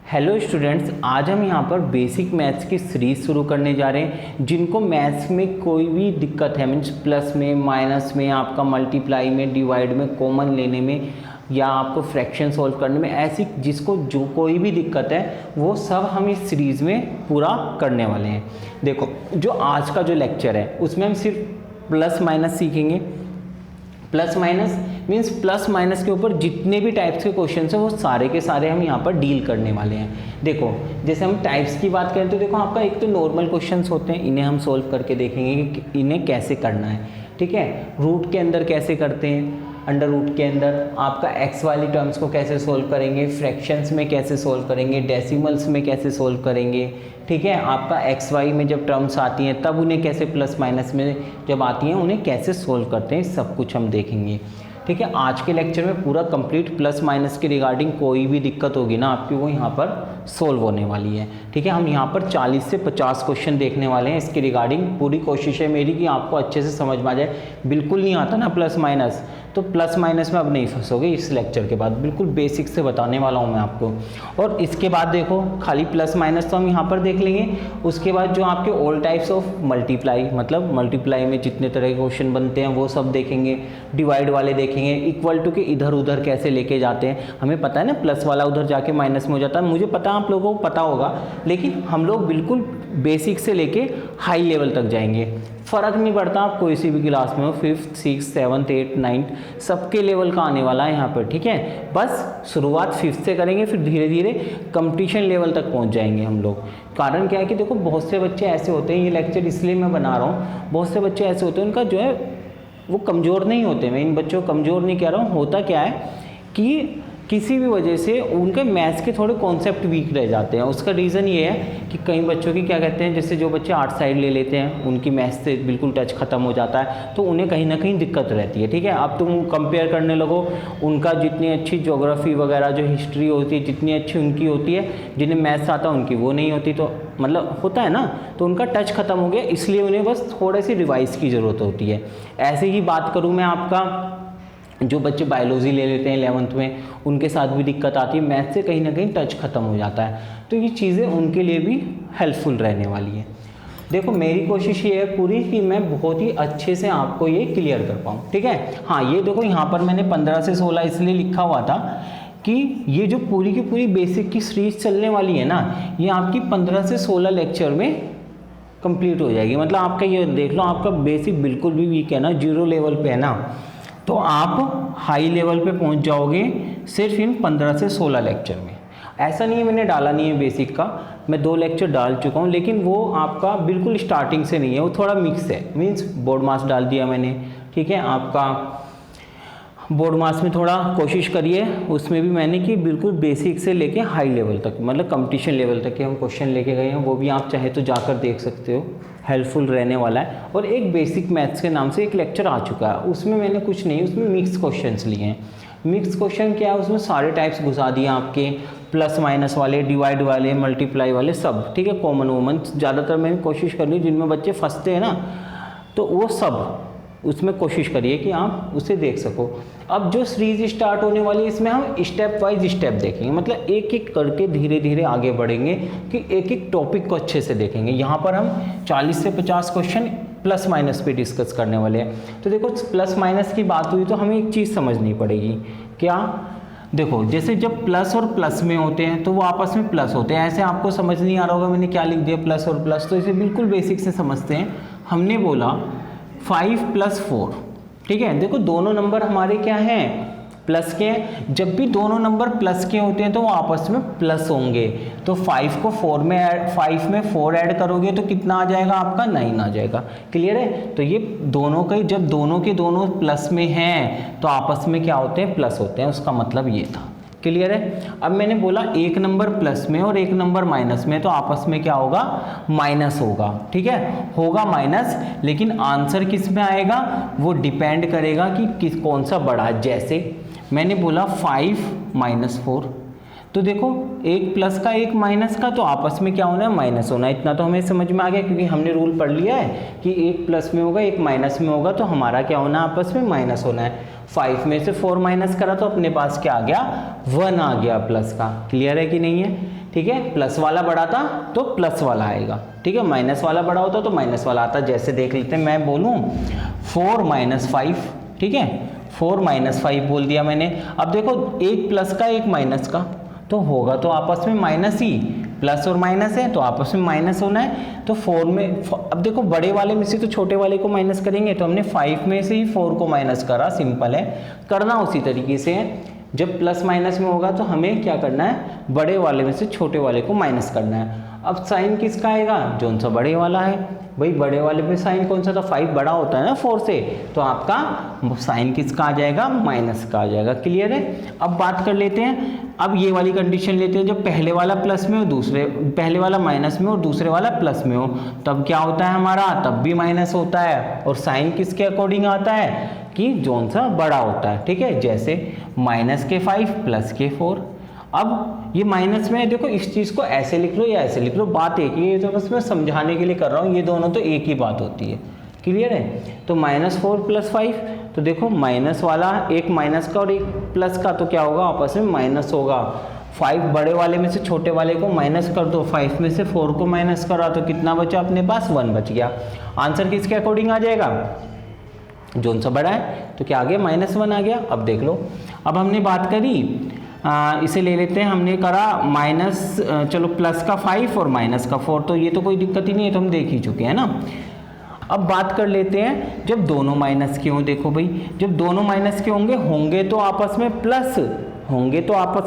Hello students, आज हम यहाँ पर बेसिक मैथ्स की सीरीज शुरू करने जा रहे हैं। जिनको मैथ्स में कोई भी दिक्कत है, मीन्स प्लस में, माइनस में, आपका मल्टीप्लाई में, डिवाइड में, कॉमन लेने में या आपको फ्रैक्शन सॉल्व करने में, ऐसी जिसको जो कोई भी दिक्कत है वो सब हम इस सीरीज़ में पूरा करने वाले हैं। देखो, जो आज का जो लेक्चर है उसमें हम सिर्फ प्लस माइनस सीखेंगे। Plus minus means plus minus के ऊपर जितने भी टाइप्स के क्वेश्चन हैं वो सारे के सारे हम यहाँ पर डील करने वाले हैं। देखो, जैसे हम टाइप्स की बात करें तो देखो, आपका एक तो नॉर्मल क्वेश्चंस होते हैं, इन्हें हम सोल्व करके देखेंगे कि इन्हें कैसे करना है। ठीक है, रूट के अंदर कैसे करते हैं, अंडर रूट के अंदर आपका एक्स वाली टर्म्स को कैसे सोल्व करेंगे, फ्रैक्शंस में कैसे सोल्व करेंगे, डेसिमल्स में कैसे सोल्व करेंगे। ठीक है, आपका एक्स वाई में जब टर्म्स आती हैं तब उन्हें कैसे, प्लस माइनस में जब आती हैं उन्हें कैसे सोल्व करते हैं, सब कुछ हम देखेंगे। ठीक है, आज के लेक्चर में पूरा कंप्लीट प्लस माइनस के रिगार्डिंग कोई भी दिक्कत होगी ना आपकी, वो यहाँ पर सोल्व होने वाली है। ठीक है, हम यहाँ पर 40 से 50 क्वेश्चन देखने वाले हैं इसके रिगार्डिंग। पूरी कोशिश है मेरी कि आपको अच्छे से समझ में आ जाए। बिल्कुल नहीं आता ना प्लस माइनस, तो प्लस माइनस में अब नहीं फंसोगे इस लेक्चर के बाद। बिल्कुल बेसिक से बताने वाला हूँ मैं आपको। और इसके बाद देखो, खाली प्लस माइनस तो हम यहाँ पर देख लेंगे। उसके बाद जो आपके ऑल टाइप्स ऑफ मल्टीप्लाई, मतलब मल्टीप्लाई में जितने तरह के क्वेश्चन बनते हैं वो सब देखेंगे। डिवाइड वाले देखेंगे, इक्वल टू के इधर उधर कैसे लेके जाते हैं। हमें पता है ना, प्लस वाला उधर जाके माइनस में हो जाता है, मुझे पता है आप लोगों को पता होगा, लेकिन हम लोग बिल्कुल बेसिक से लेके हाई लेवल तक जाएंगे। फ़र्क नहीं पड़ता आप कोई सी भी क्लास में हो, 5th 6th 7th 8th 9th, सबके लेवल का आने वाला है यहाँ पर। ठीक है, बस शुरुआत 5th से करेंगे, फिर धीरे धीरे कंपटीशन लेवल तक पहुँच जाएंगे हम लोग। कारण क्या है कि देखो, बहुत से बच्चे ऐसे होते हैं, ये लेक्चर इसलिए मैं बना रहा हूँ, बहुत से बच्चे ऐसे होते हैं उनका जो है वो कमज़ोर नहीं होते। मैं इन बच्चों को कमज़ोर नहीं कह रहा हूँ, होता क्या है कि किसी भी वजह से उनके मैथ्स के थोड़े कॉन्सेप्ट वीक रह जाते हैं। उसका रीज़न ये है कि कई बच्चों की क्या कहते हैं, जैसे जो बच्चे आर्ट साइड ले लेते हैं उनकी मैथ्स से बिल्कुल टच ख़त्म हो जाता है, तो उन्हें कहीं ना कहीं दिक्कत रहती है। ठीक है, अब तुम कंपेयर करने लगो, उनका जितनी अच्छी ज्योग्राफी वगैरह जो हिस्ट्री होती है, जितनी अच्छी उनकी होती है, जिन्हें मैथ्स आता है उनकी वो नहीं होती, तो मतलब होता है ना, तो उनका टच ख़त्म हो गया, इसलिए उन्हें बस थोड़ी सी रिवाइज की ज़रूरत होती है। ऐसे ही बात करूँ मैं, आपका जो बच्चे बायोलॉजी ले लेते हैं 11th में, उनके साथ भी दिक्कत आती है, मैथ से कहीं ना कहीं टच ख़त्म हो जाता है, तो ये चीज़ें उनके लिए भी हेल्पफुल रहने वाली है। देखो, मेरी कोशिश ये है पूरी कि मैं बहुत ही अच्छे से आपको ये क्लियर कर पाऊँ। ठीक है, हाँ, ये देखो यहाँ पर मैंने 15 से 16 इसलिए लिखा हुआ था कि ये जो पूरी की पूरी बेसिक की सीरीज चलने वाली है ना, ये आपकी 15 से 16 लेक्चर में कंप्लीट हो जाएगी। मतलब आपका ये देख लो, आपका बेसिक बिल्कुल भी वीक है ना, 0 लेवल पे है ना, तो आप हाई लेवल पे पहुंच जाओगे सिर्फ इन 15 से 16 लेक्चर में। ऐसा नहीं है मैंने डाला नहीं है बेसिक का, मैं 2 लेक्चर डाल चुका हूं, लेकिन वो आपका बिल्कुल स्टार्टिंग से नहीं है, वो थोड़ा मिक्स है। मीन्स बोर्ड मास डाल दिया मैंने। ठीक है, आपका बोर्ड मास में थोड़ा कोशिश करिए, उसमें भी मैंने कि बिल्कुल बेसिक से लेके हाई लेवल तक, मतलब कंपटीशन लेवल तक के हम क्वेश्चन लेके गए हैं, वो भी आप चाहे तो जाकर देख सकते हो, हेल्पफुल रहने वाला है। और एक बेसिक मैथ्स के नाम से एक लेक्चर आ चुका है, उसमें मैंने कुछ नहीं, उसमें मिक्स क्वेश्चंस लिए हैं। मिक्स क्वेश्चन क्या है, उसमें सारे टाइप्स घुसा दिए आपके, प्लस माइनस वाले, डिवाइड वाले, मल्टीप्लाई वाले, सब। ठीक है, कॉमन वोमन ज़्यादातर मैंने कोशिश कर ली, जिनमें बच्चे फंसते हैं ना, तो वो सब उसमें कोशिश करिए कि आप उसे देख सको। अब जो सीरीज स्टार्ट होने वाली है, इसमें हम स्टेप वाइज स्टेप देखेंगे, मतलब एक एक करके धीरे धीरे आगे बढ़ेंगे कि एक एक टॉपिक को अच्छे से देखेंगे। यहाँ पर हम 40 से 50 क्वेश्चन प्लस माइनस पे डिस्कस करने वाले हैं। तो देखो, प्लस माइनस की बात हुई तो हमें एक चीज़ समझनी पड़ेगी। क्या? देखो, जैसे जब प्लस और प्लस में होते हैं तो वो आपस में प्लस होते हैं। ऐसे आपको समझ नहीं आ रहा होगा मैंने क्या लिख दिया, प्लस और प्लस, तो इसे बिल्कुल बेसिक से समझते हैं। हमने बोला 5 + 4। ठीक है, देखो दोनों नंबर हमारे क्या हैं, प्लस के हैं। जब भी दोनों नंबर प्लस के होते हैं तो वो आपस में प्लस होंगे। तो 5 को 4 में 5 में 4 ऐड करोगे तो कितना आ जाएगा आपका, 9 आ जाएगा। क्लियर है? तो ये दोनों का, जब दोनों के दोनों प्लस में हैं तो आपस में क्या होते हैं, प्लस होते हैं। उसका मतलब ये था। क्लियर है? अब मैंने बोला एक नंबर प्लस में और एक नंबर माइनस में, तो आपस में क्या होगा, माइनस होगा। ठीक है, होगा माइनस, लेकिन आंसर किस में आएगा वो डिपेंड करेगा कि किस कौन सा बड़ा। जैसे मैंने बोला 5 - 4, तो देखो एक प्लस का एक माइनस का, तो आपस में क्या होना है, माइनस होना है। इतना तो हमें समझ में आ गया, क्योंकि हमने रूल पढ़ लिया है कि एक प्लस में होगा एक माइनस में होगा, तो हमारा क्या होना है, आपस में माइनस होना है। 5 में से 4 माइनस करा तो अपने पास क्या आ गया, 1 आ गया प्लस का। क्लियर है कि नहीं है? ठीक है, प्लस वाला बड़ा था तो प्लस वाला आएगा, ठीक है, माइनस वाला बड़ा होता तो माइनस वाला आता। जैसे देख लेते हैं, मैं बोलूँ 4 - 5, ठीक है, 4 - 5 बोल दिया मैंने। अब देखो एक प्लस का एक माइनस का, तो होगा तो आपस में माइनस ही, प्लस और माइनस है तो आपस में माइनस होना है। तो 4 में, अब देखो बड़े वाले में से तो छोटे वाले को माइनस करेंगे, तो हमने 5 में से ही 4 को माइनस करा, सिंपल है। करना उसी तरीके से है, जब प्लस माइनस में होगा तो हमें क्या करना है, बड़े वाले में से छोटे वाले को माइनस करना है। अब साइन किसका आएगा, जो सा बड़े वाला है, भाई बड़े वाले में साइन कौन सा था, 5 बड़ा होता है ना 4 से, तो आपका साइन किसका आ जाएगा, माइनस का आ जाएगा। क्लियर है। अब बात कर लेते हैं, अब ये वाली कंडीशन लेते हैं, जब पहले वाला प्लस में हो, पहले वाला माइनस में और दूसरे वाला प्लस में हो, तब क्या होता है हमारा, तब भी माइनस होता है। और साइन किसके अकॉर्डिंग आता है कि जोन सा बड़ा होता है, ठीक है, जैसे -5 + के 4। अब ये माइनस में देखो, इस चीज़ को ऐसे लिख लो या ऐसे लिख लो, बात एक ही है, तो बस मैं समझाने के लिए कर रहा हूँ, ये दोनों तो एक ही बात होती है। क्लियर है। तो -4 + 5, तो देखो माइनस वाला, एक माइनस का और एक प्लस का, तो क्या होगा, आपस में माइनस होगा। 5 बड़े वाले में से छोटे वाले को माइनस कर दो, 5 में से 4 को माइनस करा, तो कितना बचा अपने पास, 1 बच गया। आंसर किसके अकॉर्डिंग आ जाएगा, जोन सा बड़ा है, तो क्या आ गया, -1 आ गया। अब देख लो, अब हमने बात करी, इसे ले लेते हैं, हमने करा चलो प्लस का 5 और माइनस का 4, तो ये तो कोई दिक्कत ही नहीं है, तो हम देख ही चुके हैं ना। अब बात कर लेते हैं, जब दोनों माइनस के हों, देखो भाई जब दोनों माइनस के होंगे तो आपस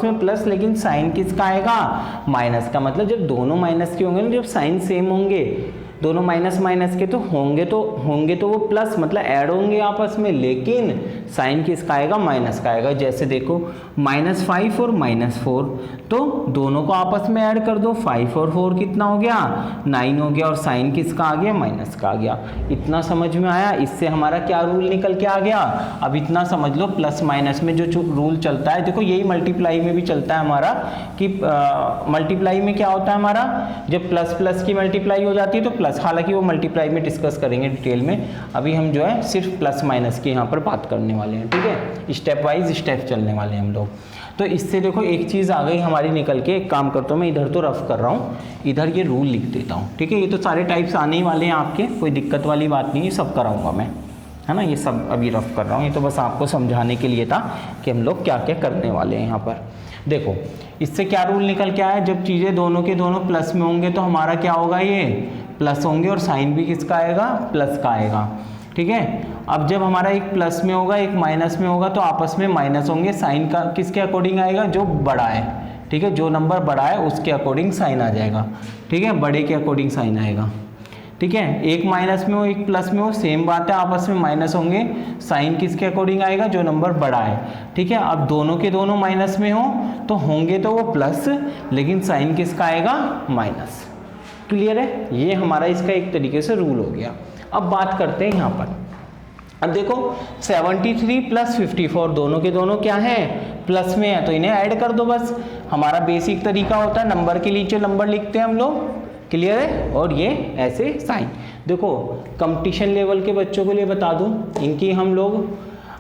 में प्लस, लेकिन साइन किसका आएगा, माइनस का। मतलब जब दोनों माइनस के होंगे ना, जब साइन सेम होंगे, दोनों माइनस के तो होंगे तो वो प्लस, मतलब ऐड होंगे आपस में, लेकिन साइन किसका आएगा, माइनस का आएगा। जैसे देखो -5 और -4, तो दोनों को आपस में ऐड कर दो, 5 और 4 कितना हो गया, 9 हो गया, और साइन किसका आ गया, माइनस का आ गया। इतना समझ में आया। इससे हमारा क्या रूल निकल के आ गया, अब इतना समझ लो, प्लस माइनस में जो रूल चलता है, देखो यही मल्टीप्लाई में भी चलता है हमारा, कि मल्टीप्लाई में क्या होता है हमारा, जब प्लस प्लस की मल्टीप्लाई हो जाती है तो प्लस, हालांकि वो मल्टीप्लाई में डिस्कस करेंगे डिटेल में, अभी हम जो है सिर्फ प्लस माइनस की यहाँ पर बात करने वाले हैं, ठीक है, स्टेप वाइज स्टेप चलने वाले हैं हम लोग। तो इससे देखो एक चीज़ आ गई हमारी निकल के। एक काम करता हूँ, मैं इधर तो रफ कर रहा हूँ, इधर ये रूल लिख देता हूँ, ठीक है। ये तो सारे टाइप्स आने ही वाले हैं आपके, कोई दिक्कत वाली बात नहीं है, सब कराऊंगा मैं, है ना। ये सब अभी रफ कर रहा हूँ, ये तो बस आपको समझाने के लिए था कि हम लोग क्या क्या करने वाले हैं यहाँ पर। देखो इससे क्या रूल निकल के आया, जब चीज़ें दोनों के दोनों प्लस में होंगे तो हमारा क्या होगा, ये प्लस होंगे, और साइन भी किसका आएगा, प्लस का आएगा, ठीक है। अब जब हमारा एक प्लस में होगा एक माइनस में होगा तो आपस में माइनस होंगे, साइन का किसके अकॉर्डिंग आएगा, जो बड़ा है, ठीक है, जो नंबर बड़ा है उसके अकॉर्डिंग साइन आ जाएगा, ठीक है, बड़े के अकॉर्डिंग साइन आएगा, ठीक है। एक माइनस में हो एक प्लस में हो, सेम बात है, आपस में माइनस होंगे, साइन किसके अकॉर्डिंग आएगा, जो नंबर बड़ा है, ठीक है। अब दोनों के दोनों माइनस में हो तो होंगे तो वो प्लस, लेकिन साइन किसका आएगा, माइनस। क्लियर है। ये हमारा इसका एक तरीके से रूल हो गया। अब बात करते हैं यहाँ पर, अब देखो 73 + 54 दोनों के दोनों क्या है, प्लस में है, तो इन्हें ऐड कर दो बस। हमारा बेसिक तरीका होता है, नंबर के नीचे नंबर लिखते हैं हम लोग, क्लियर है। और ये ऐसे साइन, देखो कंपटीशन लेवल के बच्चों के लिए बता दूं, इनकी हम लोग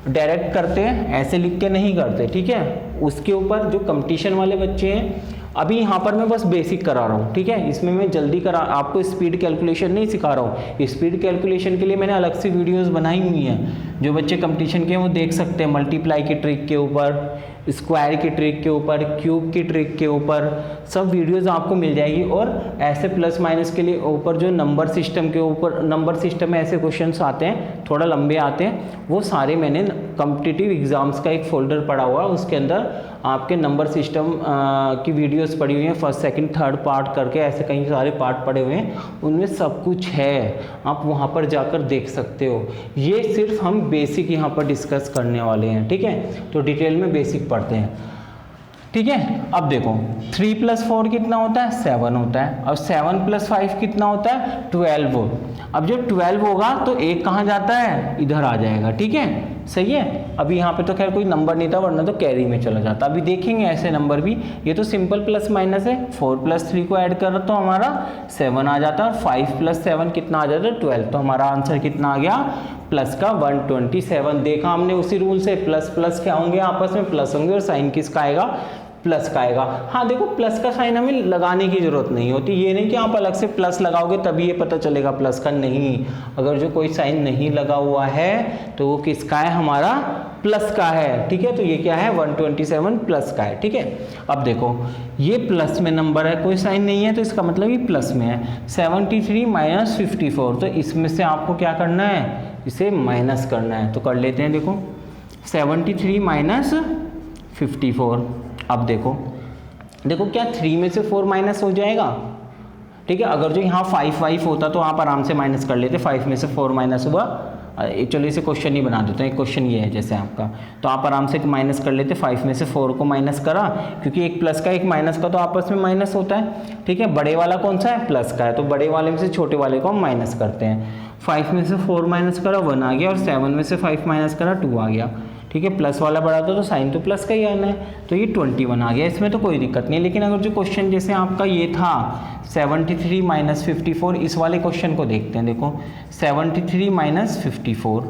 डायरेक्ट करते हैं, ऐसे लिख के नहीं करते, ठीक है। उसके ऊपर जो कंपटीशन वाले बच्चे हैं, अभी यहाँ पर मैं बस बेसिक करा रहा हूँ, ठीक है, इसमें मैं जल्दी आपको स्पीड कैलकुलेशन नहीं सिखा रहा हूँ। स्पीड कैलकुलेशन के लिए मैंने अलग से वीडियोस बनाई हुई हैं, जो बच्चे कंपटीशन के हैं वो देख सकते हैं, मल्टीप्लाई की ट्रिक के ऊपर, स्क्वायर की ट्रिक के ऊपर, क्यूब की ट्रिक के ऊपर, सब वीडियोस आपको मिल जाएगी। और ऐसे प्लस माइनस के लिए ऊपर जो नंबर सिस्टम के ऊपर, नंबर सिस्टम में ऐसे क्वेश्चंस आते हैं, थोड़ा लंबे आते हैं, वो सारे मैंने कॉम्पिटिटिव एग्जाम्स का एक फोल्डर पड़ा हुआ है, उसके अंदर आपके नंबर सिस्टम की वीडियोस पड़ी हुई हैं, फर्स्ट सेकंड थर्ड पार्ट करके, ऐसे कई सारे पार्ट पड़े हुए हैं, उनमें सब कुछ है, आप वहाँ पर जाकर देख सकते हो। ये सिर्फ हम बेसिक यहाँ पर डिस्कस करने वाले हैं, ठीक है, तो डिटेल में बेसिक पढ़ते हैं, ठीक है। अब देखो 3 + 4 कितना होता है, 7 होता है, और 7 + 5 कितना होता है, 12। अब जब 12 होगा तो एक कहाँ जाता है, इधर आ जाएगा, ठीक है, सही है। अभी यहाँ पे तो खैर कोई नंबर नहीं था, वरना तो कैरी में चला जाता। अभी देखेंगे ऐसे नंबर भी, ये तो सिंपल प्लस माइनस है, 4 + 3 को ऐड कर तो हमारा 7 आ जाता है, और 5 + 7 कितना आ जाता है, 12। तो हमारा आंसर कितना आ गया, प्लस का 127। देखा हमने उसी रूल से, प्लस प्लस क्या होंगे, आपस में प्लस होंगे, और साइन किसका आएगा, प्लस का आएगा। हाँ देखो प्लस का साइन हमें लगाने की जरूरत नहीं होती, ये नहीं कि आप अलग से प्लस लगाओगे तभी ये पता चलेगा प्लस का, नहीं, अगर जो कोई साइन नहीं लगा हुआ है तो वो किसका है, हमारा प्लस का है, ठीक है। तो ये क्या है 127 प्लस का है, ठीक है। अब देखो ये प्लस में नंबर है, कोई साइन नहीं है तो इसका मतलब ये प्लस में है। 73 माइनस 54, तो इसमें से आपको क्या करना है, इसे माइनस करना है, तो कर लेते हैं। देखो 73 माइनस 54, अब देखो क्या 3 में से 4 माइनस हो जाएगा, ठीक है। अगर जो यहाँ 5 होता तो आप आराम से माइनस कर लेते, 5 में से 4 माइनस हुआ, चलो इसे क्वेश्चन ही बना देते हैं, एक क्वेश्चन ये है जैसे आपका, तो आप आराम से माइनस कर लेते, 5 में से 4 को माइनस करा, क्योंकि एक प्लस का एक माइनस का तो आपस में माइनस होता है, ठीक है। बड़े वाला कौन सा है, प्लस का है, तो बड़े वाले में से छोटे वाले को हम माइनस करते हैं। 5 में से 4 माइनस करा 1 आ गया, और 7 में से 5 माइनस करा 2 आ गया, ठीक है। प्लस वाला बड़ा था तो साइन तो प्लस का ही आना है, तो ये 21 आ गया, इसमें तो कोई दिक्कत नहीं है। लेकिन अगर जो क्वेश्चन जैसे आपका ये था 73 माइनस 54, इस वाले क्वेश्चन को देखते हैं। देखो 73 माइनस 54,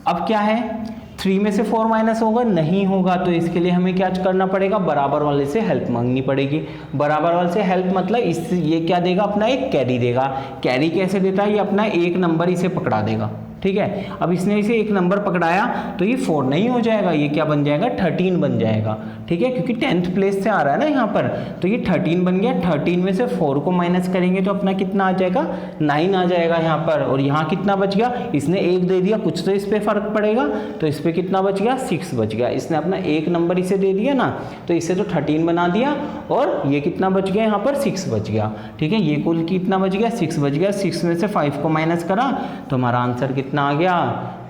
अब क्या है 3 में से 4 माइनस होगा, नहीं होगा, तो इसके लिए हमें क्या करना पड़ेगा, बराबर वाले से हेल्प मांगनी पड़ेगी। बराबर वाले से हेल्प मतलब इस ये क्या देगा, अपना एक कैरी देगा। कैरी कैसे देता है, ये अपना एक नंबर इसे पकड़ा देगा, ठीक है। अब इसने इसे एक नंबर पकड़ाया तो ये 4 नहीं हो जाएगा, ये क्या बन जाएगा 13 बन जाएगा, ठीक है, क्योंकि 10th प्लेस से आ रहा है ना यहाँ पर, तो ये 13 बन गया। 13 में से 4 को माइनस करेंगे तो अपना कितना आ जाएगा, 9 आ जाएगा यहाँ पर, और यहाँ कितना बच गया, इसने 1 दे दिया, कुछ तो इस पर फर्क पड़ेगा, तो इस पर कितना बच गया 6 बच गया। इसने अपना एक नंबर इसे दे दिया ना, तो इसे तो 13 बना दिया, और ये कितना बच गया यहाँ पर 6 बच गया, ठीक है। ये कुल कितना बच गया 6 बच गया। 6 में से 5 को माइनस करा तो हमारा आंसर कितना आ गया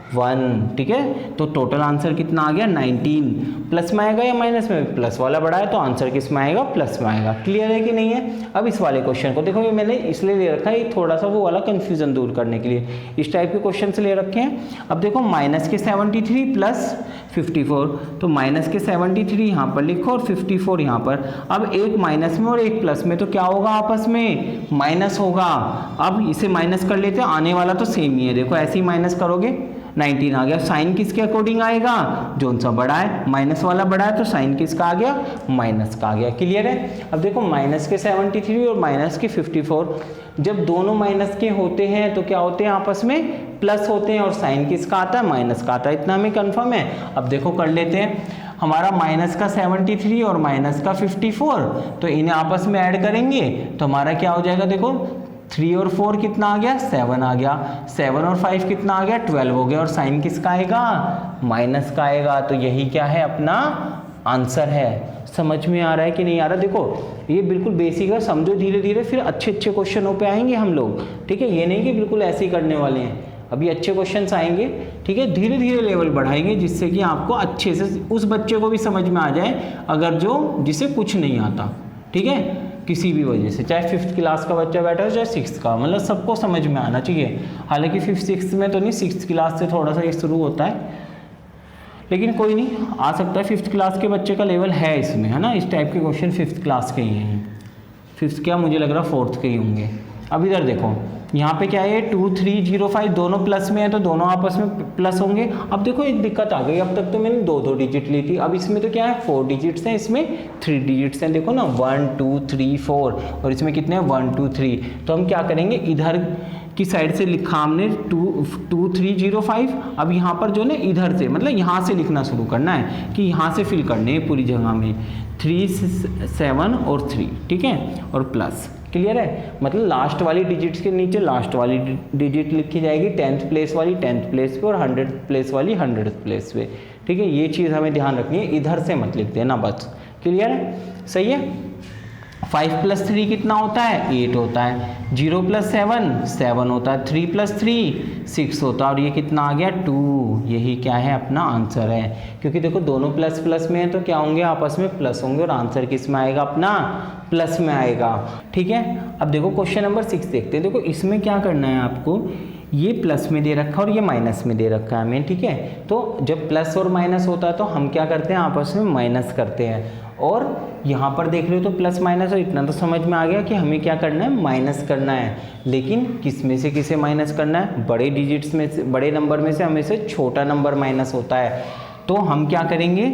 1, ठीक है। तो टोटल आंसर कितना आ गया 19। प्लस में आएगा या माइनस में, प्लस वाला बड़ा है तो आंसर किस में आएगा, प्लस में आएगा। क्लियर है कि नहीं है। अब इस वाले क्वेश्चन को देखो, ये मैंने इसलिए ले रखा है थोड़ा सा वो वाला कंफ्यूजन दूर करने के लिए, इस टाइप के क्वेश्चन से ले रखे हैं। अब देखो माइनस के 73 प्लस 54, तो माइनस के 73 यहाँ पर लिखो और 54 यहाँ पर। अब एक माइनस में और एक प्लस में, तो क्या होगा आपस में माइनस होगा। अब इसे माइनस कर लेते हैं, आने वाला तो सेम ही है, देखो ऐसे ही माइनस करोगे 19 आ गया। साइन किसके अकॉर्डिंग आएगा, जोन सा बड़ा है, माइनस वाला बड़ा है, तो साइन किसका आ गया, माइनस का आ गया। क्लियर है। अब देखो माइनस के 73 और माइनस के 54, जब दोनों माइनस के होते हैं तो क्या होते हैं आपस में प्लस होते हैं, और साइन किसका आता है, माइनस का आता है, इतना हमें कंफर्म है। अब देखो कर लेते हैं, हमारा माइनस का 73 और माइनस का 54, तो इन्हें आपस में ऐड करेंगे तो हमारा क्या हो जाएगा, देखो 3 और 4 कितना आ गया, 7 आ गया, 7 और 5 कितना आ गया, 12 हो गया, और साइन किसका आएगा, माइनस का आएगा। तो यही क्या है, अपना आंसर है। समझ में आ रहा है कि नहीं आ रहा। देखो ये बिल्कुल बेसिक है, समझो धीरे धीरे, फिर अच्छे अच्छे क्वेश्चनों पे आएंगे हम लोग, ठीक है। ये नहीं कि बिल्कुल ऐसे ही करने वाले हैं, अभी अच्छे क्वेश्चंस आएंगे, ठीक है। धीरे धीरे लेवल बढ़ाएंगे, जिससे कि आपको अच्छे से उस बच्चे को भी समझ में आ जाए, अगर जो जिसे कुछ नहीं आता, ठीक है, किसी भी वजह से, चाहे 5th क्लास का बच्चा बैठा हो चाहे 6th का, मतलब सबको समझ में आना चाहिए। हालांकि 5th 6th में तो नहीं, 6th क्लास से थोड़ा सा ये शुरू होता है, लेकिन कोई नहीं, आ सकता है। 5th क्लास के बच्चे का लेवल है इसमें, है ना। इस टाइप के क्वेश्चन 5th क्लास के ही हैं, 5th क्या मुझे लग रहा 4th के ही होंगे। अब इधर देखो, यहाँ पे क्या है 2 3 0 5 दोनों प्लस में है, तो दोनों आपस में प्लस होंगे। अब देखो एक दिक्कत आ गई, अब तक तो मैंने 2 डिजिट ली थी, अब इसमें तो क्या है 4 डिजिट्स हैं, इसमें 3 डिजिट्स हैं। देखो ना 1 2 3 4, और इसमें कितने हैं 1 2 3। तो हम क्या करेंगे, इधर की साइड से लिखा हमने 2 3 0 5। अब यहाँ पर जो ना इधर से, मतलब यहाँ से लिखना शुरू करना है, कि यहाँ से फिल करने हैं पूरी जगह में 3 7 और 3, ठीक है, और प्लस। क्लियर है। मतलब लास्ट वाली डिजिट्स के नीचे लास्ट वाली डिजिट लिखी जाएगी, 10th प्लेस वाली 10th प्लेस पे, और 100th प्लेस वाली 100th प्लेस पे, ठीक है। ये चीज़ हमें ध्यान रखनी है, इधर से मत लिख देना बस। क्लियर है, सही है। 5 + 3 कितना होता है, 8 होता है। 0 + 7 7 होता है। 3 + 3 6 होता है, और ये कितना आ गया 2। यही क्या है, अपना आंसर है। क्योंकि देखो दोनों प्लस प्लस में है, तो क्या होंगे, आपस में प्लस होंगे, और आंसर किस में आएगा, अपना प्लस में आएगा, ठीक है। अब देखो क्वेश्चन नंबर 6 देखते हैं। देखो इसमें क्या करना है आपको, ये प्लस में दे रखा है और ये माइनस में दे रखा है हमें, ठीक है। तो जब प्लस और माइनस होता है तो हम क्या करते हैं, आपस में माइनस करते हैं। और यहाँ पर देख रहे हो तो प्लस माइनस, और इतना तो समझ में आ गया कि हमें क्या करना है, माइनस करना है। लेकिन किस में से किसे माइनस करना है, बड़े डिजिट्स में से, बड़े नंबर में से हमेशा छोटा नंबर माइनस होता है। तो हम क्या करेंगे,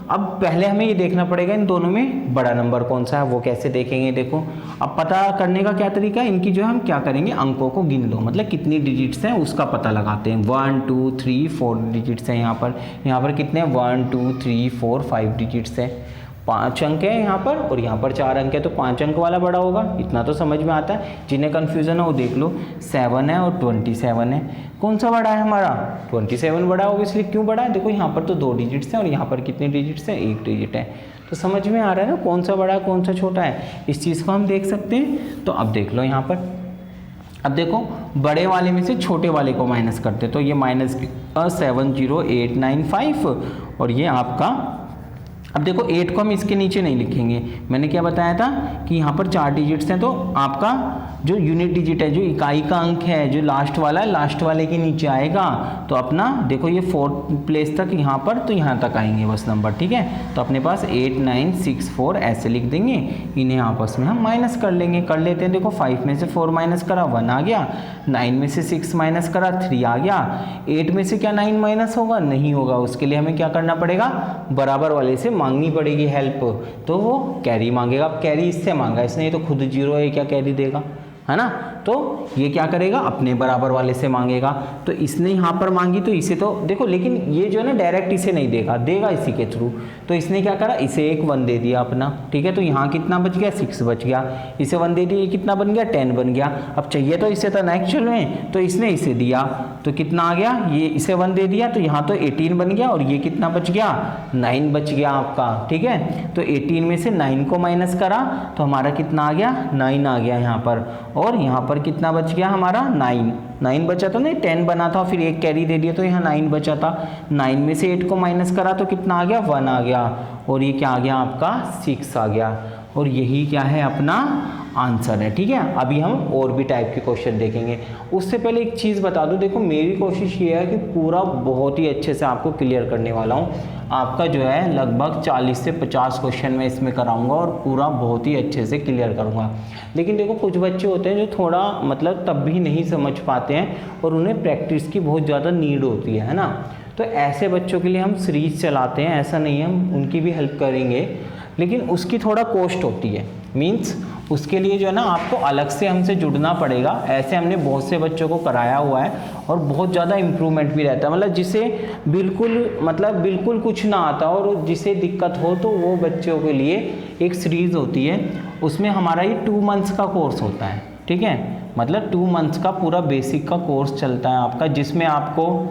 अब पहले हमें ये देखना पड़ेगा इन दोनों में बड़ा नंबर कौन सा है, वो कैसे देखेंगे। देखो अब पता करने का क्या तरीका है, इनकी जो है हम क्या करेंगे, अंकों को गिन लो, मतलब कितनी डिजिट्स हैं उसका पता लगाते हैं। 1 2 3 4 डिजिट्स हैं यहाँ पर कितने हैं, 1 2 3 4 5 डिजिट्स हैं, 5 अंक है यहाँ पर और यहाँ पर 4 अंक है, तो 5 अंक वाला बड़ा होगा, इतना तो समझ में आता है। जिन्हें कन्फ्यूज़न है वो देख लो, 7 है और 27 है, कौन सा बड़ा है हमारा, 27 बड़ा होगा। इसलिए क्यों बड़ा है, देखो यहाँ पर तो 2 डिजिट्स हैं और यहाँ पर कितने डिजिट्स हैं, 1 डिजिट है, तो समझ में आ रहा है ना कौन सा बड़ा है कौन सा छोटा है, इस चीज़ को हम देख सकते हैं। तो अब देख लो यहाँ पर, अब देखो बड़े वाले में से छोटे वाले को माइनस करते, तो ये -70895 और ये आपका, अब देखो 8 को हम इसके नीचे नहीं लिखेंगे, मैंने क्या बताया था कि यहाँ पर 4 डिजिट्स हैं, तो आपका जो यूनिट डिजिट है, जो इकाई का अंक है, जो लास्ट वाला है, लास्ट वाले के नीचे आएगा। तो अपना देखो ये 4th प्लेस तक यहाँ पर, तो यहाँ तक आएंगे बस नंबर, ठीक है। तो अपने पास 8964 ऐसे लिख देंगे, इन्हें आपस में हम माइनस कर लेंगे, कर लेते हैं। देखो 5 में से 4 माइनस करा 1 आ गया, 9 में से 6 माइनस करा 3 आ गया, 8 में से क्या 9 माइनस होगा, नहीं होगा। उसके लिए हमें क्या करना पड़ेगा, बराबर वाले से मांगनी पड़ेगी हेल्प, तो वो कैरी मांगेगा। अब कैरी इससे मांगा, इसने ये तो खुद 0 है, क्या कैरी देगा, है ना। तो ये क्या करेगा, अपने बराबर वाले से मांगेगा। तो इसने यहाँ पर मांगी तो इसे तो देखो, लेकिन ये जो है ना डायरेक्ट इसे नहीं देगा, देगा इसी के थ्रू। तो इसने क्या करा, इसे एक 1 दे दिया अपना, ठीक है। तो यहाँ कितना बच गया, 6 बच गया, इसे 1 दे दिया, ये कितना बन गया, 10 बन गया। अब चाहिए तो इसे था ना एक्चुअल में, तो इसने इसे दिया, तो कितना आ गया, ये इसे 1 दे दिया, तो यहाँ तो 18 बन गया और ये कितना बच गया, 9 बच गया आपका, ठीक है। तो 18 में से 9 को माइनस करा तो हमारा कितना आ गया, 9 आ गया यहाँ पर, और यहाँ पर कितना बच गया हमारा, 9 बचा था नहीं, 10 बना था, फिर एक कैरी दे दिया तो यहाँ 9 बचा था। 9 में से 8 को माइनस करा तो कितना आ गया, 1 आ गया, और ये क्या आ गया आपका, 6 आ गया। और यही क्या है, अपना आंसर है, ठीक है। अभी हम और भी टाइप के क्वेश्चन देखेंगे। उससे पहले एक चीज़ बता दूं, देखो मेरी कोशिश ये है कि पूरा बहुत ही अच्छे से आपको क्लियर करने वाला हूँ। आपका जो है लगभग 40 से 50 क्वेश्चन मैं इसमें कराऊंगा और पूरा बहुत ही अच्छे से क्लियर करूँगा। लेकिन देखो कुछ बच्चे होते हैं जो थोड़ा मतलब तब भी नहीं समझ पाते हैं और उन्हें प्रैक्टिस की बहुत ज़्यादा नीड होती है ना। तो ऐसे बच्चों के लिए हम सीरीज चलाते हैं, ऐसा नहीं है, हम उनकी भी हेल्प करेंगे, लेकिन उसकी थोड़ा कॉस्ट होती है। मीन्स उसके लिए जो है ना आपको अलग से हमसे जुड़ना पड़ेगा। ऐसे हमने बहुत से बच्चों को कराया हुआ है और बहुत ज़्यादा इम्प्रूवमेंट भी रहता है। मतलब जिसे बिल्कुल कुछ ना आता और जिसे दिक्कत हो, तो वो बच्चों के लिए एक सीरीज़ होती है। उसमें हमारा ये 2 मंथ्स का कोर्स होता है, ठीक है। मतलब 2 मंथ्स का पूरा बेसिक का कोर्स चलता है आपका, जिसमें आपको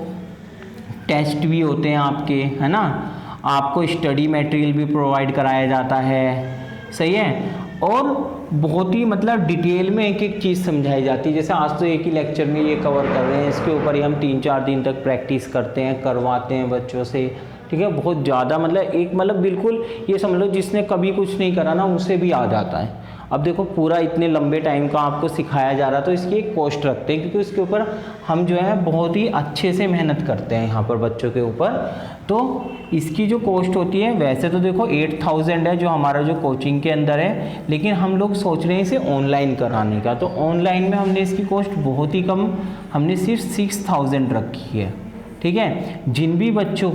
टेस्ट भी होते हैं आपके, है ना, आपको स्टडी मटेरियल भी प्रोवाइड कराया जाता है, सही है। और बहुत ही मतलब डिटेल में एक एक चीज़ समझाई जाती है। जैसे आज तो एक ही लेक्चर में ये कवर कर रहे हैं, इसके ऊपर ही हम 3-4 दिन तक प्रैक्टिस करते हैं, करवाते हैं बच्चों से, ठीक है। बहुत ज़्यादा मतलब बिल्कुल ये समझ लो जिसने कभी कुछ नहीं करा ना उसे भी आ जाता है। अब देखो पूरा इतने लंबे टाइम का आपको सिखाया जा रहा, तो इसकी एक कॉस्ट रखते हैं, क्योंकि इसके ऊपर हम जो है बहुत ही अच्छे से मेहनत करते हैं यहाँ पर बच्चों के ऊपर। तो इसकी जो कॉस्ट होती है, वैसे तो देखो 8000 है जो हमारा जो कोचिंग के अंदर है, लेकिन हम लोग सोच रहे हैं इसे ऑनलाइन कराने का। तो ऑनलाइन में हमने इसकी कॉस्ट बहुत ही कम, हमने सिर्फ 6000 रखी है, ठीक है। जिन भी बच्चों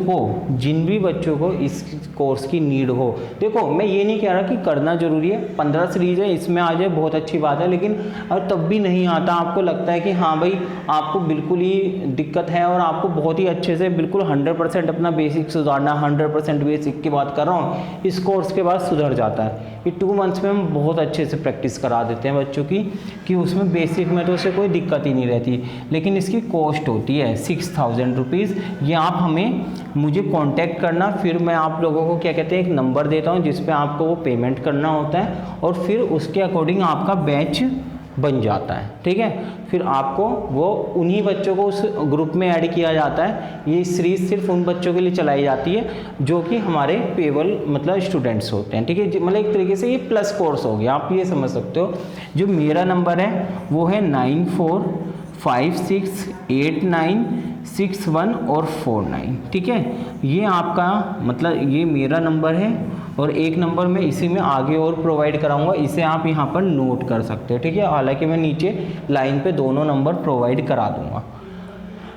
को इस कोर्स की नीड हो, देखो मैं ये नहीं कह रहा कि करना जरूरी है, 15 सीरीज है इसमें आ जाए बहुत अच्छी बात है, लेकिन अगर तब भी नहीं आता, आपको लगता है कि हाँ भाई आपको बिल्कुल ही दिक्कत है और आपको बहुत ही अच्छे से बिल्कुल 100% अपना बेसिक सुधारना, 100% बेसिक की बात कर रहा हूँ, इस कोर्स के बाद सुधर जाता है। ये 2 मंथ्स में हम बहुत अच्छे से प्रैक्टिस करा देते हैं बच्चों की, कि उसमें बेसिक में तो उसे कोई दिक्कत ही नहीं रहती। लेकिन इसकी कॉस्ट होती है 6000 रुपीज़। ये आप मुझे कांटेक्ट करना, फिर मैं आप लोगों को क्या कहते हैं एक नंबर देता हूँ जिस पे आपको वो पेमेंट करना होता है, और फिर उसके अकॉर्डिंग आपका बैच बन जाता है, ठीक है। फिर आपको वो उन्हीं बच्चों को उस ग्रुप में ऐड किया जाता है। ये सीरीज सिर्फ उन बच्चों के लिए चलाई जाती है जो कि हमारे पेबल मतलब स्टूडेंट्स होते हैं, ठीक है। मतलब एक तरीके से ये प्लस कोर्स हो गया, आप ये समझ सकते हो। जो मेरा नंबर है वो है 94568961 और 49, ठीक है। ये आपका मतलब ये मेरा नंबर है, और एक नंबर मैं इसी में आगे और प्रोवाइड कराऊंगा, इसे आप यहाँ पर नोट कर सकते हैं, ठीक है। हालांकि मैं नीचे लाइन पे दोनों नंबर प्रोवाइड करा दूंगा।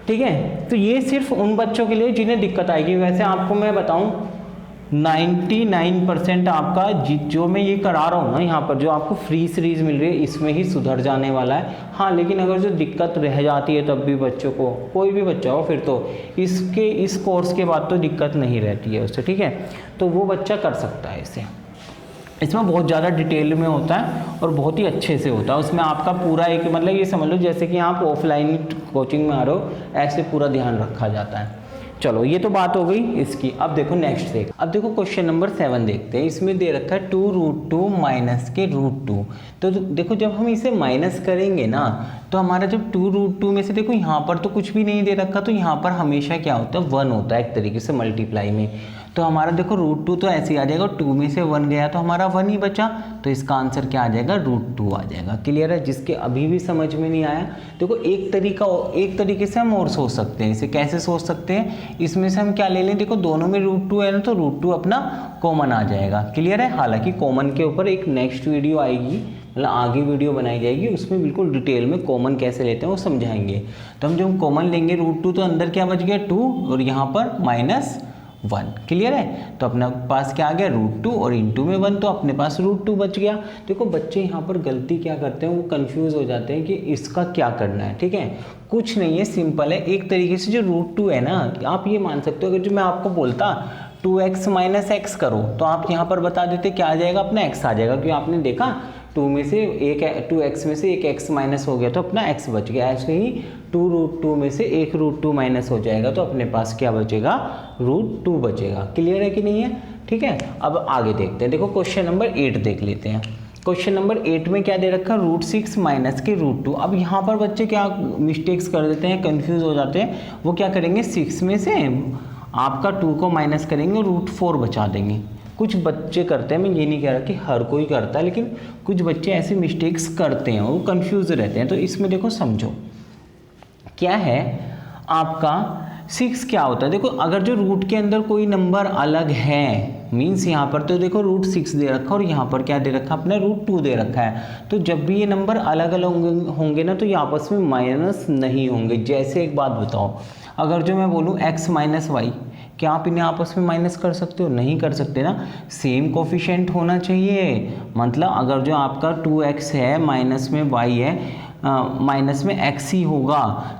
ठीक है। तो ये सिर्फ उन बच्चों के लिए जिन्हें दिक्कत आएगी। वैसे आपको मैं बताऊं 99% आपका जो मैं ये करा रहा हूँ ना यहाँ पर, जो आपको फ्री सीरीज मिल रही है, इसमें ही सुधर जाने वाला है। हाँ, लेकिन अगर जो दिक्कत रह जाती है तब भी बच्चों को, कोई भी बच्चा हो, फिर तो इस कोर्स के बाद तो दिक्कत नहीं रहती है उससे, ठीक है। तो वो बच्चा कर सकता है इसे। इसमें बहुत ज़्यादा डिटेल में होता है और बहुत ही अच्छे से होता है। उसमें आपका पूरा एक मतलब ये समझ लो जैसे कि आप ऑफलाइन कोचिंग में आ रहे हो, ऐसे पूरा ध्यान रखा जाता है। चलो, ये तो बात हो गई इसकी। अब देखो नेक्स्ट देख, अब देखो क्वेश्चन नंबर 7 देखते हैं। इसमें दे रखा है 2√2 माइनस के √2। तो देखो जब हम इसे माइनस करेंगे ना, तो हमारा जब 2√2 में से देखो यहाँ पर तो कुछ भी नहीं दे रखा, तो यहाँ पर हमेशा क्या होता है 1 होता है एक तरीके से मल्टीप्लाई में। तो हमारा देखो √2 तो ऐसे ही आ जाएगा, 2 में से 1 गया तो हमारा 1 ही बचा, तो इसका आंसर क्या आ जाएगा √2 आ जाएगा। क्लियर है? जिसके अभी भी समझ में नहीं आया, देखो एक तरीके से हम और सोच सकते हैं। इसे कैसे सोच सकते हैं, इसमें से हम क्या ले लें, देखो दोनों में √2 है ना, तो √2 अपना कॉमन आ जाएगा। क्लियर है? हालांकि कॉमन के ऊपर एक नेक्स्ट वीडियो आएगी, मतलब आगे वीडियो बनाई जाएगी, उसमें बिल्कुल डिटेल में कॉमन कैसे लेते हैं वो समझाएंगे। तो हम जब कॉमन लेंगे √2, तो अंदर क्या बच गया 2 और यहाँ पर -1। क्लियर है? तो अपने पास क्या आ गया √2 और इंटू में 1, तो अपने पास √2 बच गया। देखो बच्चे यहाँ पर गलती क्या करते हैं, वो कंफ्यूज हो जाते हैं कि इसका क्या करना है। ठीक है, कुछ नहीं है, सिंपल है। एक तरीके से जो √2 है ना, आप ये मान सकते हो, अगर जो मैं आपको बोलता 2x माइनस एक्स करो, तो आप यहाँ पर बता देते क्या आ जाएगा, अपना x आ जाएगा। क्योंकि आपने देखा 2x में से एक x माइनस हो गया तो अपना x बच गया। ऐसे ही 2√2 में से एक √2 माइनस हो जाएगा तो अपने पास क्या बचेगा, √2 बचेगा। क्लियर है कि नहीं है? ठीक है, अब आगे देखते हैं। देखो क्वेश्चन नंबर 8 देख लेते हैं। क्वेश्चन नंबर 8 में क्या दे रखा है, √6 माइनस के √2। अब यहाँ पर बच्चे क्या मिस्टेक्स कर देते हैं, कंफ्यूज हो जाते हैं। वो क्या करेंगे, 6 में से आपका 2 को माइनस करेंगे, √4 बचा देंगे। कुछ बच्चे करते हैं, मैं ये नहीं कह रहा कि हर कोई करता है, लेकिन कुछ बच्चे ऐसे मिस्टेक्स करते हैं, वो कंफ्यूज रहते हैं। तो इसमें देखो समझो क्या है आपका 6 क्या होता है। देखो अगर जो रूट के अंदर कोई नंबर अलग है, मीन्स यहाँ पर तो देखो √6 दे रखा और यहाँ पर क्या दे रखा, अपना √2 दे रखा है। तो जब भी ये नंबर अलग अलग होंगे ना, तो ये आपस में माइनस नहीं होंगे। जैसे एक बात बताओ, अगर जो मैं बोलूँ x माइनस वाई, क्या आप इन्हें आपस में माइनस कर सकते हो? नहीं कर सकते ना, सेम कोफिशिएंट होना चाहिए। मतलब अगर जो आपका 2x है, माइनस में y है, माइनस में x ही होगा,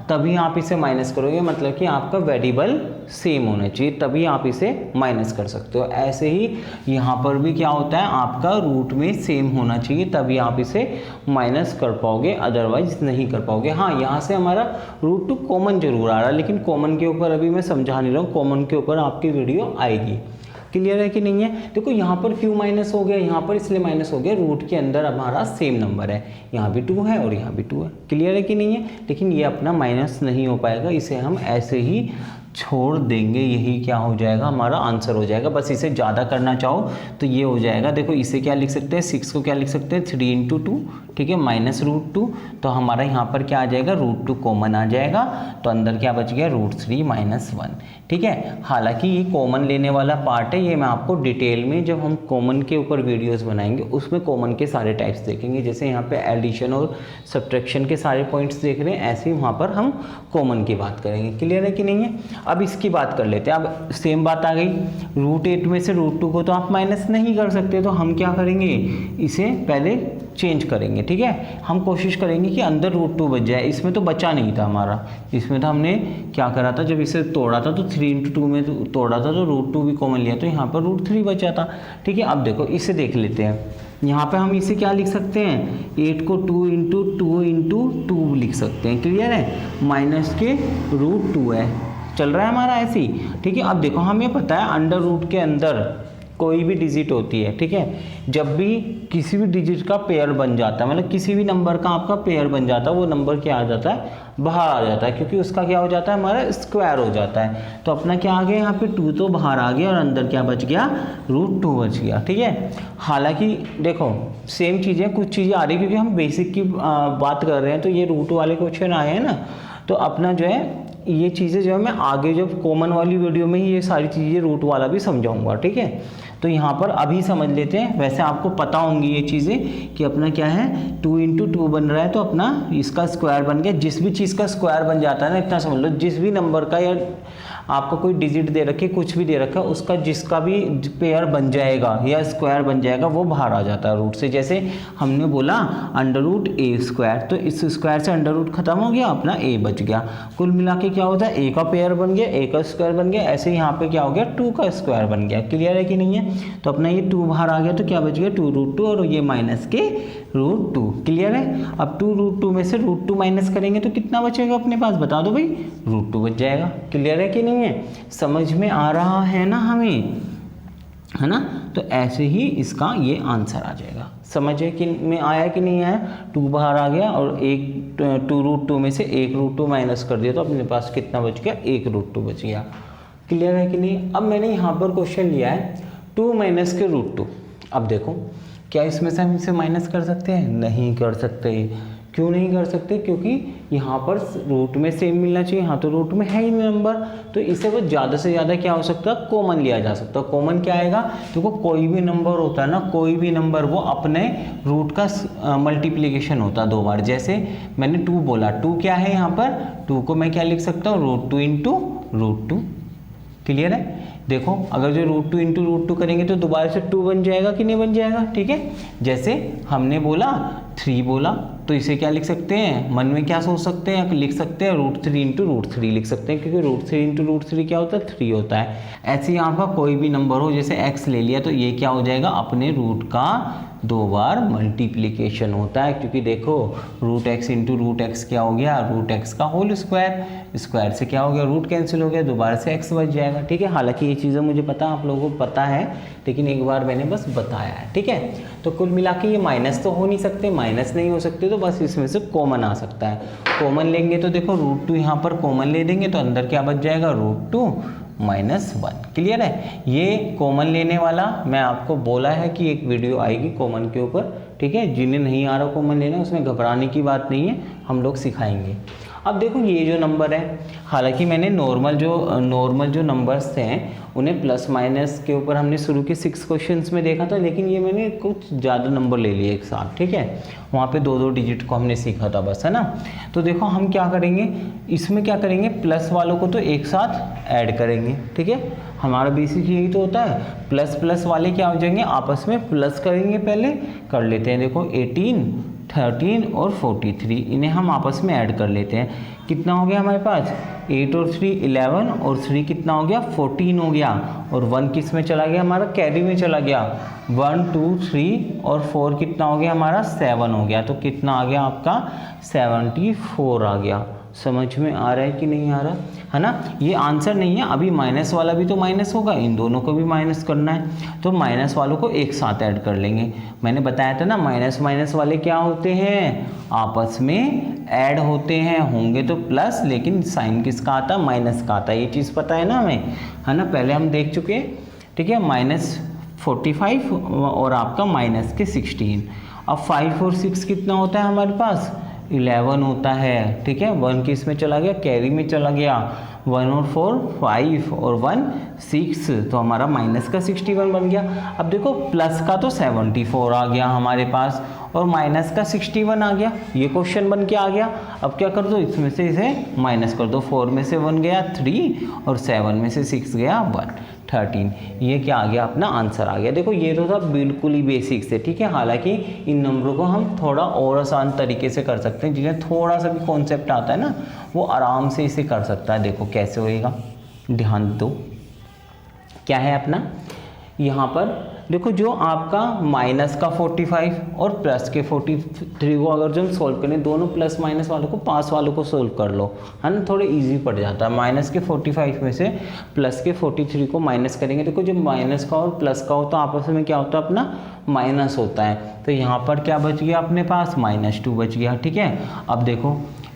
तभी आप इसे माइनस करोगे। मतलब कि आपका वेरिएबल सेम होना चाहिए, तभी आप इसे माइनस कर सकते हो। ऐसे ही यहाँ पर भी क्या होता है, आपका रूट में सेम होना चाहिए, तभी आप इसे माइनस कर पाओगे, अदरवाइज नहीं कर पाओगे। हाँ, यहाँ से हमारा √2 कॉमन जरूर आ रहा है, लेकिन कॉमन के ऊपर अभी मैं समझा नहीं रहा हूँ, कॉमन के ऊपर आपकी वीडियो आएगी। क्लियर है कि नहीं है? देखो यहाँ पर क्यों माइनस हो गया, यहाँ पर इसलिए माइनस हो गया, रूट के अंदर हमारा सेम नंबर है, यहाँ भी 2 है और यहाँ भी 2 है। क्लियर है कि नहीं है? लेकिन ये अपना माइनस नहीं हो पाएगा, इसे हम ऐसे ही छोड़ देंगे। यही क्या हो जाएगा, हमारा आंसर हो जाएगा। बस इसे ज़्यादा करना चाहो तो ये हो जाएगा। देखो इसे क्या लिख सकते हैं, 6 को क्या लिख सकते हैं, 3 × 2, ठीक है, -√2। तो हमारा यहाँ पर क्या आ जाएगा, √2 कॉमन आ जाएगा, तो अंदर क्या बच गया, √3 - 1। ठीक है, हालांकि ये कॉमन लेने वाला पार्ट है, ये मैं आपको डिटेल में जब हम कॉमन के ऊपर वीडियोस बनाएंगे उसमें कॉमन के सारे टाइप्स देखेंगे। जैसे यहाँ पे एडिशन और सब्ट्रैक्शन के सारे पॉइंट्स देख रहे हैं, ऐसे ही वहाँ पर हम कॉमन की बात करेंगे। क्लियर है कि नहीं है? अब इसकी बात कर लेते हैं। अब सेम बात आ गई, √8 में से √2 को तो आप माइनस नहीं कर सकते, तो हम क्या करेंगे, इसे पहले चेंज करेंगे। ठीक है, हम कोशिश करेंगे कि अंदर √2 बच जाए। इसमें तो बचा नहीं था हमारा, इसमें तो हमने क्या करा था, जब इसे तोड़ा था तो 3 × 2 में तोड़ा था, तो √2 भी कॉमन लिया, तो यहाँ पर √3 बचा था। ठीक है, अब देखो इसे देख लेते हैं। यहाँ पे हम इसे क्या लिख सकते हैं, 8 को 2 × 2 × 2 लिख सकते हैं। क्लियर है, माइनस के √2 है, चल रहा है हमारा ऐसे ही। ठीक है, अब देखो हमें पता है अंडर रूट के अंदर कोई भी डिजिट होती है। ठीक है, जब भी किसी भी डिजिट का पेयर बन जाता है, मतलब किसी भी नंबर का आपका पेयर बन जाता है, वो नंबर क्या आ जाता है, बाहर आ जाता है, क्योंकि उसका क्या हो जाता है, हमारा स्क्वायर हो जाता है। तो अपना क्या आ गया, यहाँ पे 2 तो बाहर आ गया और अंदर क्या बच गया, √2 बच गया। ठीक है, हालांकि देखो सेम चीज़ें, कुछ चीज़ें आ रही है, क्योंकि हम बेसिक की बात कर रहे हैं, तो ये रूट वाले क्वेश्चन आए हैं ना, तो अपना जो है ये चीज़ें जो है मैं आगे जब कॉमन वाली वीडियो में ही ये सारी चीज़ें रूट वाला भी समझाऊंगा। ठीक है, तो यहाँ पर अभी समझ लेते हैं, वैसे आपको पता होंगी ये चीज़ें कि अपना क्या है 2 इंटू 2 बन रहा है, तो अपना इसका स्क्वायर बन गया। जिस भी चीज़ का स्क्वायर बन जाता है ना, इतना समझ लो, जिस भी नंबर का या आपको कोई डिजिट दे रखे, कुछ भी दे रखा है, उसका जिसका भी पेयर बन जाएगा या स्क्वायर बन जाएगा वो बाहर आ जाता है रूट से। जैसे हमने बोला अंडर रूट ए स्क्वायर, तो इस स्क्वायर से अंडर रूट खत्म हो गया, अपना ए बच गया। कुल मिला के क्या होता है, ए का पेयर बन गया, ए का स्क्वायर बन गया। ऐसे यहाँ पे क्या हो गया, 2 का स्क्वायर बन गया। क्लियर है कि नहीं है? तो अपना ये 2 बाहर आ गया, तो क्या बच गया 2 रूट 2 और ये माइनस के रूट 2। क्लियर है? अब 2 रूट 2 में से रूट 2 माइनस करेंगे तो कितना बचेगा अपने पास, बता दो भाई, रूट 2 बच जाएगा। क्लियर है कि नहीं है? समझ में आ रहा है ना हमें, है ना? तो ऐसे ही इसका ये आंसर आ जाएगा। समझे कि में आया कि नहीं आया? 2 बाहर आ गया और 2 रूट 2 में से 1 रूट 2 माइनस कर दिया, तो अपने पास कितना बच गया, 1 रूट 2 बच गया। क्लियर है कि नहीं? अब मैंने यहाँ पर क्वेश्चन लिया है 2 माइनस के रूट 2। अब देखो, क्या इसमें से हम इसे माइनस कर सकते हैं? नहीं कर सकते। क्यों नहीं कर सकते? क्योंकि यहाँ पर रूट में सेम मिलना चाहिए, यहाँ तो रूट में है ही नंबर, तो इसे वो ज़्यादा से ज़्यादा क्या हो सकता है, कॉमन लिया जा सकता है। कॉमन क्या आएगा? देखो कोई भी नंबर होता है ना, कोई भी नंबर वो अपने रूट का मल्टीप्लिकेशन होता है 2 बार। जैसे मैंने 2 बोला, 2 क्या है यहाँ पर, 2 को मैं क्या लिख सकता हूँ, रूट 2 इंटू रूट 2। क्लियर है? देखो अगर जो रूट 2 इंटू रूट 2 करेंगे तो दोबारा से 2 बन जाएगा कि नहीं बन जाएगा? ठीक है, जैसे हमने बोला 3 बोला, तो इसे क्या लिख सकते हैं, मन में क्या सोच सकते हैं, लिख सकते हैं रूट 3 इंटू रूट 3 लिख सकते हैं, क्योंकि रूट 3 इंटू रूट 3 क्या होता है, 3 होता है। ऐसे यहाँ पर कोई भी नंबर हो, जैसे x ले लिया, तो ये क्या हो जाएगा, अपने रूट का 2 बार मल्टीप्लिकेशन होता है। क्योंकि देखो root X into root X क्या हो गया, रूट एक्स का होल स्क्वायर, स्क्वायर से क्या हो गया, रूट कैंसिल हो गया, दोबारा से एक्स बच जाएगा। ठीक है, हालांकि ये चीज़ें मुझे पता, आप लोगों को पता है, लेकिन एक बार मैंने बस बताया है। ठीक है, तो कुल मिला के ये माइनस तो हो नहीं सकते, माइनस नहीं हो सकते, तो बस इसमें से कॉमन आ सकता है। कॉमन लेंगे तो देखो रूट 2 यहाँ पर कॉमन ले देंगे, तो अंदर क्या बच जाएगा, रूट 2 माइनस 1। क्लियर है? ये कॉमन लेने वाला मैं आपको बोला है कि एक वीडियो आएगी कॉमन के ऊपर। ठीक है, जिन्हें नहीं आ रहा कॉमन लेना, उसमें घबराने की बात नहीं है, हम लोग सिखाएंगे। अब देखो ये जो नंबर है, हालांकि मैंने नॉर्मल जो नंबर्स हैं उन्हें प्लस माइनस के ऊपर हमने शुरू के 6 क्वेश्चंस में देखा था, लेकिन ये मैंने कुछ ज़्यादा नंबर ले लिए एक साथ। ठीक है, वहाँ पे 2-2 डिजिट को हमने सीखा था बस, है ना? तो देखो हम क्या करेंगे, इसमें क्या करेंगे, प्लस वालों को तो एक साथ ऐड करेंगे। ठीक है, हमारा बेसिक यही तो होता है, प्लस प्लस वाले क्या हो जाएंगे, आपस में प्लस करेंगे, पहले कर लेते हैं। देखो 18, 13 और 43, इन्हें हम आपस में ऐड कर लेते हैं। कितना हो गया हमारे पास, 8 और 3 11 और 3 कितना हो गया, 14 हो गया, और 1 किस में चला गया, हमारा कैरी में चला गया। 1 2 3 और 4 कितना हो गया हमारा, 7 हो गया, तो कितना आ गया आपका 74 आ गया। समझ में आ रहा है कि नहीं आ रहा, है ना? ये आंसर नहीं है, अभी माइनस वाला भी तो माइनस होगा, इन दोनों को भी माइनस करना है, तो माइनस वालों को एक साथ ऐड कर लेंगे। मैंने बताया था ना, माइनस माइनस वाले क्या होते हैं, आपस में ऐड होते हैं, होंगे तो प्लस, लेकिन साइन किसका आता है, माइनस का आता है। ये चीज़ पता है ना हमें, है ना? पहले हम देख चुके हैं। ठीक है, -45 और आपका माइनस के 16। अब 5 और 6 कितना होता है हमारे पास, 11 होता है। ठीक है, 1 किस में चला गया, कैरी में चला गया। 1 और 4 5 और 1 6, तो हमारा माइनस का 61 बन गया। अब देखो प्लस का तो 74 आ गया हमारे पास, और माइनस का 61 आ गया, ये क्वेश्चन बन के आ गया। अब क्या कर दो, इसमें से इसे माइनस कर दो। 4 में से 1 गया 3 और 7 में से 6 गया 1, 13। ये क्या आ गया, अपना आंसर आ गया। देखो ये तो था बिल्कुल ही बेसिक से। ठीक है, हालांकि इन नंबरों को हम थोड़ा और आसान तरीके से कर सकते हैं, जिन्हें थोड़ा सा भी कॉन्सेप्ट आता है ना, वो आराम से इसे कर सकता है। देखो कैसे होएगा, ध्यान दो। क्या है अपना यहाँ पर, देखो जो आपका माइनस का 45 और प्लस के 43 को अगर जो हम सोल्व करें, दोनों प्लस माइनस वालों को, पास वालों को सोल्व कर लो, है ना? थोड़े इजी पड़ जाता है। माइनस के 45 में से प्लस के 43 को माइनस करेंगे। देखो जब माइनस का और प्लस का हो तो आपस में क्या होता है, अपना माइनस होता है। तो यहाँ पर क्या बच गया अपने पास, -2 बच गया। ठीक है, अब देखो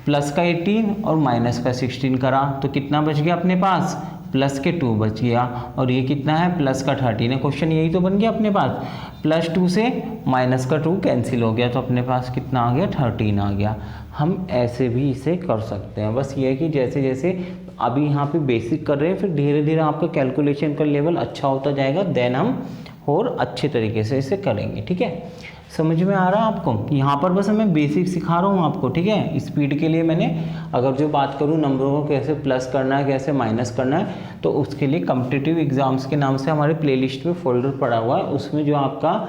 प्लस का 18 और माइनस का 16 करा, तो कितना बच गया अपने पास, प्लस के 2 बच गया, और ये कितना है, प्लस का 13 है। क्वेश्चन यही तो बन गया अपने पास, +2 से माइनस का 2 कैंसिल हो गया, तो अपने पास कितना आ गया, 13 आ गया। हम ऐसे भी इसे कर सकते हैं। बस ये है कि जैसे जैसे अभी यहाँ पे बेसिक कर रहे हैं, फिर धीरे धीरे आपका कैलकुलेशन का लेवल अच्छा होता जाएगा, देन हम और अच्छे तरीके से इसे करेंगे। ठीक है, समझ में आ रहा है आपको? यहाँ पर बस मैं बेसिक सिखा रहा हूँ आपको। ठीक है, स्पीड के लिए मैंने अगर जो बात करूँ नंबरों को कैसे प्लस करना है कैसे माइनस करना है, तो उसके लिए कॉम्पिटिटिव एग्जाम्स के नाम से हमारे प्लेलिस्ट में फोल्डर पड़ा हुआ है, उसमें जो आपका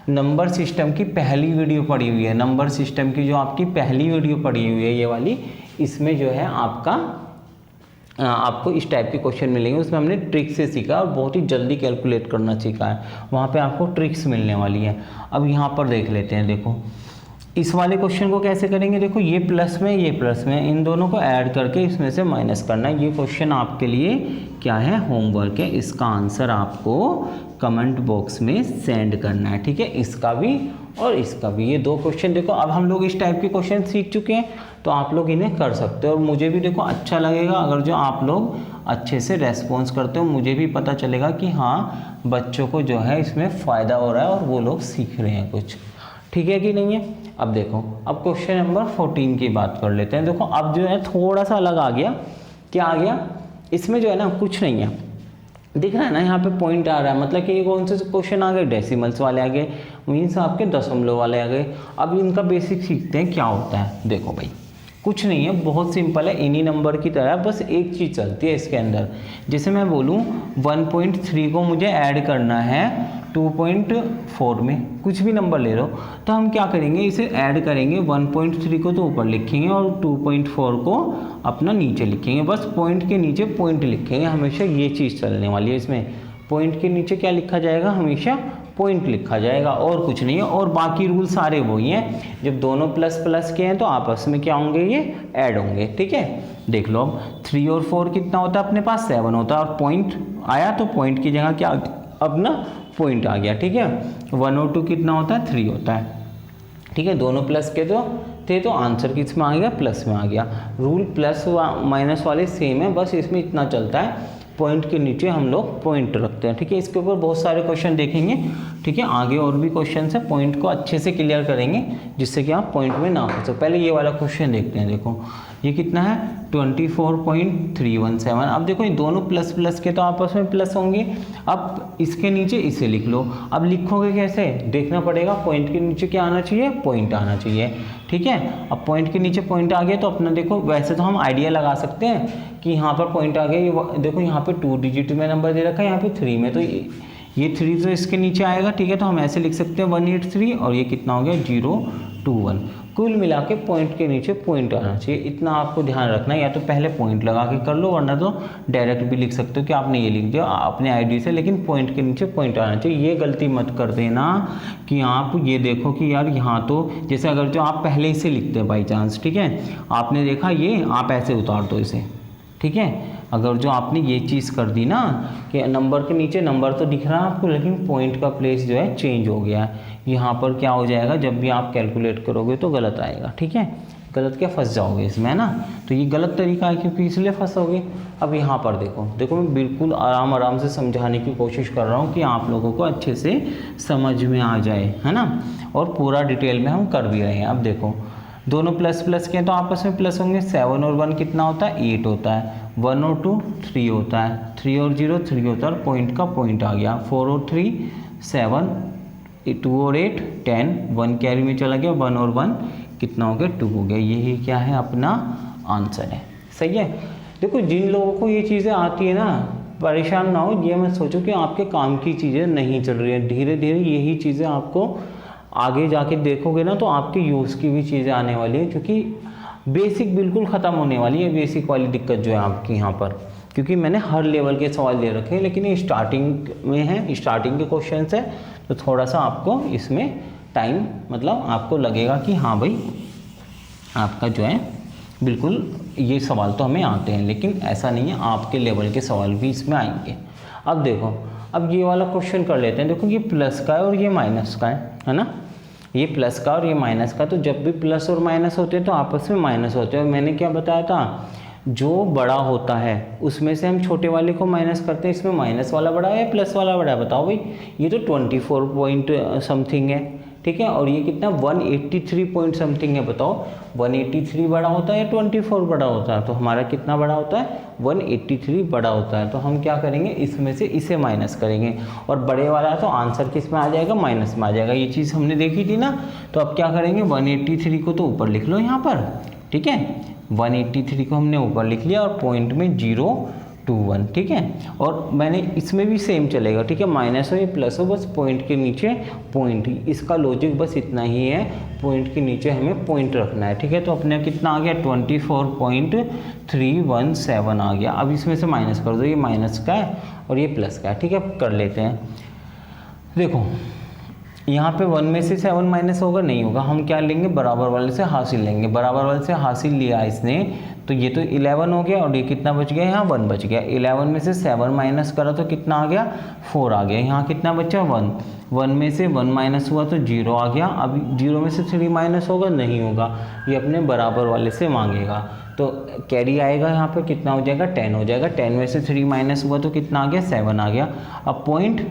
नंबर सिस्टम की पहली वीडियो पड़ी हुई है, नंबर सिस्टम की जो आपकी पहली वीडियो पड़ी हुई है ये वाली, इसमें जो है आपको इस टाइप के क्वेश्चन मिलेंगे। उसमें हमने ट्रिक से सीखा और बहुत ही जल्दी कैलकुलेट करना सीखा है, वहाँ पे आपको ट्रिक्स मिलने वाली है। अब यहाँ पर देख लेते हैं, देखो इस वाले क्वेश्चन को कैसे करेंगे। देखो ये प्लस में ये प्लस में, इन दोनों को ऐड करके इसमें से माइनस करना है। ये क्वेश्चन आपके लिए क्या है, होमवर्क है। इसका आंसर आपको कमेंट बॉक्स में सेंड करना है। ठीक है, इसका भी और इसका भी, ये दो क्वेश्चन देखो। अब हम लोग इस टाइप के क्वेश्चन सीख चुके हैं, तो आप लोग इन्हें कर सकते हो। और मुझे भी देखो अच्छा लगेगा अगर जो आप लोग अच्छे से रेस्पॉन्स करते हो, मुझे भी पता चलेगा कि हाँ बच्चों को जो है इसमें फ़ायदा हो रहा है और वो लोग सीख रहे हैं कुछ। ठीक है कि नहीं है? अब देखो, अब क्वेश्चन नंबर 14 की बात कर लेते हैं। देखो अब जो है थोड़ा सा अलग आ गया। क्या आ गया? इसमें जो है ना कुछ नहीं है, दिख रहा है ना यहाँ पे पॉइंट आ रहा है, मतलब कि ये कौन से क्वेश्चन आ गए, डेसिमल्स वाले आ गए, मीन्स आपके दशमलव वाले आ गए। अब इनका बेसिक सीखते हैं क्या होता है। देखो भाई कुछ नहीं है, बहुत सिंपल है, इन्हीं नंबर की तरह, बस एक चीज़ चलती है इसके अंदर। जैसे मैं बोलूँ 1.3 को मुझे ऐड करना है 2.4 में, कुछ भी नंबर ले लो, तो हम क्या करेंगे, इसे ऐड करेंगे। 1.3 को तो ऊपर लिखेंगे और 2.4 को अपना नीचे लिखेंगे, बस पॉइंट के नीचे पॉइंट लिखेंगे। हमेशा ये चीज़ चलने वाली है इसमें, पॉइंट के नीचे क्या लिखा जाएगा, हमेशा पॉइंट लिखा जाएगा, और कुछ नहीं है। और बाकी रूल सारे वही हैं, जब दोनों प्लस प्लस के हैं तो आपस में क्या होंगे, ये ऐड होंगे। ठीक है, देख लो अब 3 और 4 कितना होता है अपने पास, 7 होता है, और पॉइंट आया तो पॉइंट की जगह क्या अपना पॉइंट आ गया। ठीक है, 1 और 2 कितना होता है, 3 होता है। ठीक है, दोनों प्लस के तो आंसर किस में आ गया, प्लस में आ गया। रूल प्लस माइनस वाले सेम है, बस इसमें इतना चलता है पॉइंट के नीचे हम लोग पॉइंट रखते हैं। ठीक है, इसके ऊपर बहुत सारे क्वेश्चन देखेंगे। ठीक है, आगे और भी क्वेश्चन है, पॉइंट को अच्छे से क्लियर करेंगे जिससे कि आप पॉइंट में ना फंसो। पहले ये वाला क्वेश्चन देखते हैं। देखो ये कितना है, 24.317। अब देखो ये दोनों प्लस प्लस के तो आपस में प्लस होंगे। अब इसके नीचे इसे लिख लो। अब लिखोगे कैसे, देखना पड़ेगा, पॉइंट के नीचे क्या आना चाहिए, पॉइंट आना चाहिए। ठीक है, अब पॉइंट के नीचे पॉइंट आ गया तो अपना देखो, वैसे तो हम आइडिया लगा सकते हैं कि यहाँ पर पॉइंट आ गया। ये देखो यहाँ पे 2 डिजिट में नंबर दे रखा है, यहाँ पे 3 में, तो ये 3 तो इसके नीचे आएगा। ठीक है, तो हम ऐसे लिख सकते हैं 183, और ये कितना हो गया 021। कुल मिला के पॉइंट के नीचे पॉइंट आना चाहिए, इतना आपको ध्यान रखना है। या तो पहले पॉइंट लगा के कर लो, वरना तो डायरेक्ट भी लिख सकते हो कि आपने ये लिख दिया अपने आईडी से, लेकिन पॉइंट के नीचे पॉइंट आना चाहिए। ये गलती मत कर देना कि आप ये देखो कि यार यहाँ तो, जैसे अगर जो आप पहले इसे लिखते हैं बाई चांस, ठीक है, आपने देखा ये, आप ऐसे उतार दो इसे। ठीक है, अगर जो आपने ये चीज़ कर दी ना कि नंबर के नीचे नंबर तो दिख रहा है आपको, लेकिन पॉइंट का प्लेस जो है चेंज हो गया है, यहाँ पर क्या हो जाएगा, जब भी आप कैलकुलेट करोगे तो गलत आएगा। ठीक है, गलत क्या, फंस जाओगे इसमें, है ना। तो ये गलत तरीका है क्योंकि इसलिए फंसोगे। अब यहाँ पर देखो मैं बिल्कुल आराम से समझाने की कोशिश कर रहा हूँ कि आप लोगों को अच्छे से समझ में आ जाए, है ना, और पूरा डिटेल में हम कर भी रहे हैं। अब देखो दोनों प्लस प्लस के हैं तो आपस में प्लस होंगे। 7 और 1 कितना होता है, 8 होता है। 1 और 2 3 होता है। 3 और 0 3 होता है, और पॉइंट का पॉइंट आ गया। 4 और 3 7, 2 और 8 10, 1 कैरी में चला गया, 1 और 1 कितना हो गया, 2 हो गया। यही क्या है, अपना आंसर है। सही है। देखो जिन लोगों को ये चीज़ें आती है ना, परेशान ना हो, ये मत सोचो कि आपके काम की चीज़ें नहीं चल रही हैं। धीरे धीरे यही चीज़ें आपको आगे जाके देखोगे ना तो आपके यूज़ की भी चीज़ें आने वाली है, क्योंकि बेसिक बिल्कुल ख़त्म होने वाली है। बेसिक वाली दिक्कत जो है आपकी यहाँ पर, क्योंकि मैंने हर लेवल के सवाल दे रखे हैं, लेकिन ये स्टार्टिंग में है, स्टार्टिंग के क्वेश्चन है, तो थोड़ा सा आपको इसमें टाइम, मतलब आपको लगेगा कि हाँ भाई आपका जो है बिल्कुल ये सवाल तो हमें आते हैं, लेकिन ऐसा नहीं है, आपके लेवल के सवाल भी इसमें आएंगे। अब देखो, अब ये वाला क्वेश्चन कर लेते हैं। देखो ये प्लस का है और ये माइनस का है ना, ये प्लस का और ये माइनस का। तो जब भी प्लस और माइनस होते हैं तो आपस में माइनस होते हैं। और मैंने क्या बताया था, जो बड़ा होता है उसमें से हम छोटे वाले को माइनस करते हैं। इसमें माइनस वाला बड़ा है या प्लस वाला बड़ा है, बताओ भाई। ये तो 24 पॉइंट समथिंग है, ठीक है। और ये कितना 183 पॉइंट समथिंग है, बताओ 183 बड़ा होता है या 24 बड़ा होता है? तो हमारा कितना बड़ा होता है? 183 बड़ा होता है। तो हम क्या करेंगे, इसमें से इसे माइनस करेंगे और बड़े वाला तो आंसर किस में आ जाएगा? माइनस में आ जाएगा। ये चीज़ हमने देखी थी ना। तो अब क्या करेंगे, 183 को तो ऊपर लिख लो यहाँ पर, ठीक है। 183 को हमने ऊपर लिख लिया और पॉइंट में 021, ठीक है। और मैंने इसमें भी सेम चलेगा, ठीक है, माइनस हो या प्लस हो, बस पॉइंट के नीचे पॉइंट ही, इसका लॉजिक बस इतना ही है, पॉइंट के नीचे हमें पॉइंट रखना है, ठीक है। तो अपने कितना आ गया? 24.317 आ गया। अब इसमें से माइनस कर दो, ये माइनस का है और ये प्लस का है, ठीक है। कर लेते हैं। देखो यहाँ पे 1 में से 7 माइनस होगा, नहीं होगा। हम क्या लेंगे? बराबर वाले से हासिल लेंगे। बराबर वाले से हासिल लिया इसने, तो ये तो 11 हो गया और ये कितना बच गया? यहाँ 1 बच गया। 11 में से 7 माइनस करा तो कितना आ गया? 4 आ गया। यहाँ कितना बचा? 1। 1 में से 1 माइनस हुआ तो 0 आ गया। अब 0 में से 3 माइनस होगा, नहीं होगा। ये अपने बराबर वाले से मांगेगा, तो कैरी आएगा यहाँ पे, कितना हो जाएगा? 10 हो जाएगा। 10 में से 3 माइनस हुआ तो कितना आ गया? 7 आ गया। अब पॉइंट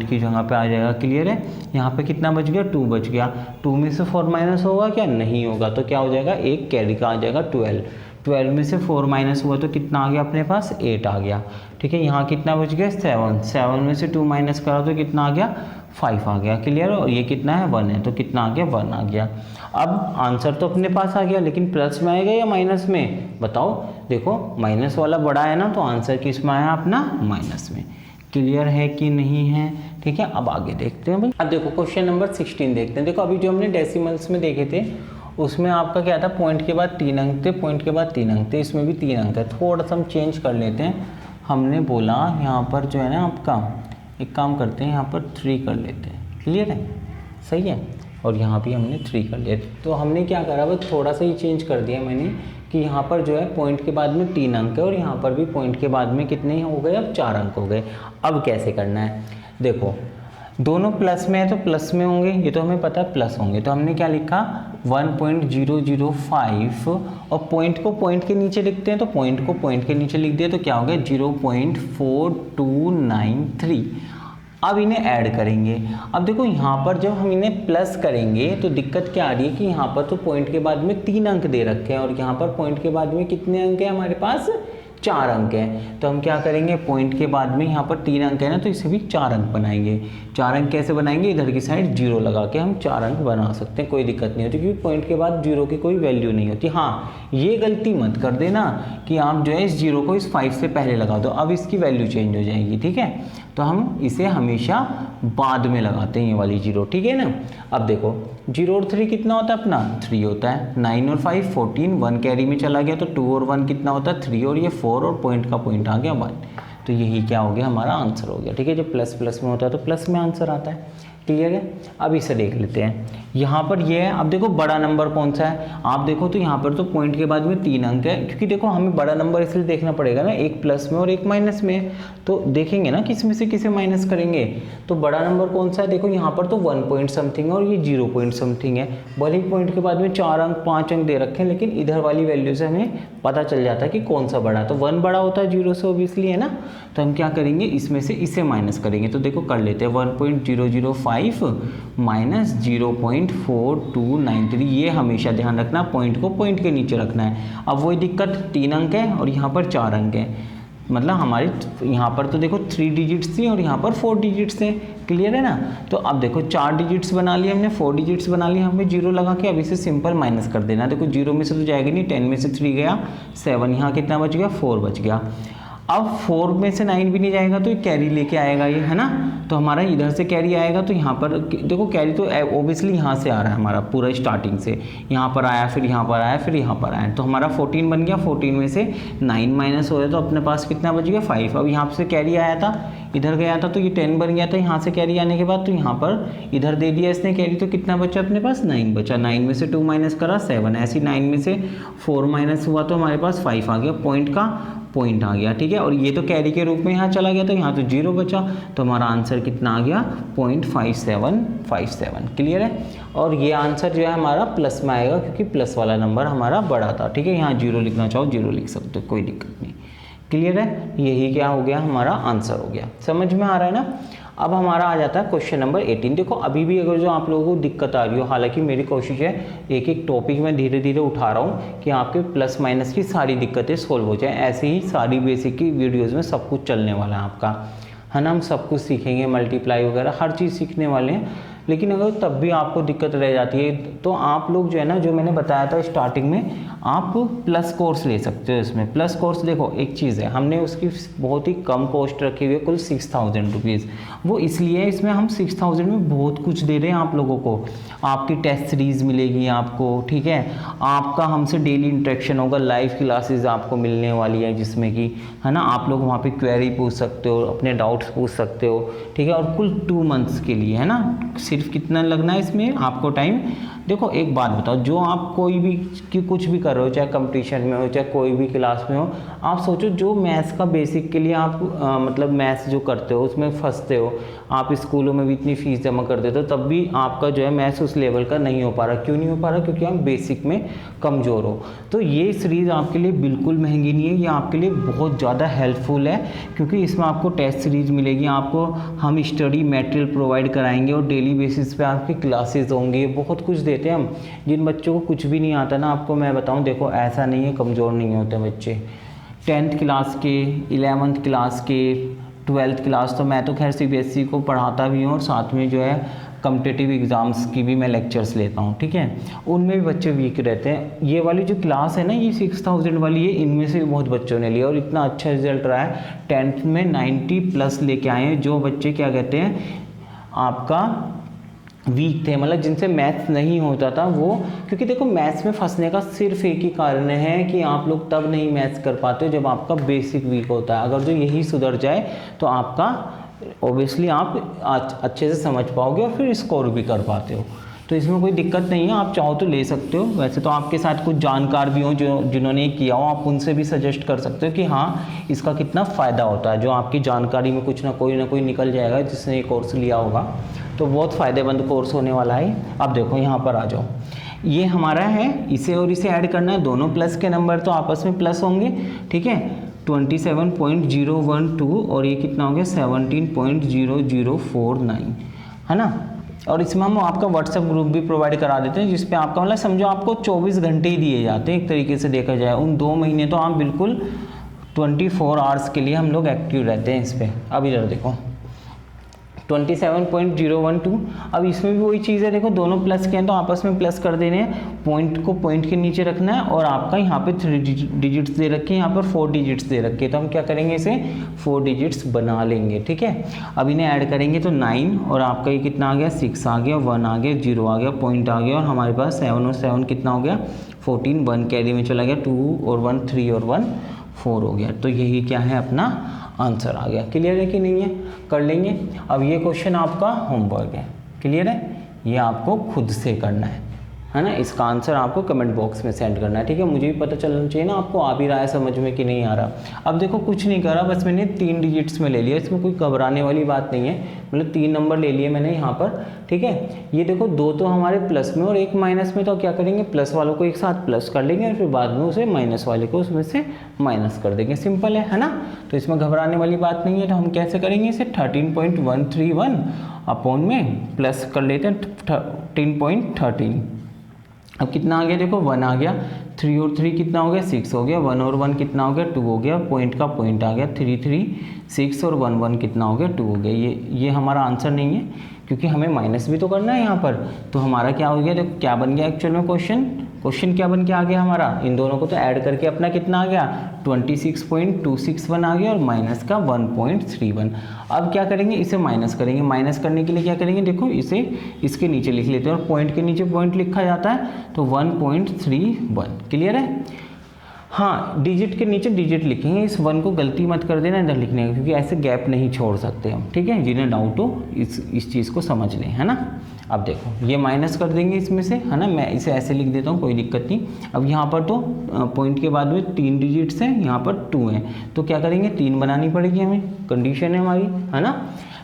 की जगह पे आ जाएगा, क्लियर है। यहाँ पे कितना बच गया? 2 बच गया। 2 में से 4 माइनस होगा क्या? नहीं होगा। तो क्या हो जाएगा? एक कैरी का आ जाएगा 12। 12 में से 4 माइनस हुआ तो कितना आ गया अपने पास? 8 आ गया, ठीक है। यहाँ कितना बच गया? 7। 7 में से 2 माइनस करा तो कितना आ गया? 5 आ गया, क्लियर। और ये कितना है? 1 है, तो कितना आ गया? 1 आ गया। अब आंसर तो अपने पास आ गया, लेकिन प्लस में आएगा या माइनस में? बताओ। देखो माइनस वाला बड़ा है ना, तो आंसर किस में आया अपना? माइनस में। क्लियर है कि नहीं है? ठीक है। अब आगे देखते हैं भाई। अब देखो क्वेश्चन नंबर 16 देखते हैं। देखो अभी जो हमने डेसिमल्स में देखे थे उसमें आपका क्या था? पॉइंट के बाद 3 अंक थे, पॉइंट के बाद 3 अंक थे, इसमें भी 3 अंक है। थोड़ा सा हम चेंज कर लेते हैं। हमने बोला यहाँ पर जो है ना आपका, एक काम करते हैं, यहाँ पर 3 कर लेते हैं, क्लियर है, सही है। और यहाँ भी हमने 3 कर लिया। तो हमने क्या करा, बस थोड़ा सा ही चेंज कर दिया मैंने कि यहाँ पर जो है पॉइंट के बाद में 3 अंक है और यहाँ पर भी पॉइंट के बाद में कितने हो गए? अब 4 अंक हो गए। अब कैसे करना है? देखो दोनों प्लस में है तो प्लस में होंगे, ये तो हमें पता है प्लस होंगे। तो हमने क्या लिखा? 1.005 और पॉइंट को पॉइंट के नीचे लिखते हैं, तो पॉइंट को पॉइंट के नीचे लिख दिया तो क्या हो गया? 0.4293। अब इन्हें ऐड करेंगे। अब देखो यहाँ पर जब हम इन्हें प्लस करेंगे तो दिक्कत क्या आ रही है कि यहाँ पर तो पॉइंट के बाद में 3 अंक दे रखे हैं और यहाँ पर पॉइंट के बाद में कितने अंक है हमारे पास? 4 अंक है। तो हम क्या करेंगे? पॉइंट के बाद में यहाँ पर 3 अंक है ना, तो इसे भी 4 अंक बनाएंगे। 4 अंक कैसे बनाएंगे? इधर की साइड 0 लगा के हम 4 अंक बना सकते हैं, कोई दिक्कत नहीं होती, क्योंकि पॉइंट के बाद 0 की कोई वैल्यू नहीं होती। हाँ, ये गलती मत कर देना कि आप जो है इस 0 को इस 5 से पहले लगा दो, अब इसकी वैल्यू चेंज हो जाएगी, ठीक है। तो हम इसे हमेशा बाद में लगाते हैं, ये वाली 0, ठीक है ना। अब देखो 0 और 3 कितना होता है अपना? 3 होता है। 9 और 5 14, 1 कैरी में चला गया तो 2 और 1 कितना होता है? 3 और ये 4 और पॉइंट का पॉइंट आ गया 1। तो यही क्या हो गया? हमारा आंसर हो गया, ठीक है। जब प्लस प्लस में होता है तो प्लस में आंसर आता है, क्लियर है। अब इसे देख लेते हैं। यहाँ पर ये है, अब देखो बड़ा नंबर कौन सा है? आप देखो तो यहाँ पर तो पॉइंट के बाद में 3 अंक है, क्योंकि देखो हमें बड़ा नंबर इसलिए देखना पड़ेगा ना, एक प्लस में और एक माइनस में। तो देखेंगे ना किस में से किसे माइनस करेंगे। तो बड़ा नंबर कौन सा है? देखो यहाँ पर तो 1 पॉइंट समथिंग है और ये 0 पॉइंट समथिंग है। भले ही पॉइंट के बाद में 4 अंक 5 अंक दे रखे हैं, लेकिन इधर वाली वैल्यू से हमें पता चल जाता है कि कौन सा बड़ा है। तो 1 बड़ा होता है 0 से ऑब्वियसली, है ना। तो हम क्या करेंगे? इसमें से इसे माइनस करेंगे। तो देखो कर लेते हैं, 1.005 माइनस 0.4293। ये हमेशा ध्यान रखना, पॉइंट को पॉइंट के नीचे रखना है। अब वही दिक्कत, 3 अंक है और यहाँ पर 4 अंक है, मतलब हमारी यहाँ पर तो देखो 3 डिजिट्स थी और यहाँ पर 4 डिजिट्स थे, क्लियर है ना। तो अब देखो 4 डिजिट्स बना लिए हमने, 4 डिजिट्स बना लिए, हमें 0 लगा के अब इसे सिंपल माइनस कर देना। देखो 0 में से तो जाएगा नहीं, 10 में से 3 गया 7, यहाँ कितना बच गया? 4 बच गया। अब 4 में से 9 भी नहीं जाएगा तो कैरी लेके आएगा ये, है ना। तो हमारा इधर से कैरी आएगा, तो यहाँ पर देखो कैरी तो ओबियसली यहाँ से आ रहा है हमारा, पूरा स्टार्टिंग से यहाँ पर आया, फिर यहाँ पर आया, फिर यहाँ पर आया, तो हमारा 14 बन गया। 14 में से 9 माइनस हो गया तो अपने पास कितना बच गया? 5। अब यहाँ से कैरी आया था, इधर गया था तो ये 10 बन गया था। यहाँ से कैरी आने के बाद तो यहाँ पर इधर दे दिया इसने कैरी, तो कितना बचा अपने पास? 9 बचा। 9 में से 2 माइनस करा 7, ऐसी 9 में से 4 माइनस हुआ तो हमारे पास 5 आ गया, पॉइंट का पॉइंट आ गया, ठीक है। और ये तो कैरी के रूप में यहाँ चला गया, तो यहाँ तो 0 बचा, तो हमारा आंसर कितना आ गया? 0.5757, क्लियर है। और ये आंसर जो है हमारा प्लस में आएगा, क्योंकि प्लस वाला नंबर हमारा बड़ा था, ठीक है। यहाँ 0 लिखना चाहो 0 लिख सकते हो, कोई दिक्कत नहीं, क्लियर है। यही क्या हो गया? हमारा आंसर हो गया। समझ में आ रहा है ना। अब हमारा आ जाता है क्वेश्चन नंबर 18। देखो अभी भी अगर जो आप लोगों को दिक्कत आ रही हो, हालांकि मेरी कोशिश है एक एक टॉपिक में धीरे धीरे उठा रहा हूँ कि आपके प्लस माइनस की सारी दिक्कतें सोल्व हो जाए। ऐसे ही सारी बेसिक की वीडियोज़ में सब कुछ चलने वाला है आपका, है ना। हम सब कुछ सीखेंगे, मल्टीप्लाई वगैरह हर चीज़ सीखने वाले हैं। लेकिन अगर तब भी आपको दिक्कत रह जाती है तो आप लोग जो है ना, जो मैंने बताया था स्टार्टिंग में, आप प्लस कोर्स ले सकते हो। इसमें प्लस कोर्स देखो एक चीज़ है, हमने उसकी बहुत ही कम कॉस्ट रखी हुई है, कुल 6000 रुपीज़। वो इसलिए इसमें हम 6000 में बहुत कुछ दे रहे हैं आप लोगों को। आपकी टेस्ट सीरीज़ मिलेगी आपको, ठीक है, आपका हमसे डेली इंटरेक्शन होगा, लाइव क्लासेस आपको मिलने वाली है जिसमें कि, है ना, आप लोग वहाँ पे क्वेरी पूछ सकते हो, अपने डाउट्स पूछ सकते हो, ठीक है। और कुल 2 मंथ्स के लिए, है ना। सिर्फ कितना लगना है इसमें आपको टाइम, देखो एक बात बताओ, जो आप कोई भी कि कुछ भी कर रहे हो, चाहे कंपटीशन में हो, चाहे कोई भी क्लास में हो, आप सोचो जो मैथ्स का बेसिक के लिए आप मतलब मैथ्स जो करते हो उसमें फंसते हो, आप स्कूलों में भी इतनी फीस जमा कर देते हो, तब भी आपका जो है मैथ्स उस लेवल का नहीं हो पा रहा। क्यों नहीं हो पा रहा? क्योंकि आप बेसिक में कमज़ोर हो। तो ये सीरीज़ आपके लिए बिल्कुल महंगी नहीं है, ये आपके लिए बहुत ज़्यादा हेल्पफुल है, क्योंकि इसमें आपको टेस्ट सीरीज़ मिलेगी, आपको हम स्टडी मटेरियल प्रोवाइड कराएंगे और डेली बेसिस पे आपकी क्लासेस होंगी। बहुत कुछ देते हैं हम। जिन बच्चों को कुछ भी नहीं आता ना, आपको मैं बताऊं, देखो ऐसा नहीं है कमज़ोर नहीं होते बच्चे। 10th क्लास के, 11th क्लास के, 12th क्लास, तो मैं तो खैर CBSE को पढ़ाता भी हूँ और साथ में जो है कॉम्पिटिटिव एग्ज़ाम्स की भी मैं लेक्चर्स लेता हूँ, ठीक है। उनमें भी बच्चे वीक रहते हैं। ये वाली जो क्लास है ना, ये 6000 वाली है, इनमें से बहुत बच्चों ने लिया और इतना अच्छा रिजल्ट रहा है। 10th में 90+ लेके आए हैं। जो बच्चे क्या कहते हैं आपका वीक थे, मतलब जिनसे मैथ्स नहीं होता था वो, क्योंकि देखो मैथ्स में फंसने का सिर्फ एक ही कारण है कि आप लोग तब नहीं मैथ्स कर पाते हो जब आपका बेसिक वीक होता है। अगर जो यही सुधर जाए तो आपका ऑब्वियसली आप अच्छे से समझ पाओगे और फिर स्कोर भी कर पाते हो। तो इसमें कोई दिक्कत नहीं है, आप चाहो तो ले सकते हो। वैसे तो आपके साथ कुछ जानकार भी हो जो जिन्होंने किया हो, आप उनसे भी सजेस्ट कर सकते हो कि हाँ इसका कितना फ़ायदा होता है। जो आपकी जानकारी में कुछ ना कोई निकल जाएगा जिसने ये कोर्स लिया होगा, तो बहुत फ़ायदेमंद कोर्स होने वाला है। अब देखो यहाँ पर आ जाओ, ये हमारा है, इसे और इसे ऐड करना है, दोनों प्लस के नंबर तो आपस में प्लस होंगे, ठीक है। 27.012 और ये कितना हो गया 17.0049, है ना। और इसमें हम आपका व्हाट्सएप ग्रुप भी प्रोवाइड करा देते हैं, जिसपे आपका मतलब समझो आपको 24 घंटे ही दिए जाते हैं एक तरीके से देखा जाए। उन 2 महीने तो आप बिल्कुल 24 आवर्स के लिए हम लोग एक्टिव रहते हैं इस पर। अब इधर देखो 27.012। अब इसमें भी वही चीज़ है, देखो दोनों प्लस के हैं तो आपस में प्लस कर देने हैं, पॉइंट को पॉइंट के नीचे रखना है। और आपका यहाँ पे 3 डिजिट्स दे रखे हैं, यहाँ पर 4 डिजिट्स दे रखे हैं, तो हम क्या करेंगे इसे 4 डिजिट्स बना लेंगे, ठीक है। अब इन्हें ऐड करेंगे तो 9 और आपका ये कितना आ गया 6 आ गया, 1 आ गया, 0 आ गया, पॉइंट आ गया, और हमारे पास 7 और 7 कितना हो गया 14, 1 कैरी में चला गया, 2 और 1 3 और 1 4 हो गया। तो यही क्या है अपना आंसर आ गया। क्लियर है कि नहीं है? कर लेंगे। अब ये क्वेश्चन आपका होमवर्क है, क्लियर है, ये आपको खुद से करना है ना। इसका आंसर आपको कमेंट बॉक्स में सेंड करना है, ठीक है। मुझे भी पता चलना चाहिए ना आपको आ भी रहा है समझ में कि नहीं आ रहा। अब देखो कुछ नहीं करा, बस मैंने 3 डिजिट्स में ले लिया, इसमें कोई घबराने वाली बात नहीं है। मतलब 3 नंबर ले लिए मैंने यहाँ पर, ठीक है। ये देखो 2 तो हमारे प्लस में और 1 माइनस में, तो क्या करेंगे प्लस वालों को एक साथ प्लस कर लेंगे और फिर बाद में उसे माइनस वाले को उसमें से माइनस कर देंगे। सिंपल है ना। तो इसमें घबराने वाली बात नहीं है। तो हम कैसे करेंगे इसे 13.131 अपॉन में प्लस कर लेते हैं 13.13। अब कितना आ गया देखो 1 आ गया, 3 और 3 कितना हो गया 6 हो गया, 1 और 1 कितना हो गया 2 हो गया, पॉइंट का पॉइंट आ गया 3 3 6 और 1 1 कितना हो गया 2 हो गया। ये हमारा आंसर नहीं है, क्योंकि हमें माइनस भी तो करना है यहाँ पर। तो हमारा क्या हो गया देखो, क्या बन गया एक्चुअल में क्वेश्चन क्या बन के आ गया हमारा, इन दोनों को तो ऐड करके अपना कितना आ गया 26.261 आ गया और माइनस का 1.31। अब क्या करेंगे इसे माइनस करेंगे। माइनस करने के लिए क्या करेंगे देखो, इसे इसके नीचे लिख लेते हैं और पॉइंट के नीचे पॉइंट लिखा जाता है, तो 1.31। क्लियर है। हाँ, डिजिट के नीचे डिजिट लिखेंगे, इस 1 को गलती मत कर देना इधर लिखने का, क्योंकि ऐसे गैप नहीं छोड़ सकते हम, ठीक है। जिन्हें डाउट हो इस चीज़ को समझ लें, है ना। अब देखो ये माइनस कर देंगे इसमें से, है ना। मैं इसे ऐसे लिख देता हूँ, कोई दिक्कत नहीं। अब यहाँ पर तो पॉइंट के बाद में 3 डिजिट्स हैं, यहाँ पर 2 हैं, तो क्या करेंगे 3 बनानी पड़ेगी हमें, कंडीशन है हमारी, है ना।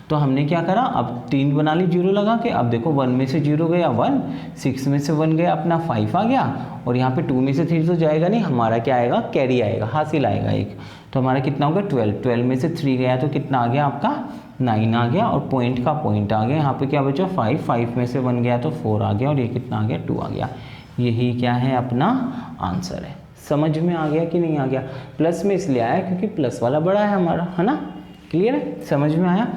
तो हमने क्या करा, अब 3 बना ली 0 लगा के। अब देखो 1 में से 0 गया 1, 6 में से 1 गया अपना 5 आ गया, और यहाँ पे 2 में से 3 तो जाएगा नहीं, हमारा क्या आएगा, कैरी आएगा, हासिल आएगा एक। तो हमारा कितना होगा 12, 12 में से 3 गया तो कितना आ गया आपका 9 आ गया, और पॉइंट का पॉइंट आ गया। यहाँ पे क्या बचा 5, 5 में से 1 गया तो 4 आ गया, और ये कितना आ गया 2 आ गया। यही क्या है अपना आंसर है। समझ में आ गया कि नहीं आ गया? प्लस में इसलिए आया क्योंकि प्लस वाला बड़ा है हमारा, है ना। क्लियर है, समझ में आया?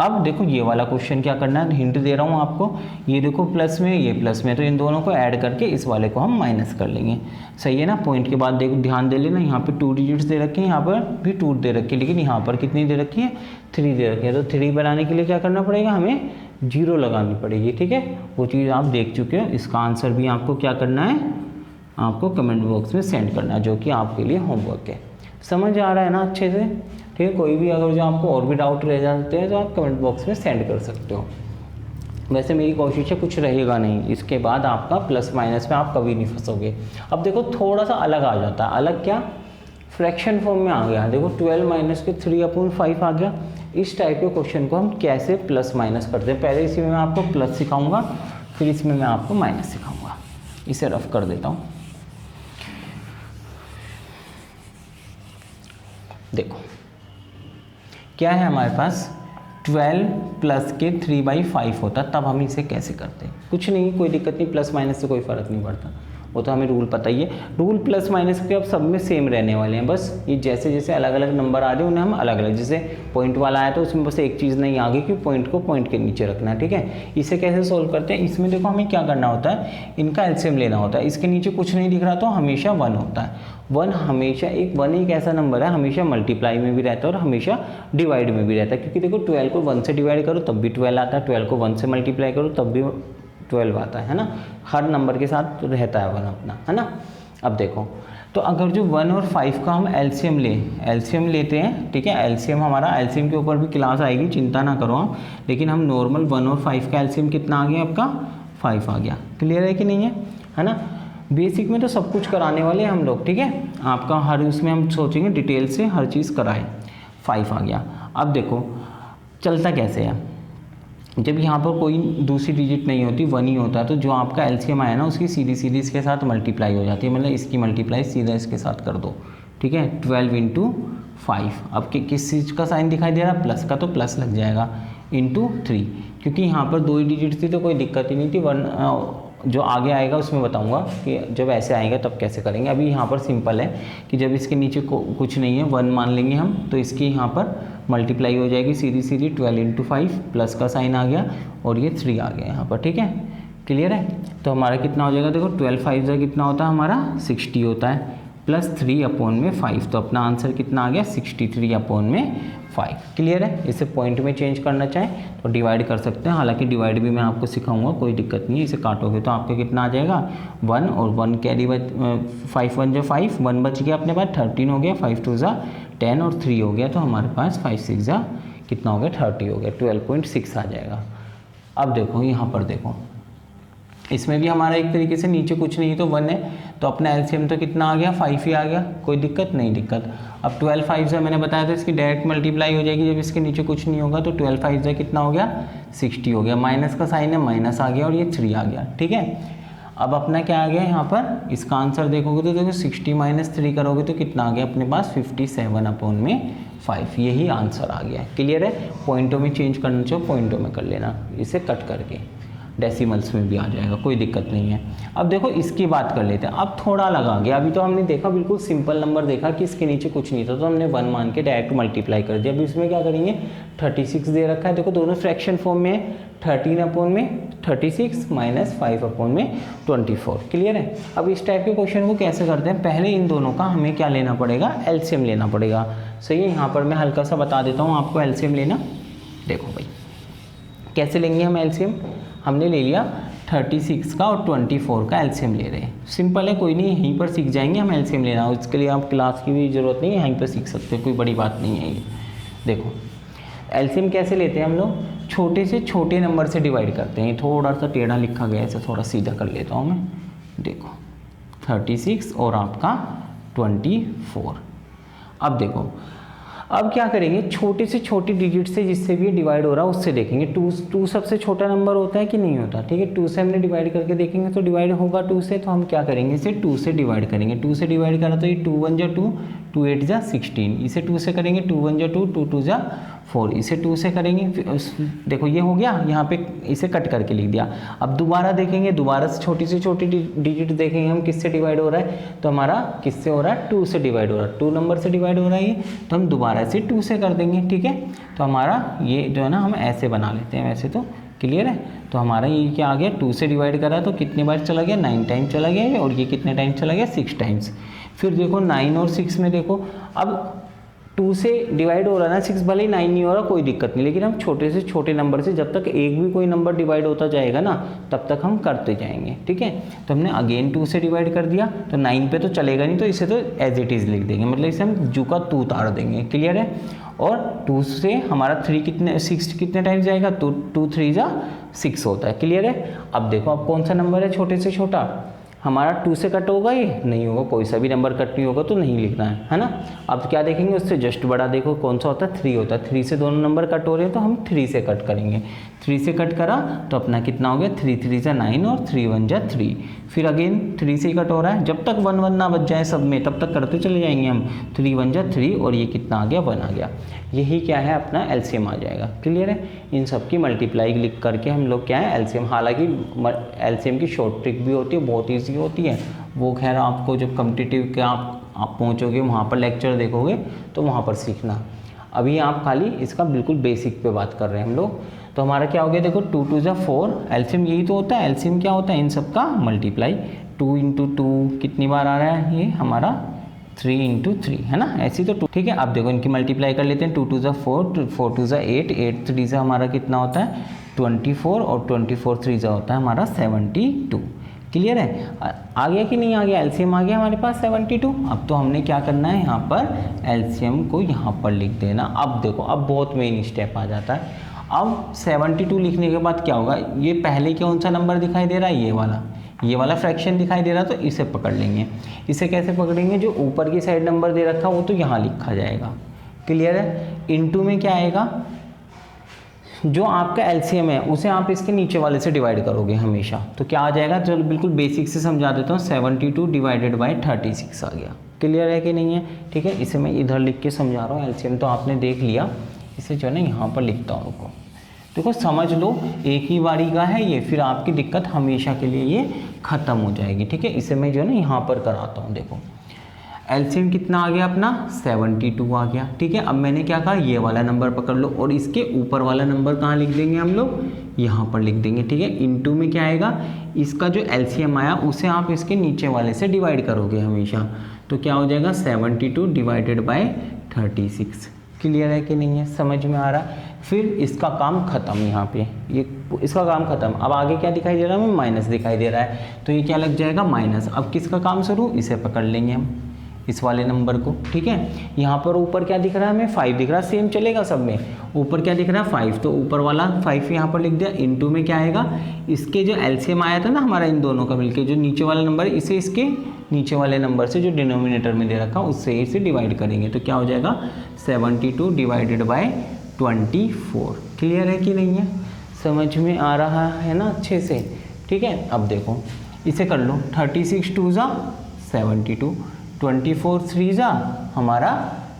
अब देखो ये वाला क्वेश्चन क्या करना है, हिंट दे रहा हूँ आपको। ये देखो प्लस में, ये प्लस में, तो इन दोनों को ऐड करके इस वाले को हम माइनस कर लेंगे। सही है ना। पॉइंट के बाद देखो ध्यान दे लेना, यहाँ पे 2 डिजिट्स दे रखे हैं, यहाँ पर भी 2 दे रखी है, लेकिन यहाँ पर कितनी दे रखी है 3 दे रखी है। तो 3 बनाने के लिए क्या करना पड़ेगा, हमें 0 लगानी पड़ेगी। ठीक है, वो चीज़ आप देख चुके हो। इसका आंसर भी आपको क्या करना है, आपको कमेंट बॉक्स में सेंड करना है, जो कि आपके लिए होमवर्क है। समझ आ रहा है ना अच्छे से? ठीक है, कोई भी अगर जो आपको और भी डाउट रह जाते हैं तो आप कमेंट बॉक्स में सेंड कर सकते हो। वैसे मेरी कोशिश है कुछ रहेगा नहीं, इसके बाद आपका प्लस माइनस में आप कभी नहीं फंसोगे। अब देखो थोड़ा सा अलग आ जाता है। अलग क्या, फ्रैक्शन फॉर्म में आ गया। देखो 12 माइनस के 3/5 आ गया। इस टाइप के क्वेश्चन को हम कैसे प्लस माइनस करते हैं, पहले इसी में मैं आपको प्लस सिखाऊंगा, फिर इसमें मैं आपको माइनस सिखाऊंगा। इसे रफ कर देता हूँ। देखो क्या है हमारे पास, 12 प्लस के 3/5 होता, तब हम इसे कैसे करते हैं। कुछ नहीं, कोई दिक्कत नहीं, प्लस माइनस से कोई फ़र्क नहीं पड़ता, वो तो हमें रूल पता ही है। रूल प्लस माइनस के अब सब में सेम रहने वाले हैं, बस ये जैसे जैसे अलग अलग नंबर आ रहे हैं उन्हें हम अलग अलग, जैसे पॉइंट वाला आया तो उसमें बस एक चीज़ नहीं आ गई कि पॉइंट को पॉइंट के नीचे रखना है। ठीक है, इसे कैसे सोल्व करते हैं, इसमें देखो हमें क्या करना होता है, इनका एलसीएम लेना होता है। इसके नीचे कुछ नहीं दिख रहा तो हमेशा 1 होता है। 1 हमेशा एक ऐसा नंबर है, हमेशा मल्टीप्लाई में भी रहता है और हमेशा डिवाइड में भी रहता है, क्योंकि देखो 12 को 1 से डिवाइड करो तब भी 12 आता है, 12 को 1 से मल्टीप्लाई करो तब भी 12 आता है ना। हर नंबर के साथ रहता है 1 अपना, है ना। अब देखो, तो अगर जो 1 और 5 का हम एलसीएम लेते हैं, ठीक है, एलसीएम हमारा, एलसीएम के ऊपर भी क्लास आएगी, चिंता ना करो आप, लेकिन हम नॉर्मल 1 और 5 का एलसीएम कितना आ गया आपका 5 आ गया। क्लियर है कि नहीं है ना। बेसिक में तो सब कुछ कराने वाले हैं हम लोग, ठीक है, आपका हर उसमें हम सोचेंगे डिटेल से हर चीज़ कराएं। 5 आ गया। अब देखो चलता कैसे है, जब यहाँ पर कोई दूसरी डिजिट नहीं होती, 1 ही होता है, तो जो आपका एलसीएम आया ना उसकी सीधी इसके साथ मल्टीप्लाई हो जाती है, मतलब इसकी मल्टीप्लाई सीधा इसके साथ कर दो। ठीक है, 12 × 5। अब किस चीज़ का साइन दिखाई दे रहा है, प्लस का, तो प्लस लग जाएगा, × 3, क्योंकि यहाँ पर 2 ही डिजिट थी तो कोई दिक्कत ही नहीं थी। 1 जो आगे आएगा उसमें बताऊंगा कि जब ऐसे आएगा तब कैसे करेंगे। अभी यहाँ पर सिंपल है कि जब इसके नीचे कुछ नहीं है, 1 मान लेंगे हम, तो इसकी यहाँ पर मल्टीप्लाई हो जाएगी सीधी 12 × 5, प्लस का साइन आ गया और ये 3 आ गया यहाँ पर। ठीक है, क्लियर है। तो हमारा कितना हो जाएगा, देखो 12 5 से कितना होता है हमारा 60 होता है, प्लस 3/5, तो अपना आंसर कितना आ गया 63/5। क्लियर है। इसे पॉइंट में चेंज करना चाहें तो डिवाइड कर सकते हैं, हालांकि डिवाइड भी मैं आपको सिखाऊंगा, कोई दिक्कत नहीं है। इसे काटोगे तो आपका कितना आ जाएगा 1 और 1 कैरी 5 1 जो 5, 1 बच गया अपने पास, 13 हो गया, 5 2 ज़ा 10 और 3 हो गया, तो हमारे पास 5 6 ज़ा कितना हो गया 30 हो गया, 12.6 आ जाएगा। अब देखो यहाँ पर देखो, इसमें भी हमारा एक तरीके से नीचे कुछ नहीं तो 1 है, तो अपना एलसीएम तो कितना आ गया 5 ही आ गया, कोई दिक्कत नहीं दिक्कत। अब 12 5 से मैंने बताया था इसकी डायरेक्ट मल्टीप्लाई हो जाएगी जब इसके नीचे कुछ नहीं होगा, तो 12 5 से कितना हो गया 60 हो गया, माइनस का साइन है माइनस आ गया और ये 3 आ गया। ठीक है, अब अपना क्या आ गया यहाँ पर, इसका आंसर देखोगे तो देखो 60 - 3 करोगे तो कितना आ गया अपने पास 57/5, यही आंसर आ गया। क्लियर है। पॉइंटों में चेंज करना चाहिए, पॉइंटों में कर लेना, इसे कट करके डेसिमल्स में भी आ जाएगा, कोई दिक्कत नहीं है। अब देखो इसकी बात कर लेते हैं। अब थोड़ा लगा गया, अभी तो हमने देखा बिल्कुल सिंपल नंबर देखा कि इसके नीचे कुछ नहीं था तो हमने 1 मान के डायरेक्ट मल्टीप्लाई कर दिया। अभी इसमें क्या करेंगे, 36 दे रखा है, देखो दोनों फ्रैक्शन फॉर्म में है, 13/36 - 5/24। क्लियर है। अब इस टाइप के क्वेश्चन को कैसे करते हैं, पहले इन दोनों का हमें क्या लेना पड़ेगा, एलसीएम लेना पड़ेगा। सही है, यहाँ पर मैं हल्का सा बता देता हूँ आपको एलसीएम लेना। देखो भाई कैसे लेंगे हम एलसीएम, हमने ले लिया 36 का और 24 का एलसीएम ले रहे हैं। सिंपल है, कोई नहीं, यहीं पर सीख जाएंगे हम एलसीएम लेना, उसके लिए आप क्लास की भी ज़रूरत नहीं है, यहीं पर सीख सकते हो, कोई बड़ी बात नहीं है ये। देखो एलसीएम कैसे लेते हैं हम लोग, छोटे से छोटे नंबर से डिवाइड करते हैं। थोड़ा सा टेढ़ा लिखा गया है, इसे थोड़ा सीधा कर लेता हूँ मैं। देखो 36 और आपका 24। अब देखो अब क्या करेंगे, छोटे से छोटी डिजिट से जिससे भी डिवाइड हो रहा है उससे देखेंगे। टू सबसे छोटा नंबर होता है कि नहीं होता, ठीक है। 2 से हमने डिवाइड करके देखेंगे तो डिवाइड होगा 2 से, तो हम क्या करेंगे, इसे 2 से डिवाइड करेंगे। 2 से डिवाइड करा तो ये 2 1 जा 2, 2 8 जा 16, इसे 2 से करेंगे, 2 1 जा 2, 2 2 जा 4, इसे 2 से करेंगे। देखो ये हो गया, यहाँ पे इसे कट करके लिख दिया। अब दोबारा देखेंगे, दोबारा से छोटी डिजिट देखेंगे हम किससे डिवाइड हो रहा है, तो हमारा किससे हो रहा है, 2 से डिवाइड हो रहा है, 2 नंबर से डिवाइड हो रहा है ये, तो हम दोबारा से 2 से कर देंगे, ठीक है। तो हमारा ये जो है ना हम ऐसे बना लेते हैं, वैसे तो क्लियर है। तो हमारा ये क्या आ गया, 2 से डिवाइड करा तो कितने बार चला गया, 9 टाइम चला गया, और ये कितने टाइम चला गया, 6 टाइम्स। फिर देखो 9 और 6 में देखो, अब 2 से डिवाइड हो रहा है ना 6, भले ही 9 नहीं हो रहा कोई दिक्कत नहीं, लेकिन हम छोटे से छोटे नंबर से जब तक एक भी कोई नंबर डिवाइड होता जाएगा ना तब तक हम करते जाएंगे, ठीक है। तो हमने अगेन 2 से डिवाइड कर दिया, तो 9 पे तो चलेगा नहीं, तो इसे तो एज इट इज़ लिख देंगे, मतलब इसे हम जू का तू उतार देंगे, क्लियर है। और 2 से हमारा 6 कितने टाइम्स जाएगा, तो 2 3 जा 6 होता है, क्लियर है। अब देखो अब कौन सा नंबर है छोटे से छोटा, हमारा 2 से कट होगा, ये नहीं होगा, कोई सा भी नंबर कट नहीं होगा तो नहीं लिखना है ना। अब क्या देखेंगे, उससे जस्ट बड़ा देखो कौन सा होता है, 3 होता है। 3 से दोनों नंबर कट हो रहे हैं तो हम 3 से कट करेंगे। 3 से कट करा तो अपना कितना हो गया, 3 3 जा 9 और 3 1 जा 3। फिर अगेन 3 से ही कट हो रहा है, जब तक 1 1 ना बच जाए सब में तब तक करते चले जाएंगे हम। 3 1 जा 3 और ये कितना आ गया, 1 आ गया। यही क्या है, अपना एलसीएम आ जाएगा, क्लियर है। इन सब की मल्टीप्लाई लिख करके हम लोग क्या है एलसीएम, हालांकि एलसीएम की शॉर्ट ट्रिक भी होती है, बहुत ईजी होती है वो, खैर आपको जब कॉम्पिटिटिव के आप पहुँचोगे वहाँ पर लेक्चर देखोगे तो वहाँ पर सीखना। अभी आप खाली इसका बिल्कुल बेसिक पे बात कर रहे हैं हम लोग। तो हमारा क्या हो गया, देखो 2 2 जा 4, एलसीएम यही तो होता है। एलसीएम क्या होता है, इन सब का मल्टीप्लाई। 2 × 2 कितनी बार आ रहा है, ये हमारा 3 × 3 है ना, ऐसी तो 2, ठीक है। अब देखो इनकी मल्टीप्लाई कर लेते हैं। 2 2 जा 4, 4 2 जा 8, 8 3 जा हमारा कितना होता है 24, और 24 3 जा होता है हमारा 72, क्लियर है। आ गया कि नहीं आ गया, एलसीएम आ गया हमारे पास 72। अब तो हमने क्या करना है, यहाँ पर एलसीएम को यहाँ पर लिख देना। अब देखो अब बहुत मेन स्टेप आ जाता है। अब 72 लिखने के बाद क्या होगा, ये पहले कौन सा नंबर दिखाई दे रहा है, ये वाला फ्रैक्शन दिखाई दे रहा, तो इसे पकड़ लेंगे। इसे कैसे पकड़ेंगे, जो ऊपर की साइड नंबर दे रखा वो तो यहाँ लिखा जाएगा, क्लियर है। इनटू में क्या आएगा, जो आपका एलसीएम है उसे आप इसके नीचे वाले से डिवाइड करोगे हमेशा, तो क्या आ जाएगा, चलो बिल्कुल बेसिक से समझा देता हूँ। 72 डिवाइडेड बाय 36 आ गया, क्लियर है कि नहीं है, ठीक है। इसे मैं इधर लिख के समझा रहा हूँ, एलसीएम तो आपने देख लिया, इसे जो है ना यहाँ पर लिखता हूँ रुको। देखो समझ लो, एक ही बारी का है ये, फिर आपकी दिक्कत हमेशा के लिए ये ख़त्म हो जाएगी, ठीक है। इसे मैं जो है ना यहाँ पर कराता हूँ। देखो एलसीएम कितना आ गया अपना, 72 आ गया, ठीक है। अब मैंने क्या कहा, ये वाला नंबर पकड़ लो और इसके ऊपर वाला नंबर कहाँ लिख देंगे हम लोग, यहाँ पर लिख देंगे, ठीक है। इनटू में क्या आएगा, इसका जो एलसीएम आया उसे आप इसके नीचे वाले से डिवाइड करोगे हमेशा, तो क्या हो जाएगा 72 डिवाइडेड बाय 36, क्लियर है कि नहीं है, समझ में आ रहा है। फिर इसका काम ख़त्म, यहाँ पे ये इसका काम ख़त्म। अब आगे क्या दिखाई दे रहा है, हमें माइनस दिखाई दे रहा है, तो ये क्या लग जाएगा माइनस। अब किसका काम शुरू, इसे पकड़ लेंगे हम, इस वाले नंबर को, ठीक है। यहाँ पर ऊपर क्या दिख रहा है, हमें 5 दिख रहा है, सेम चलेगा सब में। ऊपर क्या दिख रहा है 5, तो ऊपर वाला 5 यहाँ पर लिख दिया। इनटू में क्या आएगा, इसके जो एलसीएम आया था ना हमारा इन दोनों का मिलके, जो नीचे वाला नंबर है इसे इसके नीचे वाले नंबर से जो डिनोमिनेटर में दे रखा उससे इसे डिवाइड करेंगे, तो क्या हो जाएगा 72 डिवाइडेड बाय 24, क्लियर है कि नहीं है, समझ में आ रहा है ना अच्छे से, ठीक है। अब देखो इसे कर लो, 36 2 जा 72, 24 3 जा हमारा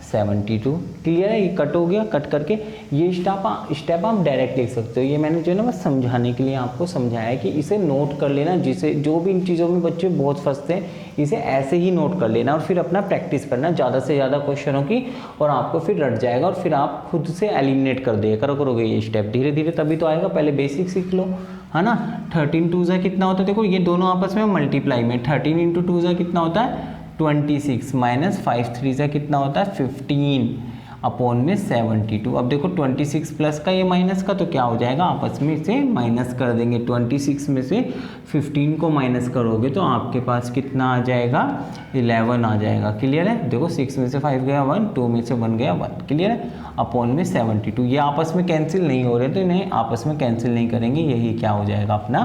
72, क्लियर है। ये कट हो गया, कट करके ये स्टेप आप डायरेक्ट लिख सकते हो। ये मैंने जो है ना बस समझाने के लिए आपको समझाया कि इसे नोट कर लेना, जिसे जो भी इन चीज़ों में बच्चे बहुत फंसते हैं इसे ऐसे ही नोट कर लेना और फिर अपना प्रैक्टिस करना ज़्यादा से ज़्यादा क्वेश्चनों की, और आपको फिर रट जाएगा और फिर आप खुद से एलिमिनेट कर दिया करोगे ये स्टेप धीरे धीरे, तभी तो आएगा। पहले बेसिक सीख लो, है ना। 13 2 जा कितना होता है, देखो ये दोनों आपस में मल्टीप्लाई में, 13 × 2 जा कितना होता है 26, माइनस 5 3 जा कितना होता है 15 अपॉन में 72। अब देखो 26 प्लस का ये माइनस का, तो क्या हो जाएगा आपस में इसे माइनस कर देंगे। 26 में से 15 को माइनस करोगे तो आपके पास कितना आ जाएगा 11 आ जाएगा, क्लियर है। देखो 6 में से 5 गया 1, 2 में से 1 गया 1, क्लियर है। अपॉन में 72, ये आपस में कैंसिल नहीं हो रहे तो इन्हें आपस में कैंसिल नहीं करेंगे, यही क्या हो जाएगा अपना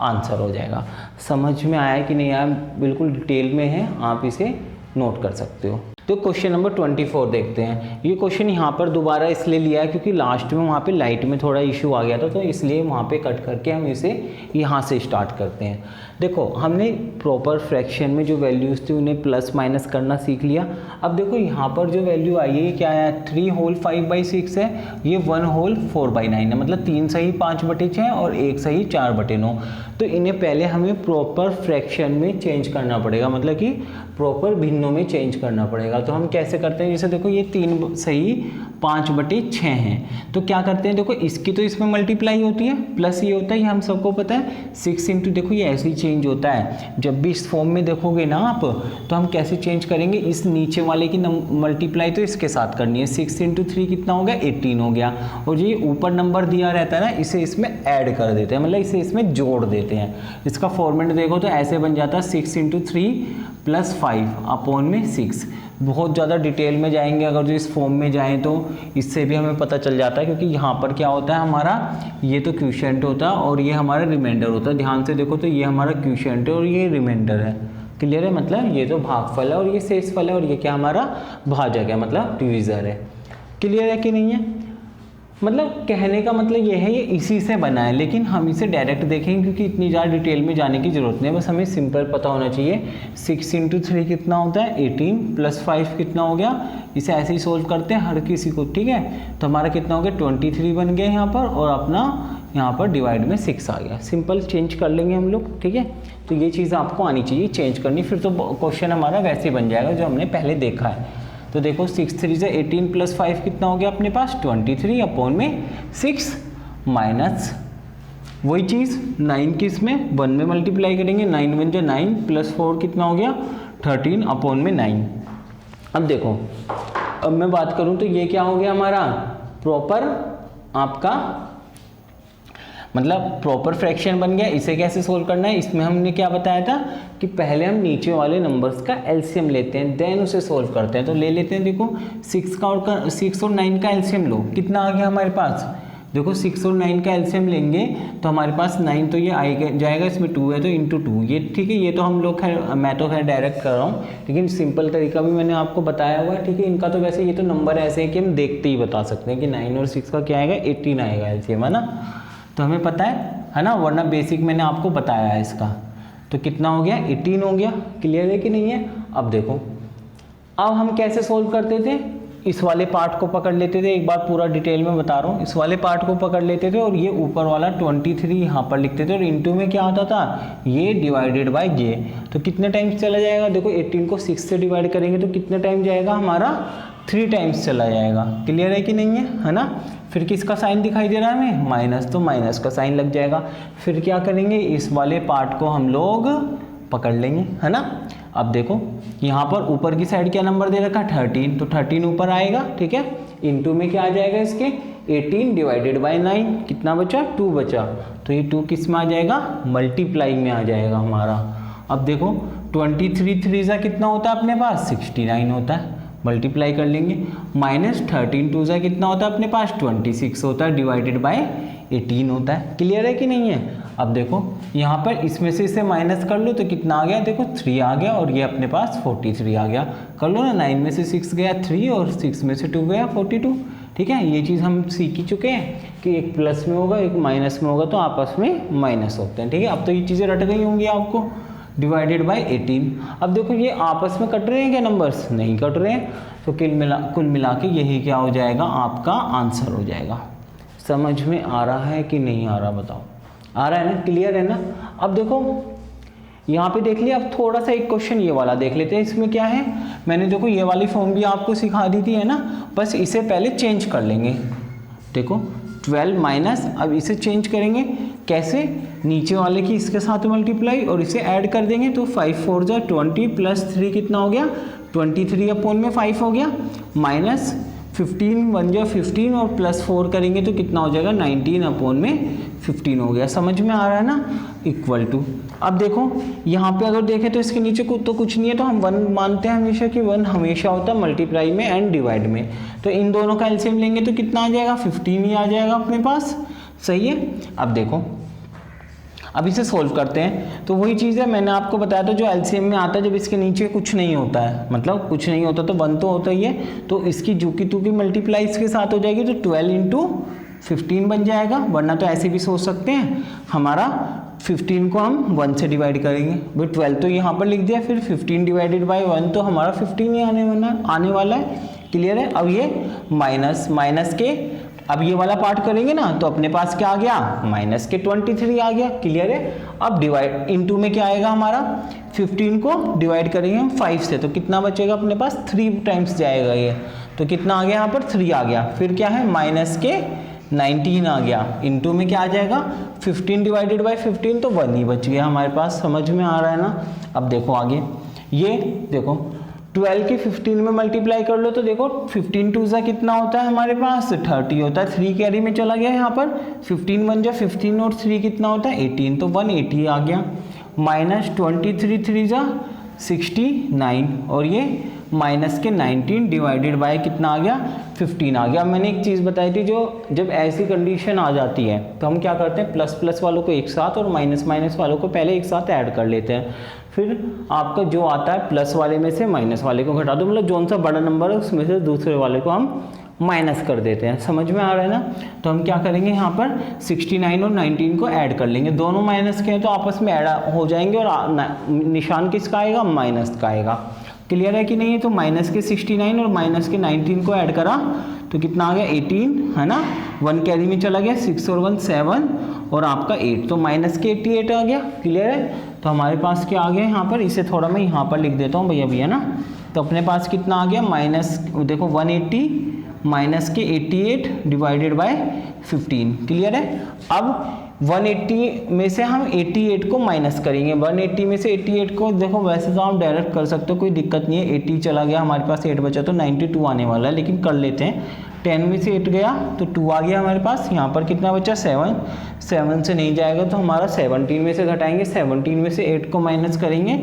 आंसर हो जाएगा। समझ में आया कि नहीं आया, बिल्कुल डिटेल में है, आप इसे नोट कर सकते हो। तो क्वेश्चन नंबर 24 देखते हैं। ये क्वेश्चन यहाँ पर दोबारा इसलिए लिया है क्योंकि लास्ट में वहाँ पे लाइट में थोड़ा इशू आ गया था, तो इसलिए वहाँ पे कट करके हम इसे यहाँ से स्टार्ट करते हैं। देखो हमने प्रॉपर फ्रैक्शन में जो वैल्यूज़ थी उन्हें प्लस माइनस करना सीख लिया। अब देखो यहाँ पर जो वैल्यू आई है क्या है, 3 होल 5/6 है, ये 1 होल 4/9 है, मतलब 3 सही 5/6 और 1 सही 4/9। तो इन्हें पहले हमें प्रॉपर फ्रैक्शन में चेंज करना पड़ेगा, मतलब कि प्रॉपर भिन्नों में चेंज करना पड़ेगा। तो हम कैसे करते हैं, जैसे देखो ये 3 सही 5/6 हैं, तो क्या करते हैं, देखो इसकी तो इसमें मल्टीप्लाई होती है, प्लस ये होता है, ये हम सबको पता है 6 इंटू, देखो ये ऐसे ही चेंज होता है। जब भी इस फॉर्म में देखोगे ना आप, तो हम कैसे चेंज करेंगे, इस नीचे वाले की मल्टीप्लाई तो इसके साथ करनी है, 6 इंटू 3 कितना हो गया, 18 हो गया, और ये ऊपर नंबर दिया रहता है ना, इसे इसमें ऐड कर देते हैं, मतलब इसे इसमें जोड़ देते हैं। इसका फॉर्मेट देखो तो ऐसे बन जाता है 6 इंटू 3 + 5/6। बहुत ज़्यादा डिटेल में जाएंगे अगर जो इस फॉर्म में जाएं तो इससे भी हमें पता चल जाता है, क्योंकि यहाँ पर क्या होता है हमारा, ये तो क्वोशिएंट होता है और ये हमारा रिमाइंडर होता है। ध्यान से देखो तो ये हमारा क्वोशिएंट है और ये रिमाइंडर है। क्लियर है, मतलब ये तो भागफल है और ये शेषफल है, और ये क्या हमारा भाजक है, मतलब डिवीज़र है। क्लियर है कि नहीं है, मतलब कहने का मतलब ये है ये इसी से बना है, लेकिन हम इसे डायरेक्ट देखेंगे क्योंकि इतनी ज़्यादा डिटेल में जाने की ज़रूरत नहीं है, बस हमें सिंपल पता होना चाहिए। 6 इंटू 3 कितना होता है, 18 + 5 कितना हो गया, इसे ऐसे ही सोल्व करते हैं हर किसी को, ठीक है। तो हमारा कितना हो गया, 23 बन गया यहाँ पर, और अपना यहाँ पर डिवाइड में 6 आ गया। सिंपल चेंज कर लेंगे हम लोग, ठीक है। तो ये चीज़ आपको आनी चाहिए चेंज करनी, फिर तो क्वेश्चन हमारा वैसे बन जाएगा जो हमने पहले देखा है। तो देखो 6 3 से 18 + 5 कितना हो गया अपने पास, 23/6 माइनस वही चीज़ 9 की इसमें 1 में मल्टीप्लाई करेंगे, 9 × 1 = 9 + 4 कितना हो गया, 13/9। अब देखो, अब मैं बात करूं तो ये क्या हो गया हमारा प्रॉपर आपका, मतलब प्रॉपर फ्रैक्शन बन गया। इसे कैसे सोल्व करना है, इसमें हमने क्या बताया था कि पहले हम नीचे वाले नंबर्स का एलसीएम लेते हैं, देन उसे सोल्व करते हैं। तो ले लेते हैं, देखो 6 और 9 का एलसीएम लो, कितना आ गया हमारे पास, देखो 6 और 9 का एलसीएम लेंगे तो हमारे पास 9 तो ये आएगा जाएगा, इसमें 2 है तो इंटू 2, ये ठीक है। ये तो हम लोग खैर, मैं तो खैर डायरेक्ट कर रहा हूँ, लेकिन सिंपल तरीका भी मैंने आपको बताया हुआ है, ठीक है। इनका तो वैसे ये तो नंबर ऐसे है कि हम देखते ही बता सकते हैं कि 9 और 6 का क्या आएगा, 18 आएगा एलसीएम, है ना। तो हमें पता है ना, वरना बेसिक मैंने आपको बताया है इसका। तो कितना हो गया, 18 हो गया। क्लियर है कि नहीं है। अब देखो, अब हम कैसे सोल्व करते थे, इस वाले पार्ट को पकड़ लेते थे, एक बार पूरा डिटेल में बता रहा हूँ, इस वाले पार्ट को पकड़ लेते थे और ये ऊपर वाला 23 यहाँ पर लिखते थे, और इंटू में क्या आता था, ये डिवाइडेड बाय जे। तो कितने टाइम्स चला जाएगा, देखो 18 को 6 से डिवाइड करेंगे तो कितने टाइम जाएगा हमारा, 3 टाइम्स चला जाएगा। क्लियर है कि नहीं है ना। फिर किसका साइन दिखाई दे रहा है हमें, माइनस, तो माइनस का साइन लग जाएगा। फिर क्या करेंगे, इस वाले पार्ट को हम लोग पकड़ लेंगे, है ना। अब देखो यहाँ पर ऊपर की साइड क्या नंबर दे रखा है, 13, तो 13 ऊपर आएगा, ठीक है। इंटू में क्या आ जाएगा इसके, 18 डिवाइडेड बाय 9, कितना बचा, 2 बचा। तो ये 2 किस में आ जाएगा, मल्टीप्लाई में आ जाएगा हमारा। अब देखो 23 3 कितना होता है अपने पास, 69 होता है, मल्टीप्लाई कर लेंगे। माइनस 13 2 कितना होता है अपने पास, 26 होता है, डिवाइडेड बाय 18 होता है। क्लियर है कि नहीं है। अब देखो यहाँ पर इसमें से इसे माइनस कर लो तो कितना आ गया, देखो 3 आ गया, और ये अपने पास 43 आ गया। कर लो ना, 9 में से 6 गया 3 और 6 में से 2 गया 42, ठीक है। ये चीज़ हम सीख ही चुके हैं कि एक प्लस में होगा एक माइनस में होगा तो आपस में माइनस होते हैं, ठीक है। अब तो ये चीज़ें रट गई होंगी आपको, डिवाइडेड बाय 18। अब देखो ये आपस में कट रहे हैं क्या नंबर्स, नहीं कट रहे हैं, तो कुल मिला के यही क्या हो जाएगा, आपका आंसर हो जाएगा। समझ में आ रहा है कि नहीं आ रहा, बताओ। आ रहा है ना, क्लियर है ना। अब देखो यहाँ पे देख लिया, अब थोड़ा सा एक क्वेश्चन ये वाला देख लेते हैं। इसमें क्या है, मैंने देखो ये वाली फॉर्म भी आपको सिखा दी थी, है ना, बस इसे पहले चेंज कर लेंगे। देखो 12 माइनस, अब इसे चेंज करेंगे कैसे, नीचे वाले की इसके साथ मल्टीप्लाई और इसे ऐड कर देंगे, तो 5 4 जा 20 + 3 कितना हो गया, 23/5 हो गया, माइनस 15 1 जा 15 और +4 करेंगे तो कितना हो जाएगा, 19/15 हो गया। समझ में आ रहा है ना, इक्वल टू। अब देखो यहाँ पे अगर देखें तो इसके नीचे तो कुछ नहीं है, तो हम 1 मानते हैं हमेशा कि 1 हमेशा होता है मल्टीप्लाई में एंड डिवाइड में। तो इन दोनों का एलसीएम लेंगे तो कितना आ जाएगा, 15 ही आ जाएगा अपने पास, सही है। अब देखो अब इसे सोल्व करते हैं। तो वही चीज़ है, मैंने आपको बताया था जो एलसीएम में आता है जब इसके नीचे कुछ नहीं होता है, मतलब कुछ नहीं होता तो 1 तो होता ही है, तो इसकी जू की तू की मल्टीप्लाई इसके साथ हो जाएगी, तो 12 इंटू 15 बन जाएगा। वरना तो ऐसे भी सोच सकते हैं, हमारा 15 को हम 1 से डिवाइड करेंगे, भाई 12 तो यहाँ पर लिख दिया, फिर 15 डिवाइडेड बाई 1 तो हमारा 15 ही आने वाला है। क्लियर है। अब ये माइनस के, अब ये वाला पार्ट करेंगे ना तो अपने पास क्या आ गया, माइनस के 23 आ गया। क्लियर है। अब डिवाइड इनटू में क्या आएगा हमारा, 15 को डिवाइड करेंगे हम 5 से, तो कितना बचेगा अपने पास, 3 टाइम्स जाएगा ये, तो कितना आ गया यहाँ पर 3 आ गया। फिर क्या है, माइनस के 19 आ गया, इनटू में क्या आ जाएगा 15 डिवाइडेड बाई 15, तो 1 ही बच गया हमारे पास। समझ में आ रहा है ना। अब देखो आगे, ये देखो 12 के 15 में मल्टीप्लाई कर लो तो देखो 15 टू ज़ा कितना होता है हमारे पास 30 होता है, 3 कैरी में चला गया यहाँ पर, 15 बन जाए 15 और 3 कितना होता है 18, तो 180 आ गया। माइनस 23 3 ज़ा 69 और ये माइनस के 19 डिवाइडेड बाय कितना आ गया 15 आ गया। मैंने एक चीज़ बताई थी, जो जब ऐसी कंडीशन आ जाती है तो हम क्या करते हैं, प्लस प्लस वालों को एक साथ और माइनस माइनस वालों को पहले एक साथ ऐड कर लेते हैं, फिर आपका जो आता है प्लस वाले में से माइनस वाले को घटा दो, मतलब जो सा बड़ा नंबर है उसमें से दूसरे वाले को हम माइनस कर देते हैं। समझ में आ रहा है ना। तो हम क्या करेंगे यहाँ पर 69 और 19 को ऐड कर लेंगे, दोनों माइनस के हैं तो आपस में ऐड हो जाएंगे और निशान किसका आएगा, माइनस का आएगा। क्लियर है कि नहीं है। तो माइनस के 69 और माइनस के 19 को ऐड करा तो कितना आ गया 18 है ना, 1 कैरी में चला गया, 6 और 1 7 और आपका 8, तो माइनस के 88 आ गया। क्लियर है। तो हमारे पास क्या आ गया यहाँ पर, इसे थोड़ा मैं यहाँ पर लिख देता हूँ भैया ना। तो अपने पास कितना आ गया, माइनस देखो 180 माइनस के 88 डिवाइडेड बाय 15। क्लियर है। अब 180 में से हम 88 को माइनस करेंगे, 180 में से 88 को देखो वैसे तो आप डायरेक्ट कर सकते हो, कोई दिक्कत नहीं है। 80 चला गया, हमारे पास 8 बचा तो 92 आने वाला है, लेकिन कर लेते हैं। 10 में से 8 गया तो 2 आ गया हमारे पास। यहाँ पर कितना बचा 7 से नहीं जाएगा तो हमारा 17 में से घटाएंगे, 17 में से 8 को माइनस करेंगे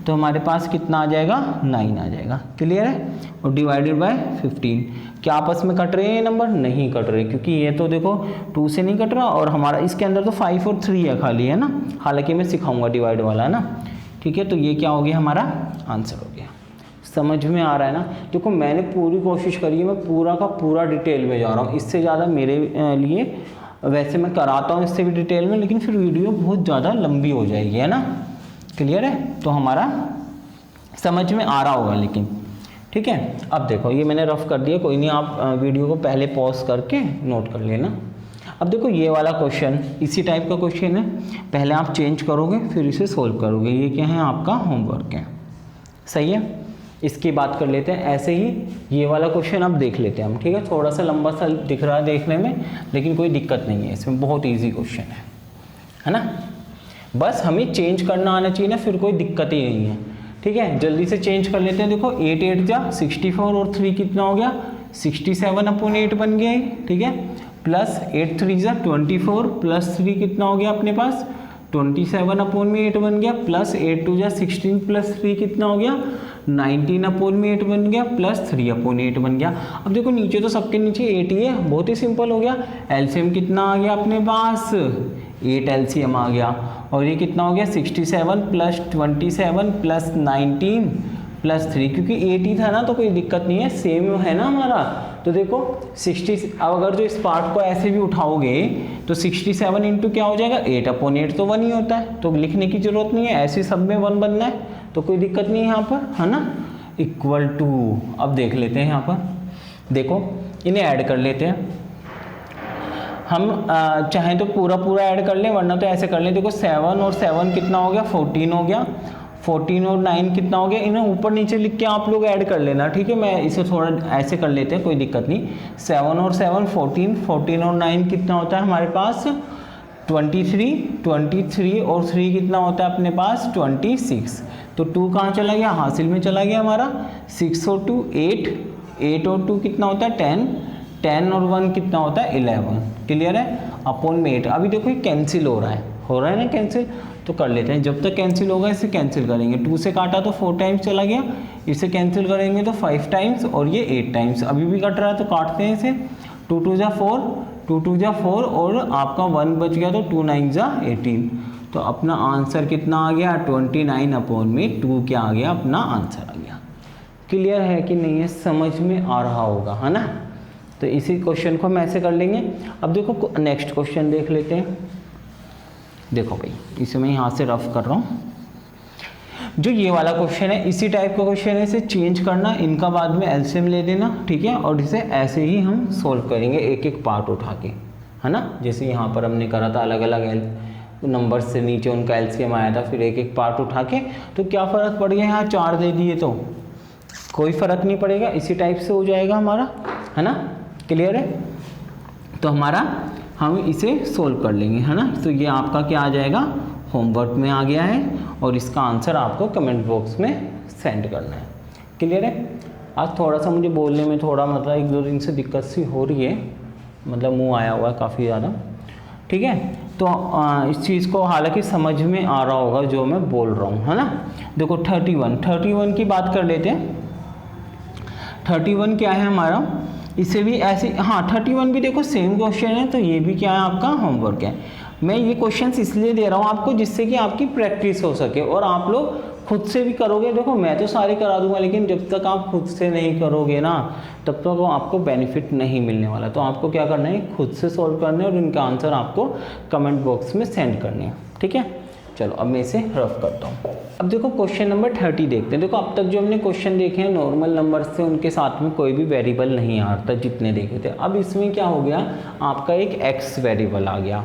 तो हमारे पास कितना आ जाएगा 9 आ जाएगा। क्लियर है। और डिवाइडेड बाय 15, क्या आपस में कट रहे हैं ये नंबर, नहीं कट रहे, क्योंकि ये तो देखो 2 से नहीं कट रहा और हमारा इसके अंदर तो 5 और 3 है खाली, है ना। हालांकि मैं सिखाऊंगा डिवाइड वाला, है ना। ठीक है। तो ये क्या हो गया, हमारा आंसर हो गया। समझ में आ रहा है ना। देखो मैंने पूरी कोशिश करी है, मैं पूरा का पूरा डिटेल में जा रहा हूँ, इससे ज़्यादा मेरे लिए वैसे मैं कराता हूँ इससे भी डिटेल में, लेकिन फिर वीडियो बहुत ज़्यादा लंबी हो जाएगी, है ना। क्लियर है। तो हमारा समझ में आ रहा होगा लेकिन, ठीक है। अब देखो ये मैंने रफ कर दिया, कोई नहीं, आप वीडियो को पहले पॉज करके नोट कर लेना। अब देखो ये वाला क्वेश्चन इसी टाइप का क्वेश्चन है, पहले आप चेंज करोगे फिर इसे सोल्व करोगे। ये क्या है, आपका होमवर्क है। सही है। इसकी बात कर लेते हैं। ऐसे ही ये वाला क्वेश्चन अब देख लेते हैं हम, ठीक है। थोड़ा सा लंबा सा दिख रहा है देखने में, लेकिन कोई दिक्कत नहीं है इसमें, बहुत ईजी क्वेश्चन है ना। बस हमें चेंज करना आना चाहिए ना, फिर कोई दिक्कत ही नहीं है। ठीक है। जल्दी से चेंज कर लेते हैं। देखो 8 8 जा 64 और 3 कितना हो गया 67/8 बन गया। ठीक है। प्लस 8 3 जा 24 प्लस 3 कितना हो गया अपने पास 27/8 बन गया, प्लस 8 2 जा 16 प्लस 3 कितना हो गया 19/8 बन गया, प्लस 3/8 बन गया। अब देखो नीचे तो सबके नीचे 8 ही है, बहुत ही सिंपल हो गया। एलसीएम कितना आ गया अपने पास 8 एलसीएम आ गया, और ये कितना हो गया 67 प्लस 27 प्लस 19 प्लस 3, क्योंकि 8 ही था ना तो कोई दिक्कत नहीं है, सेम है ना हमारा। तो देखो 60, अब अगर जो इस पार्ट को ऐसे भी उठाओगे तो 67 इंटू क्या हो जाएगा 8/8, तो 1 ही होता है, तो लिखने की जरूरत नहीं है, ऐसे सब में 1 बनना है, तो कोई दिक्कत नहीं है यहाँ पर, है ना। इक्वल टू, अब देख लेते हैं यहाँ पर, देखो इन्हें ऐड कर लेते हैं हम। चाहें तो पूरा पूरा ऐड कर लें, वरना तो ऐसे कर लें। देखो 7 और 7 कितना हो गया 14 हो गया, 14 और 9 कितना हो गया, इन्हें ऊपर नीचे लिख के आप लोग ऐड कर लेना। ठीक है। मैं इसे थोड़ा ऐसे कर लेते हैं, कोई दिक्कत नहीं। 7 और 7 14, 14 और 9 कितना होता है हमारे पास 23, 23 और 3 कितना होता है अपने पास 26। तो 2 कहाँ चला गया, हासिल में चला गया हमारा। 6 और 2 8, 8 और 2 कितना होता है 10, 10 और 1 कितना होता है 11। क्लियर है। अपॉन में 8। अभी देखो ये कैंसिल हो रहा है ना कैंसिल, तो कर लेते हैं। जब तक कैंसिल होगा इसे कैंसिल करेंगे। 2 से काटा तो 4 टाइम्स चला गया, इसे कैंसिल करेंगे तो 5 टाइम्स, और ये 8 टाइम्स। अभी भी कट रहा है तो काटते हैं इसे। 2 2 जा 4, 2 2 जा 4 और आपका 1 बच गया, तो 2 9 जा 18। तो अपना आंसर कितना आ गया 29/2 क्या आ गया, अपना आंसर आ गया। क्लियर है कि नहीं है, समझ में आ रहा होगा, है ना। तो इसी क्वेश्चन को हम ऐसे कर लेंगे। अब देखो नेक्स्ट क्वेश्चन देख लेते हैं। देखो भाई इसे मैं यहाँ से रफ कर रहा हूँ। जो ये वाला क्वेश्चन है इसी टाइप का क्वेश्चन है, इसे चेंज करना, इनका बाद में एलसीएम ले देना, ठीक है। और इसे ऐसे ही हम सोल्व करेंगे एक एक पार्ट उठा के, है ना। जैसे यहाँ पर हमने करा था, अलग अलग नंबर से नीचे उनका एलसीएम आया था, फिर एक एक पार्ट उठा के। तो क्या फ़र्क पड़ गया, यहाँ 4 दे दिए तो कोई फ़र्क नहीं पड़ेगा, इसी टाइप से हो जाएगा हमारा, है ना। क्लियर है। तो हमारा हम इसे सोल्व कर लेंगे, है ना। तो ये आपका क्या आ जाएगा, होमवर्क में आ गया है और इसका आंसर आपको कमेंट बॉक्स में सेंड करना है। क्लियर है। आज थोड़ा सा मुझे बोलने में थोड़ा मतलब 1-2 दिन से दिक्कत सी हो रही है, मतलब मुंह आया हुआ है काफ़ी ज़्यादा, ठीक है। तो इस चीज़ को हालांकि समझ में आ रहा होगा जो मैं बोल रहा हूँ, है ना। देखो 31 की बात कर लेते हैं। 31 क्या है हमारा, इसे भी ऐसे, हाँ 31 भी देखो सेम क्वेश्चन है, तो ये भी क्या है आपका होमवर्क है। मैं ये क्वेश्चंस इसलिए दे रहा हूँ आपको जिससे कि आपकी प्रैक्टिस हो सके और आप लोग खुद से भी करोगे। देखो मैं तो सारे करा दूंगा, लेकिन जब तक आप खुद से नहीं करोगे ना, तब तक वो आपको बेनिफिट नहीं मिलने वाला। तो आपको क्या करना है, खुद से सॉल्व करना है और इनका आंसर आपको कमेंट बॉक्स में सेंड करने हैं, ठीक है। चलो अब मैं इसे रफ करता हूँ। अब देखो क्वेश्चन नंबर 30 देखते हैं। देखो अब तक जो हमने क्वेश्चन देखे हैं नॉर्मल नंबर से, उनके साथ में कोई भी वेरिएबल नहीं आता जितने देखे थे। अब इसमें क्या हो गया, आपका एक एक्स वेरिएबल आ गया।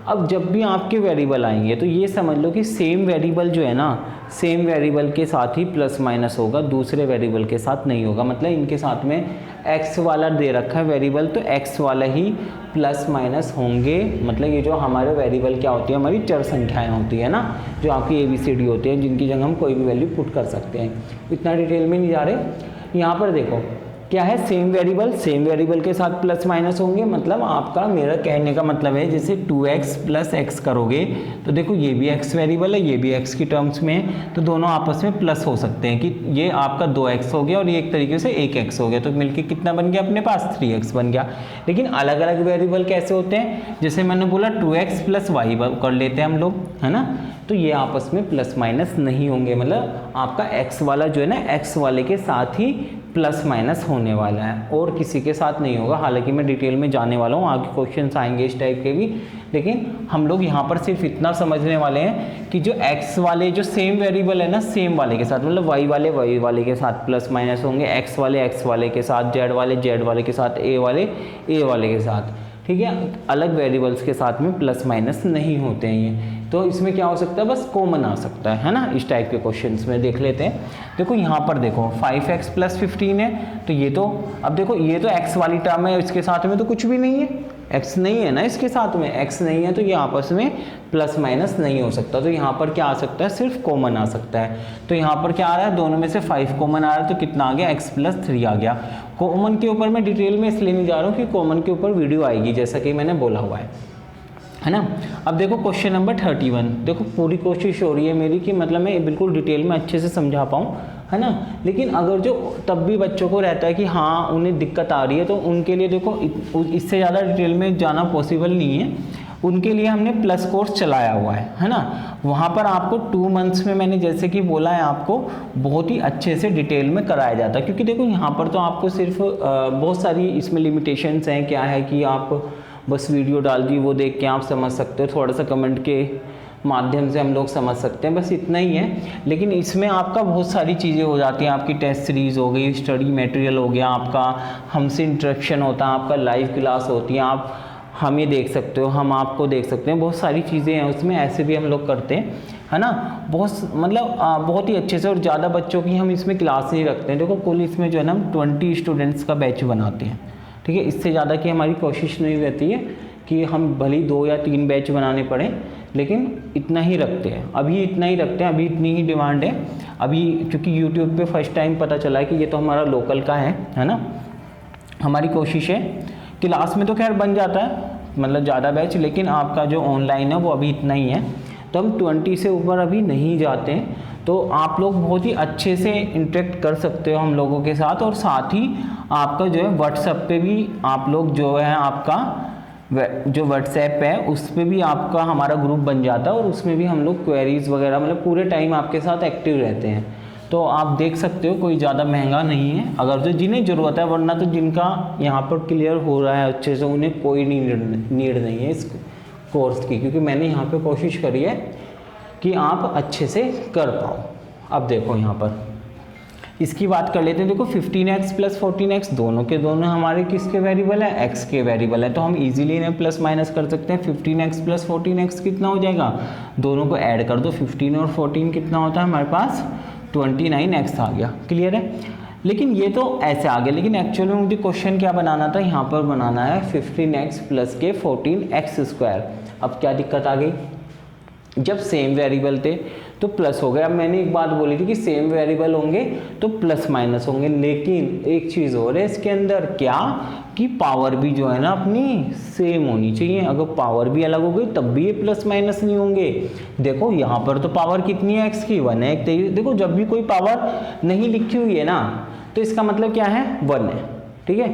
अब जब भी आपके वेरिएबल आएंगे तो ये समझ लो कि सेम वेरिएबल जो है ना, सेम वेरिएबल के साथ ही प्लस माइनस होगा, दूसरे वेरिएबल के साथ नहीं होगा। मतलब इनके साथ में एक्स वाला दे रखा है वेरिएबल, तो एक्स वाला ही प्लस माइनस होंगे। मतलब ये जो हमारे वेरिएबल क्या होती है, हमारी चर संख्याएं होती है ना, जो आपकी ABCD होती है, जिनकी जगह हम कोई भी वैल्यू पुट कर सकते हैं। इतना डिटेल में नहीं जा रहे। यहाँ पर देखो क्या है, सेम वेरिएबल के साथ प्लस माइनस होंगे। मतलब आपका, मेरा कहने का मतलब है, जैसे 2x + x करोगे तो देखो ये भी x वेरिएबल है, ये भी x की टर्म्स में है, तो दोनों आपस में प्लस हो सकते हैं कि ये आपका 2x हो गया और ये एक तरीके से 1x हो गया, तो मिलके कितना बन गया अपने पास, 3x बन गया। लेकिन अलग अलग वेरिएबल कैसे होते हैं, जैसे मैंने बोला 2x + y कर लेते हैं हम लोग, है ना। तो ये आपस में प्लस माइनस नहीं होंगे। मतलब आपका x वाला जो है ना, x वाले के साथ ही प्लस माइनस होने वाला है और किसी के साथ नहीं होगा। हालांकि मैं डिटेल में जाने वाला हूँ, आगे क्वेश्चंस आएंगे इस टाइप के भी, लेकिन हम लोग यहाँ पर सिर्फ इतना समझने वाले हैं कि जो x वाले जो सेम वेरिएबल है ना, सेम वाले के साथ, मतलब y वाले के साथ प्लस माइनस होंगे, x वाले के साथ, z वाले के साथ, a वाले के साथ, ठीक है। अलग वेरिएबल्स के साथ में प्लस माइनस नहीं होते हैं ये। तो इसमें क्या हो सकता है, बस कॉमन आ सकता है ना। इस टाइप के क्वेश्चंस में देख लेते हैं। देखो यहाँ पर देखो 5x + 15 है, तो ये तो, अब देखो ये तो x वाली टर्म है, इसके साथ में तो कुछ भी नहीं है, x नहीं है ना, इसके साथ में x नहीं है, तो ये आपस में प्लस माइनस नहीं हो सकता। तो यहाँ पर क्या आ सकता है, सिर्फ कॉमन आ सकता है। तो यहाँ पर क्या आ रहा है, दोनों में से 5 कॉमन आ रहा है, तो कितना आ गया, x + 3 आ गया। कॉमन के ऊपर मैं डिटेल में इसलिए नहीं जा रहा हूँ कि कॉमन के ऊपर वीडियो आएगी, जैसा कि मैंने बोला हुआ है ना। अब देखो क्वेश्चन नंबर 31। देखो पूरी कोशिश हो रही है मेरी कि मतलब मैं बिल्कुल डिटेल में अच्छे से समझा पाऊँ, है ना। लेकिन अगर जो तब भी बच्चों को रहता है कि हाँ उन्हें दिक्कत आ रही है, तो उनके लिए देखो इससे ज़्यादा डिटेल में जाना पॉसिबल नहीं है। उनके लिए हमने प्लस कोर्स चलाया हुआ है ना। वहाँ पर आपको 2 मंथ्स में, मैंने जैसे कि बोला है, आपको बहुत ही अच्छे से डिटेल में कराया जाता है। क्योंकि देखो यहाँ पर तो आपको सिर्फ बहुत सारी इसमें लिमिटेशंस हैं। क्या है कि आप बस वीडियो डाल दी, वो देख के आप समझ सकते हो, थोड़ा सा कमेंट के माध्यम से हम लोग समझ सकते हैं, बस इतना ही है। लेकिन इसमें आपका बहुत सारी चीज़ें हो जाती हैं। आपकी टेस्ट सीरीज़ हो गई, स्टडी मटेरियल हो गया, आपका हमसे इंटरेक्शन होता है, आपका लाइव क्लास होती है, आप हमें देख सकते हो, हम आपको देख सकते हैं, बहुत सारी चीज़ें हैं उसमें। ऐसे भी हम लोग करते हैं, है ना। बहुत मतलब बहुत ही अच्छे से, और ज़्यादा बच्चों की हम इसमें क्लास नहीं रखते हैं। देखो कुल इसमें जो है ना, हम 20 स्टूडेंट्स का बैच बनाते हैं, ठीक है। इससे ज़्यादा की हमारी कोशिश नहीं रहती है कि हम भले 2 या 3 बैच बनाने पड़े, लेकिन इतना ही रखते हैं, अभी इतना ही रखते हैं, अभी इतनी ही डिमांड है अभी। क्योंकि यूट्यूब पे फर्स्ट टाइम पता चला है कि ये तो हमारा लोकल का है ना। हमारी कोशिश है, क्लास में तो खैर बन जाता है मतलब ज़्यादा बैच, लेकिन आपका जो ऑनलाइन है वो अभी इतना ही है। तो हम 20 से ऊपर अभी नहीं जाते हैं। तो आप लोग बहुत ही अच्छे से इंटरेक्ट कर सकते हो हम लोगों के साथ, और साथ ही आपका जो है व्हाट्सएप पे भी आप लोग जो है आपका जो व्हाट्सएप है उस पर भी आपका हमारा ग्रुप बन जाता है और उसमें भी हम लोग क्वेरीज वगैरह मतलब पूरे टाइम आपके साथ एक्टिव रहते हैं। तो आप देख सकते हो कोई ज़्यादा महंगा नहीं है अगर तो जिन्हें ज़रूरत है, वरना तो जिनका यहाँ पर क्लियर हो रहा है अच्छे से उन्हें कोई नीड नहीं है इस कोर्स की, क्योंकि मैंने यहाँ पे कोशिश करी है कि आप अच्छे से कर पाओ। अब देखो यहाँ पर इसकी बात कर लेते हैं। देखो 15x प्लस 14x दोनों के दोनों हमारे किसके वेरिएबल है, x के वेरिएबल है, तो हम इजीली इन्हें प्लस माइनस कर सकते हैं। 15x प्लस 14x कितना हो जाएगा, दोनों को ऐड कर दो, 15 और 14 कितना होता है हमारे पास 29x आ गया। क्लियर है, लेकिन ये तो ऐसे आ गया, लेकिन एक्चुअली में मुझे क्वेश्चन क्या बनाना था, यहाँ पर बनाना है 15x प्लस के 14x स्क्वायर। अब क्या दिक्कत आ गई, जब सेम वेरिएबल थे तो प्लस हो गया। अब मैंने एक बात बोली थी कि सेम वेरिएबल होंगे तो प्लस माइनस होंगे, लेकिन एक चीज़ और है इसके अंदर, क्या कि पावर भी जो है ना अपनी सेम होनी चाहिए। अगर पावर भी अलग हो गई तब भी ये प्लस माइनस नहीं होंगे। देखो यहाँ पर तो पावर कितनी है x की 1 है। देखो जब भी कोई पावर नहीं लिखी हुई है ना तो इसका मतलब क्या है 1 है। ठीक है,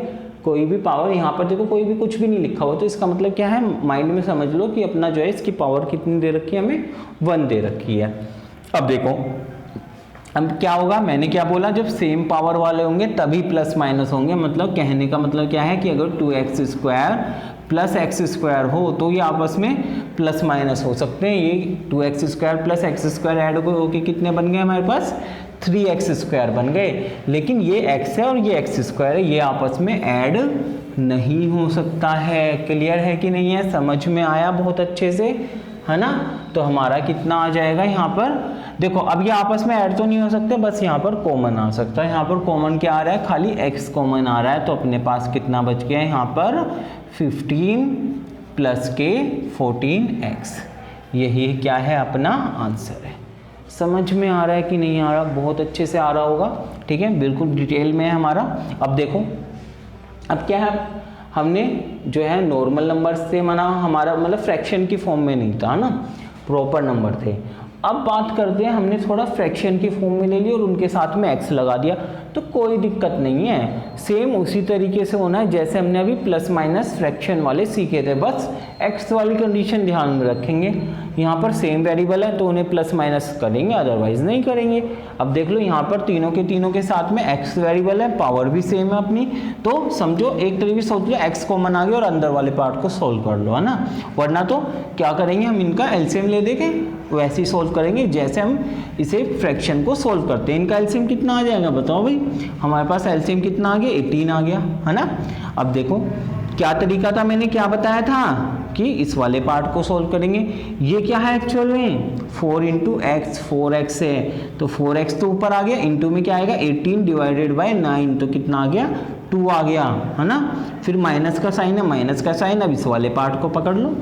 कोई भी पावर यहाँ पर देखो कोई भी कुछ भी नहीं लिखा हुआ तो इसका मतलब क्या है, माइंड में समझ लो कि अपना जो है इसकी पावर कितनी दे रखी है, हमें 1 दे रखी है। अब देखो अब क्या होगा, मैंने क्या बोला, जब सेम पावर वाले होंगे तभी प्लस माइनस होंगे। मतलब कहने का मतलब क्या है कि अगर 2x square plus x square हो तो ये आपस में प्लस माइनस हो सकते हैं। ये 2x square plus x square add होके कितने बन गए हमारे पास 3x स्क्वायर बन गए। लेकिन ये x है और ये x स्क्वायर है, ये आपस में ऐड नहीं हो सकता है। क्लियर है कि नहीं है, समझ में आया बहुत अच्छे से, है ना। तो हमारा कितना आ जाएगा यहाँ पर, देखो अब ये आपस में ऐड तो नहीं हो सकते, बस यहाँ पर कॉमन आ सकता है। यहाँ पर कॉमन क्या आ रहा है, खाली x कॉमन आ रहा है, तो अपने पास कितना बच गया यहाँ पर 15 प्लस के 14x। यही क्या है अपना आंसर है। समझ में आ रहा है कि नहीं आ रहा, बहुत अच्छे से आ रहा होगा। ठीक है, बिल्कुल डिटेल में है हमारा। अब देखो अब क्या है, हमने जो है नॉर्मल नंबर से मना, हमारा मतलब फ्रैक्शन की फॉर्म में नहीं था ना, प्रॉपर नंबर थे। अब बात करते हैं, हमने थोड़ा फ्रैक्शन की फॉर्म में ले लिया और उनके साथ में x लगा दिया, तो कोई दिक्कत नहीं है। सेम उसी तरीके से होना है जैसे हमने अभी प्लस माइनस फ्रैक्शन वाले सीखे थे, बस x वाली कंडीशन ध्यान में रखेंगे। यहाँ पर सेम वेरिएबल है तो उन्हें प्लस माइनस करेंगे, अदरवाइज नहीं करेंगे। अब देख लो यहाँ पर तीनों के साथ में x वेरिएबल है, पावर भी सेम है अपनी, तो समझो एक तरीके से सोच लो x कॉमन आ गया और अंदर वाले पार्ट को सोल्व कर लो, है ना। वरना तो क्या करेंगे, हम इनका एलसीएम ले देंगे, वैसे ही सोल्व करेंगे जैसे हम इसे फ्रैक्शन को सोल्व करते हैं। इनका एलसीएम कितना आ जाएगा बताओ भाई, हमारे पास एलसीएम कितना आ गया 18 आ गया, है ना। अब देखो क्या तरीका था, मैंने क्या बताया था कि इस वाले पार्ट को सोल्व करेंगे। ये क्या है एक्चुअल में 4 इंटू एक्स, 4x है तो 4x तो ऊपर आ गया, इंटू में क्या आएगा 18 डिवाइडेड बाय 9, तो कितना आ गया 2 आ गया, है ना। फिर माइनस का साइन है, माइनस का साइन, अब इस वाले पार्ट को पकड़ लो,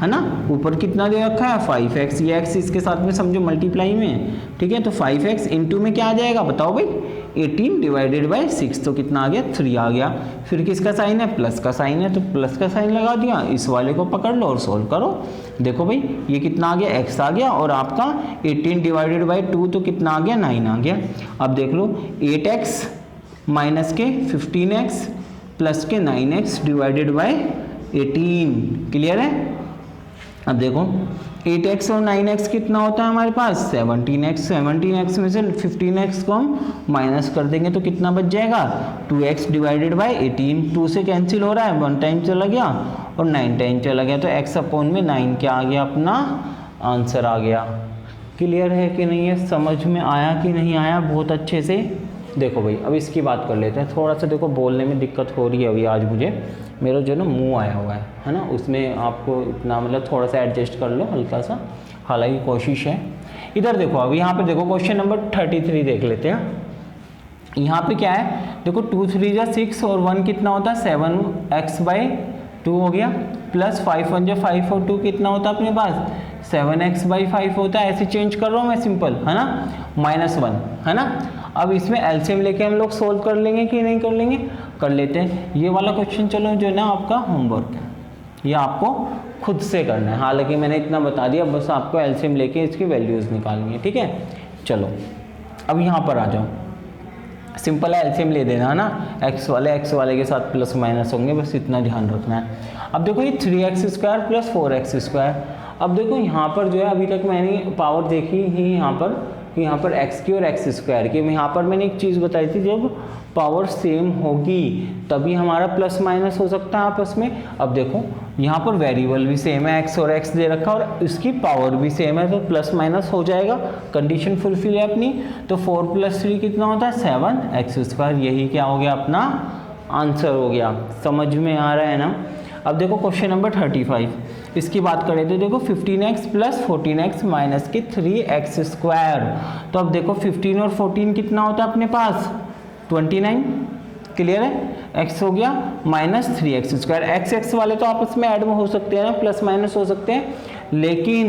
है ना। ऊपर कितना दे रखा है 5x, ये x इसके साथ में समझो मल्टीप्लाई में, ठीक है। तो 5x इंटू में क्या आ जाएगा बताओ भाई 18 डिवाइडेड बाय 6, तो कितना आ गया 3 आ गया। फिर किसका साइन है, प्लस का साइन है, तो प्लस का साइन लगा दिया, इस वाले को पकड़ लो और सोल्व करो। देखो भाई ये कितना आ गया x आ गया, और आपका 18 डिवाइडेड बाय 2 तो कितना आ गया 9 आ गया। अब देख लो 8x माइनस के 15x प्लस के 9x डिवाइडेड बाय 18। क्लियर है। अब देखो 8x और 9x कितना होता है हमारे पास 17x, 17x में से 15x को हम माइनस कर देंगे तो कितना बच जाएगा 2x डिवाइडेड बाय 18। 2 से कैंसिल हो रहा है, 1 टाइम चला गया और 9 टाइम चला गया, तो x अपॉन में 9 क्या आ गया अपना आंसर आ गया। क्लियर है कि नहीं है, समझ में आया कि नहीं आया बहुत अच्छे से। देखो भाई अब इसकी बात कर लेते हैं। थोड़ा सा देखो बोलने में दिक्कत हो रही है अभी, आज मुझे मेरा जो ना मुंह आया हुआ है ना, उसमें आपको इतना मतलब थोड़ा सा एडजस्ट कर लो हल्का सा, हालांकि कोशिश है। इधर देखो अब यहाँ पे देखो क्वेश्चन नंबर 33 देख लेते हैं। यहाँ पे क्या है देखो 2 3 जा 6 और 1 कितना होता है 7x बाई 2 हो गया, प्लस 5 1 जा 5 और 2 कितना होता है अपने पास 7x बाई 5 होता है। ऐसे चेंज कर रहा हूँ मैं सिंपल, है ना, -1, है ना। अब इसमें एलसीएम लेके हम लोग सोल्व कर लेंगे कि नहीं कर लेंगे, कर लेते हैं। ये वाला क्वेश्चन चलो जो है ना आपका होमवर्क है, ये आपको खुद से करना है, हालांकि मैंने इतना बता दिया, बस आपको एलसीएम लेके इसकी वैल्यूज़ निकालनी है, ठीक है। चलो अब यहाँ पर आ जाओ, सिंपल है, एलसीएम ले देना है ना, एक्स वाले के साथ प्लस माइनस होंगे, बस इतना ध्यान रखना है। अब देखो ये 3x² प्लस 4x²। अब देखो यहाँ पर जो है अभी तक मैंने पावर देखी ही यहाँ पर x की और x² की। यहाँ पर मैंने एक चीज़ बताई थी, जब पावर सेम होगी तभी हमारा प्लस माइनस हो सकता है आपस में। अब देखो यहाँ पर वेरिएबल भी सेम है, x और x दे रखा और इसकी पावर भी सेम है, तो प्लस माइनस हो जाएगा, कंडीशन फुलफिल है अपनी। तो 4 + 3 कितना होता है 7x²। यही क्या हो गया अपना आंसर हो गया। समझ में आ रहा है ना। अब देखो क्वेश्चन नंबर 35, इसकी बात करें तो देखो 15x + 14x - के 3x²। तो अब देखो 15 और 14 कितना होता है अपने पास 29, क्लियर है। x हो गया -3x²। x वाले तो आपस में ऐड में हो सकते हैं ना, प्लस माइनस हो सकते हैं, लेकिन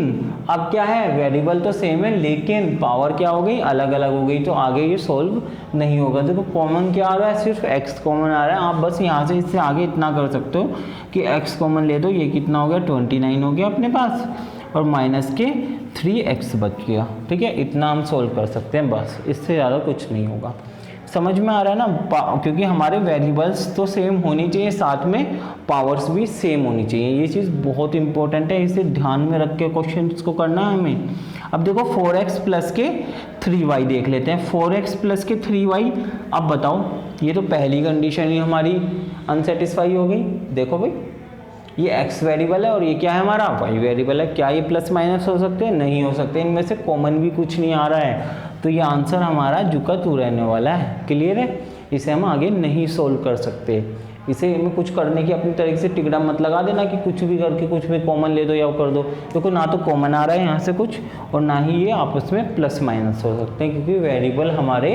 अब क्या है वेरिएबल तो सेम है लेकिन पावर क्या हो गई अलग अलग हो गई, तो आगे ये सोल्व नहीं होगा। देखो कॉमन क्या आ रहा है, सिर्फ x कॉमन आ रहा है। आप बस यहाँ से इससे आगे इतना कर सकते हो कि x कॉमन ले दो, ये कितना हो गया 29 हो गया अपने पास, और माइनस के 3x बच गया। ठीक है, इतना हम सोल्व कर सकते हैं, बस इससे ज़्यादा कुछ नहीं होगा। समझ में आ रहा है ना, क्योंकि हमारे वेरिएबल्स तो सेम होनी चाहिए, साथ में पावर्स भी सेम होनी चाहिए। ये चीज़ बहुत इंपॉर्टेंट है, इसे ध्यान में रख के क्वेश्चन को करना है हमें। अब देखो 4x + के 3y देख लेते हैं। 4x + के 3y, अब बताओ, ये तो पहली कंडीशन ही हमारी अनसेटिस्फाई हो गई। देखो भाई ये x वेरिएबल है और ये क्या है हमारा y वेरिएबल है, क्या ये प्लस माइनस हो सकते हैं? नहीं हो सकते, इनमें से कॉमन भी कुछ नहीं आ रहा है, तो ये आंसर हमारा जुका तू रहने वाला है। क्लियर है, इसे हम आगे नहीं सोल्व कर सकते। इसे में कुछ करने की अपनी तरीके से टिकड़ा मत लगा देना कि कुछ भी करके कुछ भी कॉमन ले दो या कर दो, क्योंकि ना तो कॉमन आ रहा है यहाँ से कुछ और ना ही ये आपस में प्लस माइनस हो सकते हैं, क्योंकि वेरिएबल हमारे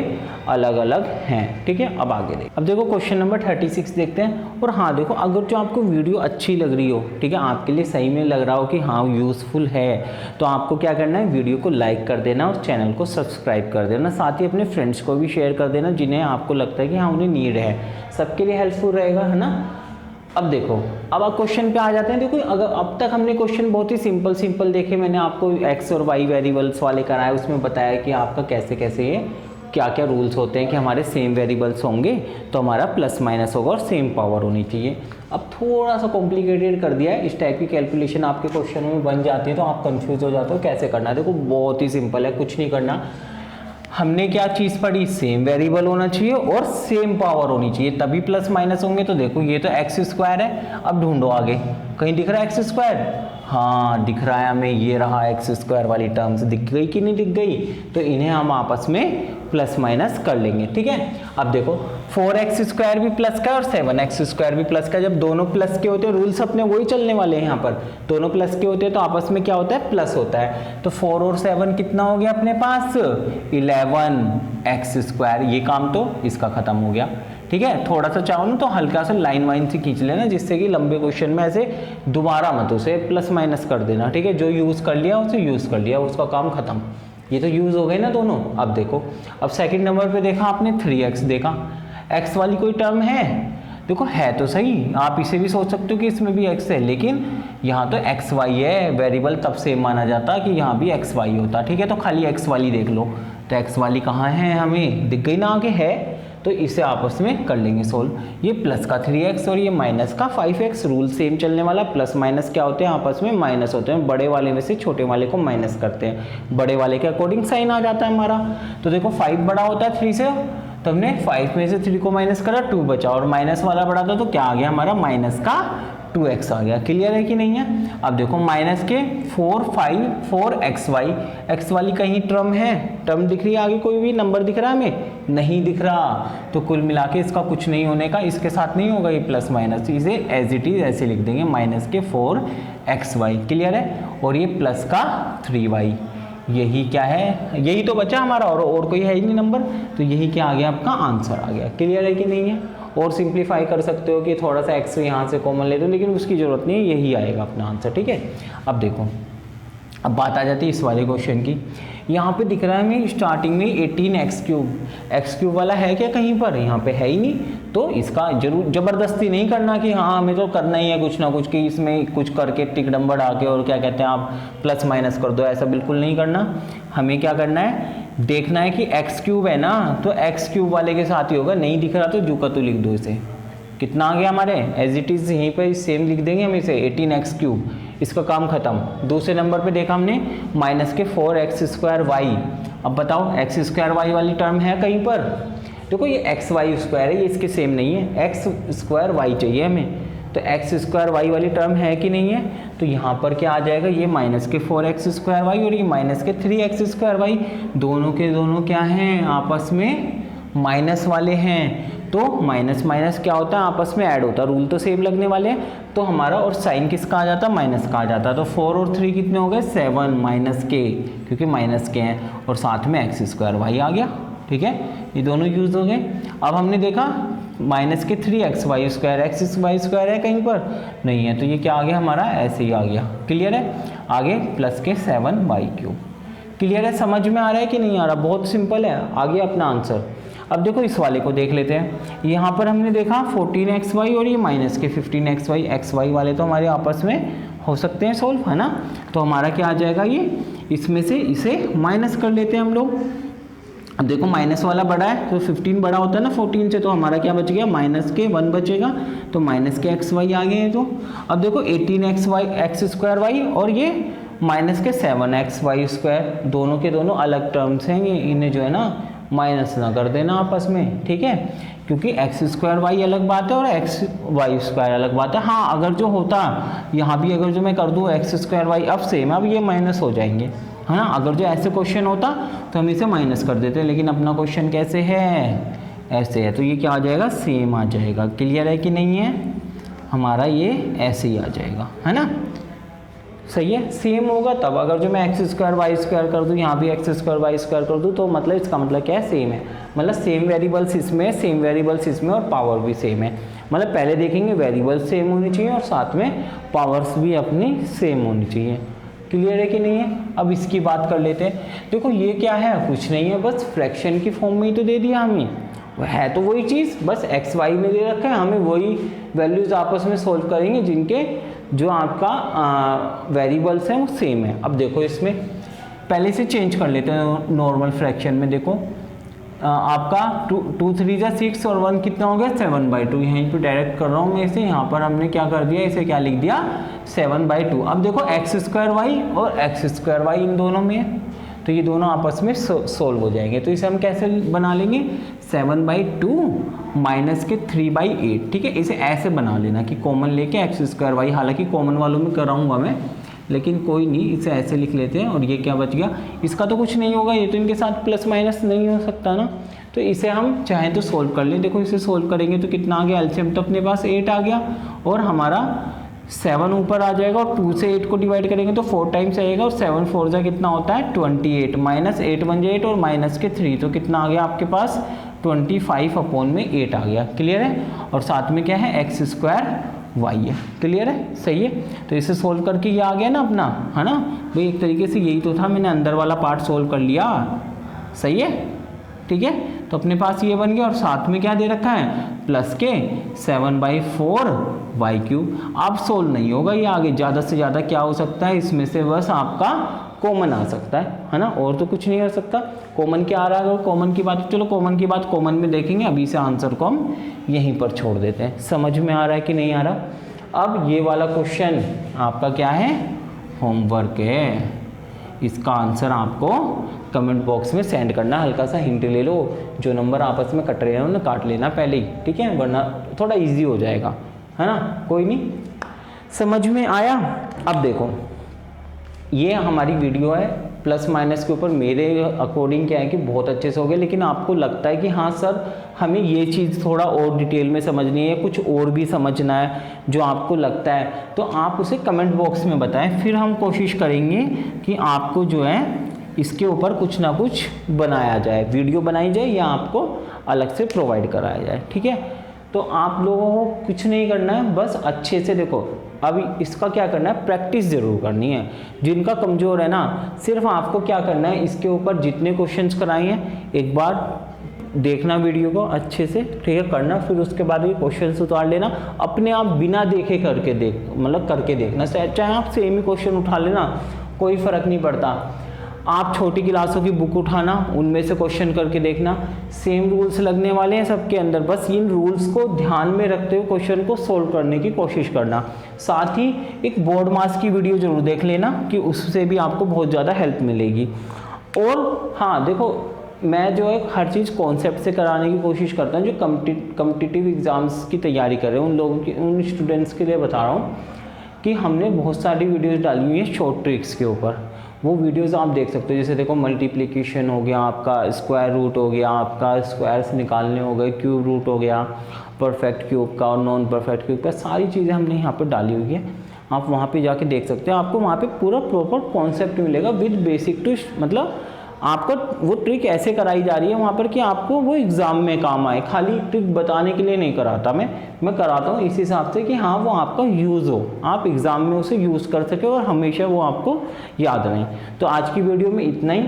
अलग अलग हैं। ठीक है, अब आगे देख। अब देखो क्वेश्चन नंबर 36 देखते हैं। और हाँ देखो, अगर जो आपको वीडियो अच्छी लग रही हो, ठीक है, आपके लिए सही में लग रहा हो कि हाँ यूज़फुल है, तो आपको क्या करना है, वीडियो को लाइक कर देना और चैनल को सब्सक्राइब कर देना, साथ ही अपने फ्रेंड्स को भी शेयर कर देना जिन्हें आपको लगता है कि हाँ उन्हें नीड है, सबके लिए हेल्पफुल रहेगा, है ना। अब देखो, अब आप क्वेश्चन पे आ जाते हैं। देखो अगर अब तक हमने क्वेश्चन बहुत ही सिंपल देखे, मैंने आपको x और y वेरिएबल्स वाले कराए, उसमें बताया कि आपका कैसे कैसे ये क्या क्या रूल्स होते हैं कि हमारे सेम वेरिएबल्स होंगे तो हमारा प्लस माइनस होगा और सेम पावर होनी चाहिए। अब थोड़ा सा कॉम्प्लिकेटेड कर दिया है, इस टाइप की कैलकुलेशन आपके क्वेश्चन में बन जाती है तो आप कंफ्यूज हो जाते हो कैसे करना है। देखो बहुत ही सिंपल है, कुछ नहीं करना। हमने क्या चीज़ पढ़ी, सेम वेरिएबल होना चाहिए और सेम पावर होनी चाहिए, तभी प्लस माइनस होंगे। तो देखो ये तो x² है, अब ढूंढो आगे, कहीं दिख रहा है x²? हाँ दिख रहा है हमें, ये रहा x² वाली टर्म्स, दिख गई कि नहीं दिख गई? तो इन्हें हम आपस में प्लस माइनस कर लेंगे। ठीक है, अब देखो 4x² भी प्लस का और 7x² भी प्लस का, जब दोनों प्लस के होते हैं रूल्स अपने वही चलने वाले हैं, यहाँ पर दोनों प्लस के होते हैं तो आपस में क्या होता है, प्लस होता है। तो 4 और 7 कितना हो गया अपने पास 11x²। ये काम तो इसका खत्म हो गया। ठीक है, थोड़ा सा चाहो ना तो हल्का सा लाइन वाइन से खींच लेना, जिससे कि लंबे क्वेश्चन में ऐसे दोबारा मत उसे प्लस माइनस कर देना। ठीक है, जो यूज़ कर लिया उसे यूज़ कर लिया, उसका काम खत्म। ये तो यूज़ हो गए ना दोनों। अब देखो, अब सेकंड नंबर पे देखा आपने 3x देखा, x वाली कोई टर्म है? देखो है तो सही, आप इसे भी सोच सकते हो कि इसमें भी x है, लेकिन यहाँ तो xy है, वेरिएबल तब सेम माना जाता कि यहाँ भी xy होता। ठीक है, तो खाली x वाली देख लो, तो x वाली कहाँ है, हमें दिख गई ना आगे है, तो इसे आपस में कर लेंगे सोल्व। ये प्लस का 3x और ये माइनस का 5x, रूल सेम चलने वाला। प्लस माइनस क्या होते हैं, आपस में माइनस होते हैं, बड़े वाले में से छोटे वाले को माइनस करते हैं, बड़े वाले के अकॉर्डिंग साइन आ जाता है हमारा। तो देखो 5 बड़ा होता है 3 से, तो हमने 5 में से 3 को माइनस करा, 2 बचा, और माइनस वाला बड़ा था तो क्या आ गया हमारा, माइनस का 2x आ गया। क्लियर है कि नहीं है? अब देखो माइनस के 4xy, x वाली कहीं टर्म दिख रही है आगे, कोई भी नंबर दिख रहा है हमें? नहीं दिख रहा, तो कुल मिला के इसका कुछ नहीं होने का, इसके साथ नहीं होगा ये प्लस माइनस, इसे एज इट इज ऐसे लिख देंगे, माइनस के 4xy। क्लियर है, और ये प्लस का 3y, यही क्या है, यही तो बचा हमारा, और कोई है ही नहीं नंबर, तो यही क्या आ गया, आपका आंसर आ गया। क्लियर है कि नहीं है? और सिंप्लीफाई कर सकते हो कि थोड़ा सा x यहाँ से कॉमन ले दो, लेकिन उसकी ज़रूरत नहीं है, यही आएगा अपना आंसर। ठीक है, अब देखो, अब बात आ जाती है इस वाले क्वेश्चन की। यहाँ पे दिख रहा है हमें स्टार्टिंग में 18x³ वाला है क्या कहीं पर? यहाँ पे है ही नहीं, तो इसका जरूर ज़बरदस्ती नहीं करना कि हाँ हमें तो करना ही है कुछ ना कुछ, कि इसमें कुछ करके टिक नंबर डाल के और क्या कहते हैं आप प्लस माइनस कर दो, ऐसा बिल्कुल नहीं करना। हमें क्या करना है, देखना है कि एक्स क्यूब है ना, तो एक्स क्यूब वाले के साथ ही होगा, नहीं दिख रहा तो जू का तो लिख दो इसे। कितना आ गया हमारे, एज इट इज़ यहीं पर सेम लिख देंगे हम इसे, 18x क्यूब, इसका काम खत्म। दूसरे नंबर पे देखा हमने माइनस के 4x²y। अब बताओ एक्स स्क्वायर वाई वाली टर्म है कहीं पर, देखो ये एक्स वाई स्क्वायर है, ये इसके सेम नहीं है, एक्स स्क्वायर वाई चाहिए हमें, तो एक्स स्क्वायर वाई वाली टर्म है कि नहीं है, तो यहाँ पर क्या आ जाएगा, ये माइनस के 4x² और ये माइनस के 3x², दोनों के दोनों क्या हैं, आपस में माइनस वाले हैं, तो माइनस माइनस क्या होता है, आपस में ऐड होता है, रूल तो सेम लगने वाले हैं, तो हमारा और साइन किसका आ जाता है, माइनस का आ जाता है, तो 4 और 3 कितने हो गए, 7 माइनस के, क्योंकि माइनस के हैं, और साथ में x² आ गया। ठीक है, ये दोनों यूज हो गए। अब हमने देखा माइनस के 3xy², है कहीं पर नहीं है, तो ये क्या आ गया हमारा, ऐसे ही आ गया। क्लियर है, आगे प्लस के 7y³। क्लियर है, समझ में आ रहा है कि नहीं आ रहा, बहुत सिंपल है, आ गया अपना आंसर। अब देखो इस वाले को देख लेते हैं, यहाँ पर हमने देखा 14xy और ये माइनस के 15xy वाले तो हमारे आपस में हो सकते हैं सोल्व, है ना, तो हमारा क्या आ जाएगा, ये इसमें से इसे माइनस कर लेते हैं हम लोग। अब देखो माइनस वाला बड़ा है तो 15 बड़ा होता है ना 14 से, तो हमारा क्या बच गया, माइनस के 1 बचेगा, तो माइनस के xy आ गए हैं। तो अब देखो 18x² और ये माइनस के 7xy², दोनों के दोनों अलग टर्म्स हैं, ये इन्हें जो है ना माइनस ना कर देना आपस में, ठीक है, क्योंकि x² अलग बात है और xy² अलग बात है। हाँ, अगर जो होता यहाँ भी अगर जो मैं कर दूँ x², अब सेम, अब ये माइनस हो जाएंगे, है ना, अगर जो ऐसे क्वेश्चन होता तो हम इसे माइनस कर देते, लेकिन अपना क्वेश्चन कैसे है, ऐसे है, तो ये क्या आ जाएगा, सेम आ जाएगा। क्लियर है कि नहीं है, हमारा ये ऐसे ही आ जाएगा, है ना, सही है, सेम होगा तब। अगर जो मैं x²y² कर दूँ, यहाँ भी x²y² कर दूँ, तो मतलब इसका मतलब क्या है, सेम है, मतलब सेम वेरिएबल्स इसमें, सेम वेरिएबल्स इसमें और पावर भी सेम है। मतलब पहले देखेंगे वेरिएबल्स सेम होनी चाहिए और साथ में पावर्स भी अपनी सेम होनी चाहिए। क्लियर है कि नहीं है, अब इसकी बात कर लेते हैं। देखो ये क्या है, कुछ नहीं है, बस फ्रैक्शन की फॉर्म में ही तो दे दिया हमें, है तो वही चीज़, बस एक्स वाई में दे रखा है, हमें वही वैल्यूज आपस में सोल्व करेंगे जिनके जो आपका वेरिएबल्स हैं वो सेम है। अब देखो इसमें पहले से चेंज कर लेते हैं नॉर्मल फ्रैक्शन में। देखो आपका 2 3 जा 6 और 1 कितना हो गया, 7/2। यहीं पे डायरेक्ट कर रहा हूँ मैं इसे, यहाँ पर हमने क्या कर दिया, इसे क्या लिख दिया, 7/2। अब देखो x² और x² इन दोनों में है, तो ये दोनों आपस में सोल्व हो जाएंगे। तो इसे हम कैसे बना लेंगे, 7/2 माइनस के 3/8। ठीक है, इसे ऐसे बना लेना कि कॉमन लेके x², हालांकि कॉमन वालों में कराऊंगा मैं, लेकिन कोई नहीं, इसे ऐसे लिख लेते हैं। और ये क्या बच गया, इसका तो कुछ नहीं होगा, ये तो इनके साथ प्लस माइनस नहीं हो सकता ना, तो इसे हम चाहें तो सोल्व कर लें। देखो इसे सोल्व करेंगे तो कितना आ गया, एलसीएम तो अपने पास 8 आ गया और हमारा 7 ऊपर आ जाएगा, और 2 से 8 को डिवाइड करेंगे तो 4 टाइम्स आएगा, और 7 4 जा कितना होता है 28, माइनस 8 बन जाए 8 और माइनस के 3, तो कितना आ गया आपके पास 25/8 आ गया। क्लियर है, और साथ में क्या है, x² y है। क्लियर है, सही है, तो इसे सोल्व करके ये आ गया ना अपना, है ना भाई, एक तरीके से यही तो था, मैंने अंदर वाला पार्ट सोल्व कर लिया, सही है, ठीक है, तो अपने पास ये बन गया। और साथ में क्या दे रखा है, प्लस के 7/4y³। अब सोल्व नहीं होगा ये, आगे ज़्यादा से ज़्यादा क्या हो सकता है, इसमें से बस आपका कॉमन आ सकता है ना, और तो कुछ नहीं हो सकता। कॉमन क्या आ रहा है, कॉमन की बात, चलो कॉमन की बात कॉमन में देखेंगे, अभी से आंसर को हम यहीं पर छोड़ देते हैं। समझ में आ रहा है कि नहीं आ रहा। अब ये वाला क्वेश्चन आपका क्या है, होमवर्क है, इसका आंसर आपको कमेंट बॉक्स में सेंड करना। हल्का सा हिंट ले लो, जो नंबर आपस में कट रहे हैं उन्हें काट लेना पहले ही, ठीक है, वरना थोड़ा इजी हो जाएगा, है ना, कोई नहीं, समझ में आया। अब देखो ये हमारी वीडियो है प्लस माइनस के ऊपर, मेरे अकॉर्डिंग क्या है कि बहुत अच्छे से हो गए, लेकिन आपको लगता है कि हाँ सर हमें ये चीज़ थोड़ा और डिटेल में समझनी है, कुछ और भी समझना है जो आपको लगता है, तो आप उसे कमेंट बॉक्स में बताएं, फिर हम कोशिश करेंगे कि आपको जो है इसके ऊपर कुछ ना कुछ बनाया जाए, वीडियो बनाई जाए या आपको अलग से प्रोवाइड कराया जाए, ठीक है। तो आप लोगों को कुछ नहीं करना है, बस अच्छे से देखो, अभी इसका क्या करना है, प्रैक्टिस ज़रूर करनी है। जिनका कमज़ोर है ना, सिर्फ आपको क्या करना है, इसके ऊपर जितने क्वेश्चंस कराए हैं एक बार देखना वीडियो को अच्छे से, ठीक है, करना, फिर उसके बाद ये क्वेश्चंस उतार लेना, अपने आप बिना देखे करके देखना, चाहे आप सेम ही क्वेश्चन उठा लेना, कोई फ़र्क नहीं पड़ता। आप छोटी क्लासों की बुक उठाना, उनमें से क्वेश्चन करके देखना, सेम रूल्स लगने वाले हैं सबके अंदर, बस इन रूल्स को ध्यान में रखते हुए क्वेश्चन को सोल्व करने की कोशिश करना। साथ ही एक बोर्ड मास की वीडियो जरूर देख लेना कि उससे भी आपको बहुत ज़्यादा हेल्प मिलेगी। और हाँ देखो, मैं जो है हर चीज़ कॉन्सेप्ट से कराने की कोशिश करता हूँ। जो कम्पिटिटिव एग्ज़ाम्स की तैयारी कर रहे हैं उन लोगों की, उन स्टूडेंट्स के लिए बता रहा हूँ कि हमने बहुत सारी वीडियोस डाली हुई हैं शॉर्ट ट्रिक्स के ऊपर। वो वीडियोस आप देख सकते हो, जैसे देखो मल्टीप्लिकेशन हो गया आपका, स्क्वायर रूट हो गया आपका, स्क्वायर्स निकालने हो गए, क्यूब रूट हो गया, परफेक्ट क्यूब का और नॉन परफेक्ट क्यूब का, सारी चीज़ें हमने यहाँ पर डाली हुई है। आप वहाँ पे जाके देख सकते हो, आपको वहाँ पे पूरा प्रॉपर कॉन्सेप्ट मिलेगा विद बेसिक टू, मतलब आपको वो ट्रिक ऐसे कराई जा रही है वहाँ पर कि आपको वो एग्ज़ाम में काम आए। खाली ट्रिक बताने के लिए नहीं कराता मैं कराता हूँ इस हिसाब से कि हाँ वो आपका यूज़ हो, आप एग्ज़ाम में उसे यूज़ कर सके और हमेशा वो आपको याद रहे। तो आज की वीडियो में इतना ही।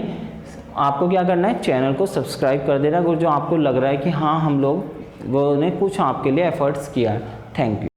आपको क्या करना है, चैनल को सब्सक्राइब कर देना अगर जो आपको लग रहा है कि हाँ हम लोगों ने कुछ आपके लिए एफर्ट्स किया है। Thank you.